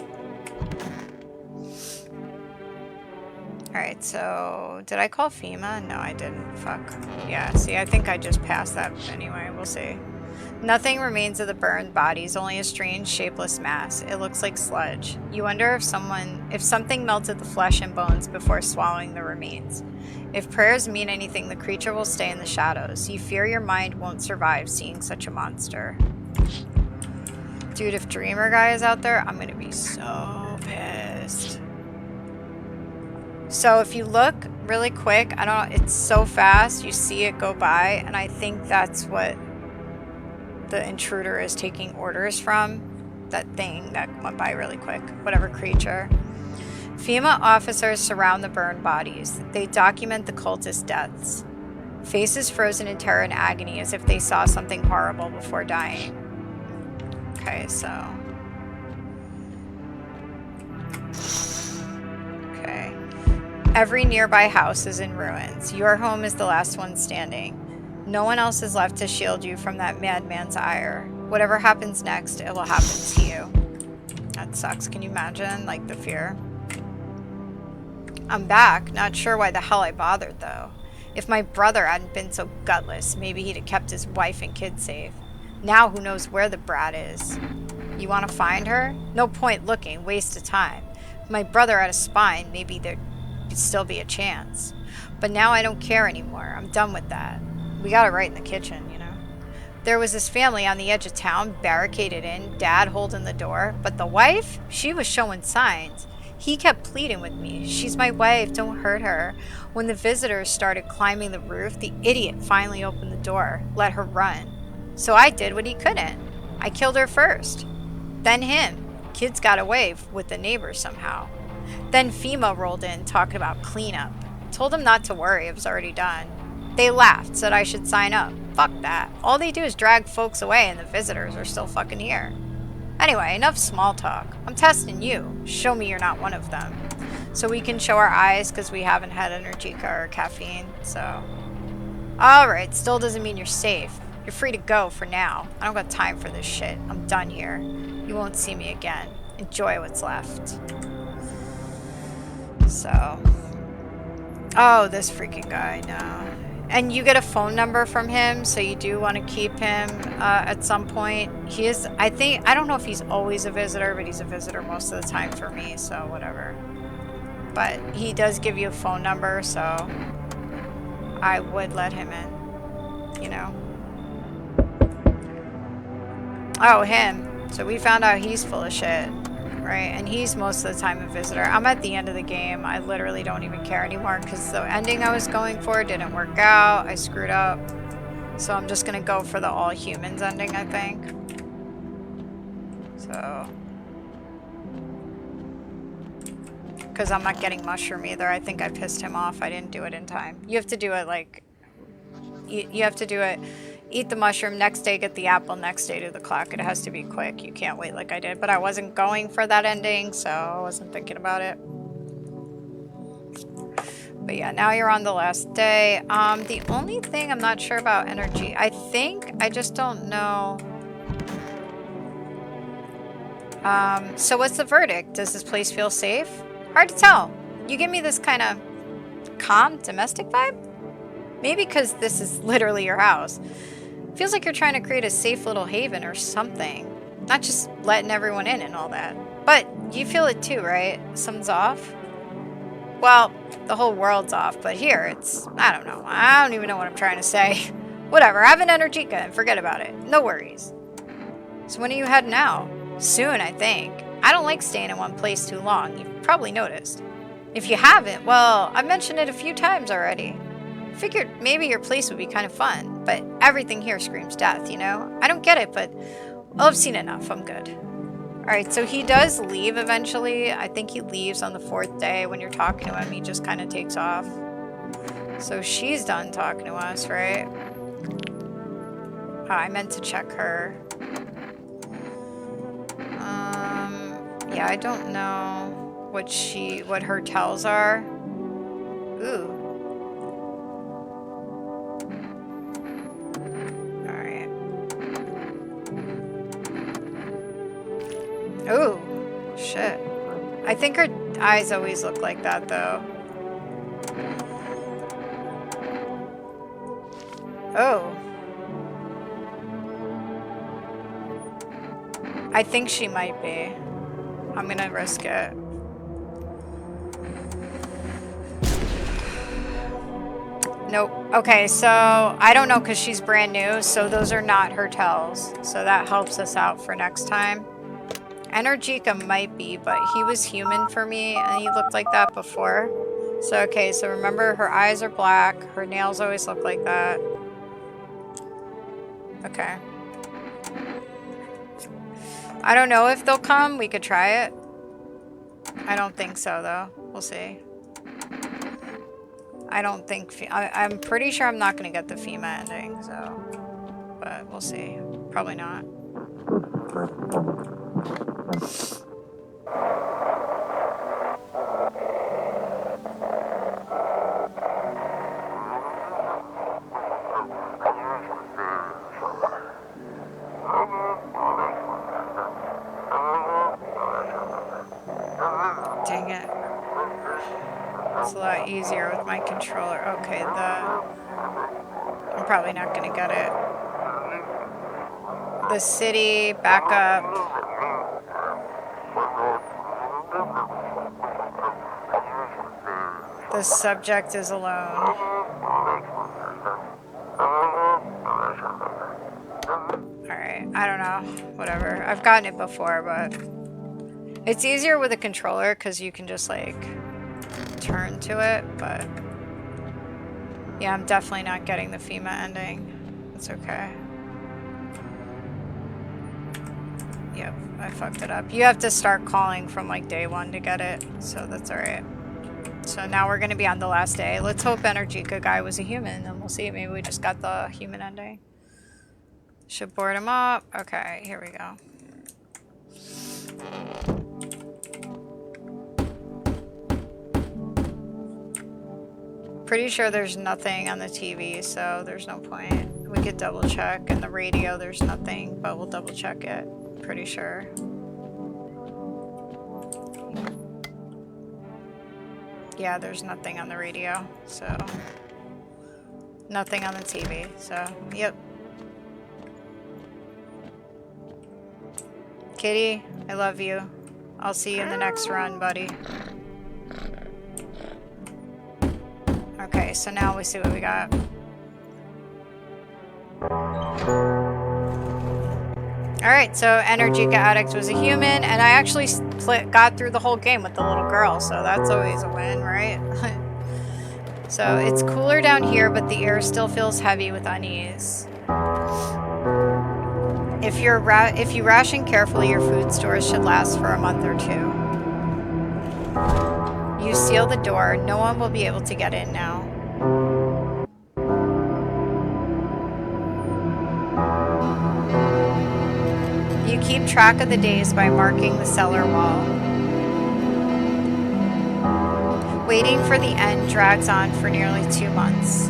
Alright, so did I call FEMA? No, I didn't. Fuck. Yeah, see, I think I just passed that anyway. We'll see. Nothing remains of the burned bodies, only a strange, shapeless mass. It looks like sludge. You wonder if something melted the flesh and bones before swallowing the remains. If prayers mean anything, the creature will stay in the shadows. You fear your mind won't survive seeing such a monster. Dude, if Dreamer Guy is out there, I'm gonna be so pissed. So if you look really quick, I don't know, it's so fast, you see it go by, and I think that's what the intruder is taking orders from. That thing that went by really quick, whatever creature. FEMA officers surround the burned bodies. They document the cultist deaths. Faces frozen in terror and agony as if they saw something horrible before dying. Okay, so... Okay. Every nearby house is in ruins. Your home is the last one standing. No one else is left to shield you from that madman's ire. Whatever happens next, it will happen to you. That sucks. Can you imagine, like, the fear? I'm back. Not sure why the hell I bothered, though. If my brother hadn't been so gutless, maybe he'd have kept his wife and kids safe. Now who knows where the brat is. You want to find her? No point looking. Waste of time. If my brother had a spine, maybe there'd still be a chance. But now I don't care anymore. I'm done with that. We got it right in the kitchen, you know. There was this family on the edge of town, barricaded in, dad holding the door. But the wife? She was showing signs. He kept pleading with me. She's my wife, don't hurt her. When the visitors started climbing the roof, the idiot finally opened the door, let her run. So I did what he couldn't. I killed her first. Then him. Kids got away with the neighbors somehow. Then FEMA rolled in, talking about cleanup. Told them not to worry, it was already done. They laughed, said I should sign up. Fuck that. All they do is drag folks away and the visitors are still fucking here. Anyway, enough small talk. I'm testing you. Show me you're not one of them. So we can show our eyes because we haven't had energy or caffeine, so... Alright, still doesn't mean you're safe. You're free to go for now. I don't got time for this shit. I'm done here. You won't see me again. Enjoy what's left. So... Oh, this freaking guy, no. And you get a phone number from him, so you do want to keep him at some point. He is, I don't know if he's always a visitor, but he's a visitor most of the time for me, so whatever. But he does give you a phone number, so I would let him in, you know. Oh, him. So we found out he's full of shit, right? And he's most of the time a visitor. I'm at the end of the game. I literally don't even care anymore because the ending I was going for didn't work out. I screwed up. So I'm just going to go for the all humans ending, I think. So... Because I'm not getting mushroom either. I think I pissed him off. I didn't do it in time. You have to do it like... You have to do it... Eat the mushroom, next day get the apple, next day do the clock. It has to be quick. You can't wait like I did. But I wasn't going for that ending, so I wasn't thinking about it. But yeah, now you're on the last day. The only thing I'm not sure about energy, I think, I just don't know. So what's the verdict? Does this place feel safe? Hard to tell. You give me this kind of calm, domestic vibe? Maybe because this is literally your house. Feels like you're trying to create a safe little haven or something. Not just letting everyone in and all that. But you feel it too, right? Something's off? Well, the whole world's off, but here it's... I don't know. I don't even know what I'm trying to say. Whatever, have an energy gun. Forget about it. No worries. So when are you heading out? Soon, I think. I don't like staying in one place too long. You've probably noticed. If you haven't, well, I've mentioned it a few times already. Figured maybe your place would be kind of fun, but everything here screams death, you know? I don't get it, but well, I've seen enough. I'm good. Alright, so he does leave eventually. I think he leaves on the 4th day. When you're talking to him, he just kind of takes off. So she's done talking to us, right? Oh, I meant to check her. Yeah, I don't know what her tells are. Ooh. Ooh, shit. I think her eyes always look like that, though. Oh. I think she might be. I'm gonna risk it. Nope. Okay, so I don't know because she's brand new, so those are not her tells. So that helps us out for next time. Energica might be, but he was human for me, and he looked like that before. So, okay, so remember, her eyes are black. Her nails always look like that. Okay. I don't know if they'll come. We could try it. I don't think so, though. We'll see. I don't think... I'm pretty sure I'm not going to get the FEMA ending, so... But we'll see. Probably not. Dang it. It's a lot easier with my controller. Okay, I'm probably not gonna get it. The city, back up. The subject is alone. Alright, I don't know. Whatever. I've gotten it before, but... It's easier with a controller because you can just, like, turn to it, but... Yeah, I'm definitely not getting the FEMA ending. It's okay. Yep, I fucked it up. You have to start calling from, like, day one to get it, so that's alright. So now we're gonna be on the last day. Let's hope Energica guy was a human, and we'll see. Maybe we just got the human ending. Should board him up. Okay, here we go. Pretty sure there's nothing on the TV, so there's no point. We could double check. And the radio, there's nothing, but we'll double check it. Pretty sure. Yeah, there's nothing on the radio, so... Nothing on the TV, so, yep. Kitty, I love you. I'll see you in the next run, buddy. Okay, so now we see what we got. Alright, so Energica Addict was a human, and I actually got through the whole game with the little girl, so that's always a win, right? So it's cooler down here, but the air still feels heavy with unease. If you ration carefully, your food stores should last for a month or two. You seal the door. No one will be able to get in now. You keep track of the days by marking the cellar wall. Waiting for the end drags on for nearly 2 months.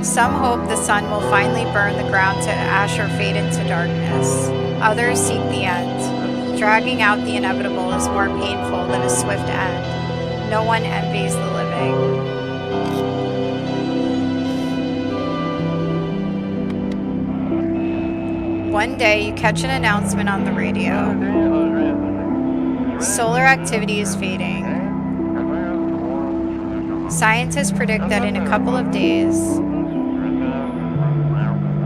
Some hope the sun will finally burn the ground to ash or fade into darkness. Others seek the end. Dragging out the inevitable is more painful than a swift end. No one envies the living. One day, you catch an announcement on the radio. Solar activity is fading. Scientists predict that in a couple of days,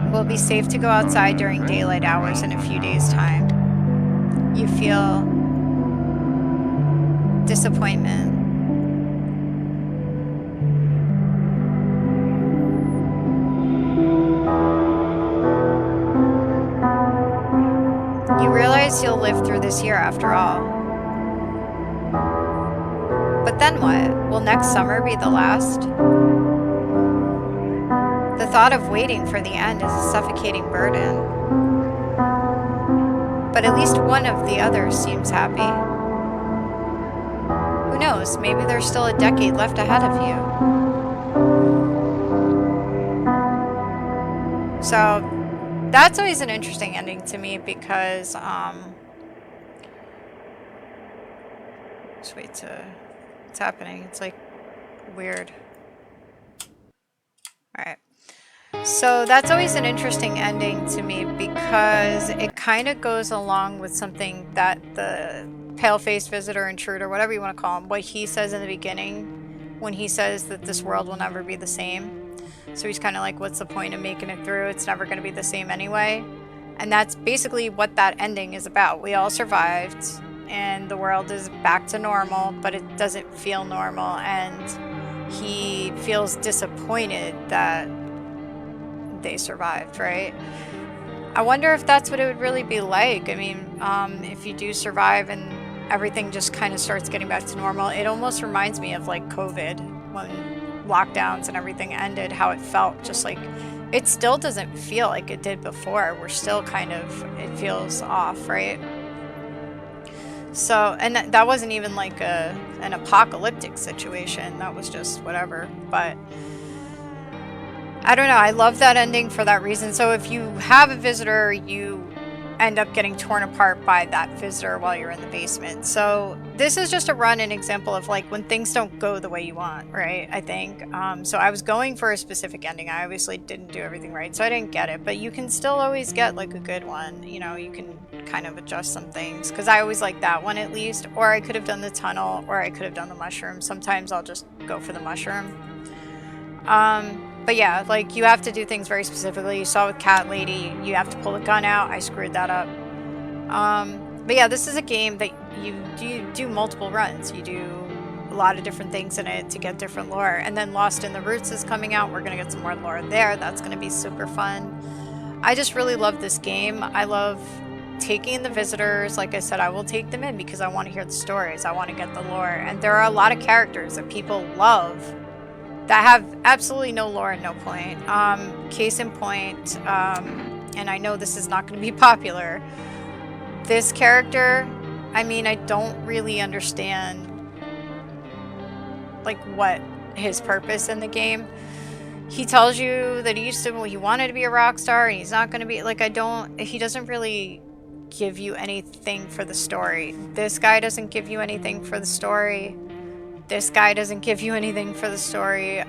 it will be safe to go outside during daylight hours in a few days' time. You feel disappointment. You realize you'll live through this year after all. But then what? Will next summer be the last? The thought of waiting for the end is a suffocating burden. But at least one of the others seems happy. Who knows? Maybe there's still a decade left ahead of you. So that's always an interesting ending to me because, just wait to, what's happening? It's like weird. All right. So that's always an interesting ending to me because it kind of goes along with something that the pale-faced visitor, intruder, whatever you want to call him, what he says in the beginning when he says that this world will never be the same. So he's kind of like, what's the point of making it through? It's never going to be the same anyway. And that's basically what that ending is about. We all survived and the world is back to normal, but it doesn't feel normal, and he feels disappointed that they survived, right? I wonder if that's what it would really be like. I mean, if you do survive and everything just kind of starts getting back to normal, it almost reminds me of like COVID, when lockdowns and everything ended, how it felt. Just like, it still doesn't feel like it did before. We're still kind of, it feels off, right? So, and that wasn't even like an apocalyptic situation. That was just whatever. But I don't know. I love that ending for that reason. So if you have a visitor, you end up getting torn apart by that visitor while you're in the basement. So this is just a run, an example of like when things don't go the way you want, right? I think. So I was going for a specific ending. I obviously didn't do everything right, so I didn't get it. But you can still always get like a good one. You know, you can kind of adjust some things, because I always like that one at least. Or I could have done the tunnel, or I could have done the mushroom. Sometimes I'll just go for the mushroom. But yeah, like you have to do things very specifically. You saw with Cat Lady, you have to pull the gun out. I screwed that up. But yeah, this is a game that you do multiple runs. You do a lot of different things in it to get different lore. And then Lost in the Roots is coming out. We're going to get some more lore there. That's going to be super fun. I just really love this game. I love taking the visitors. Like I said, I will take them in because I want to hear the stories. I want to get the lore. And there are a lot of characters that people love that have absolutely no lore and no point. Case in point, and I know this is not going to be popular, this character, I mean, I don't really understand like what his purpose in the game. He tells you that he wanted to be a rock star and he's not going to be, like, he doesn't really give you anything for the story. This guy doesn't give you anything for the story. This guy doesn't give you anything for the story.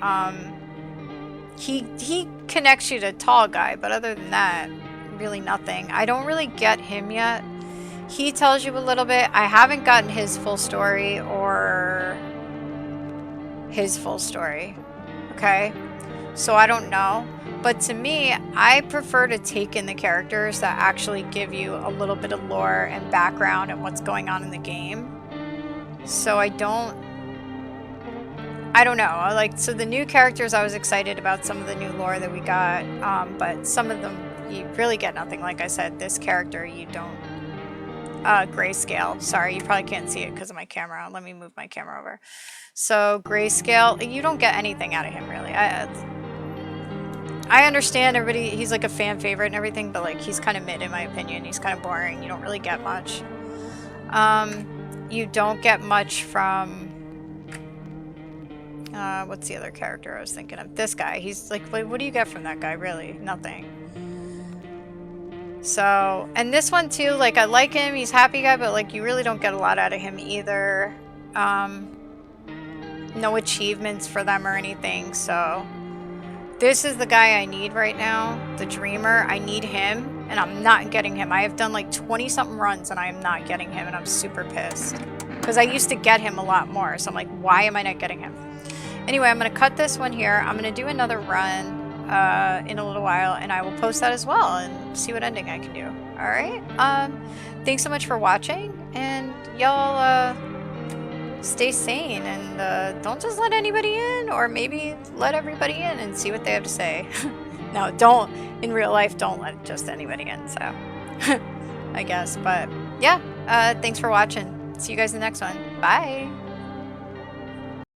He connects you to Tall Guy, but other than that, really nothing. I don't really get him yet. He tells you a little bit. I haven't gotten his full story or his full story. Okay? So I don't know. But to me, I prefer to take in the characters that actually give you a little bit of lore and background and what's going on in the game. So I don't know. Like, so the new characters, I was excited about some of the new lore that we got, but some of them you really get nothing. Like I said, this character you don't. Grayscale. Sorry, you probably can't see it because of my camera. Let me move my camera over. So Grayscale, you don't get anything out of him really. I understand everybody. He's like a fan favorite and everything, but like he's kind of mid in my opinion. He's kind of boring. You don't really get much. You don't get much from. What's the other character I was thinking of? This guy. He's like, what do you get from that guy? Really? Nothing. So, and this one too, like, I like him. He's a happy guy, but like, you really don't get a lot out of him either. No achievements for them or anything. So, this is the guy I need right now. The Dreamer. I need him, and I'm not getting him. I have done like 20-something runs, and I am not getting him, and I'm super pissed. Because I used to get him a lot more, so I'm like, why am I not getting him? Anyway, I'm going to cut this one here. I'm going to do another run in a little while, and I will post that as well and see what ending I can do. Alright? Thanks so much for watching, and y'all stay sane, and don't just let anybody in, or maybe let everybody in and see what they have to say. No, don't, in real life, don't let just anybody in, so I guess. But yeah, thanks for watching. See you guys in the next one. Bye!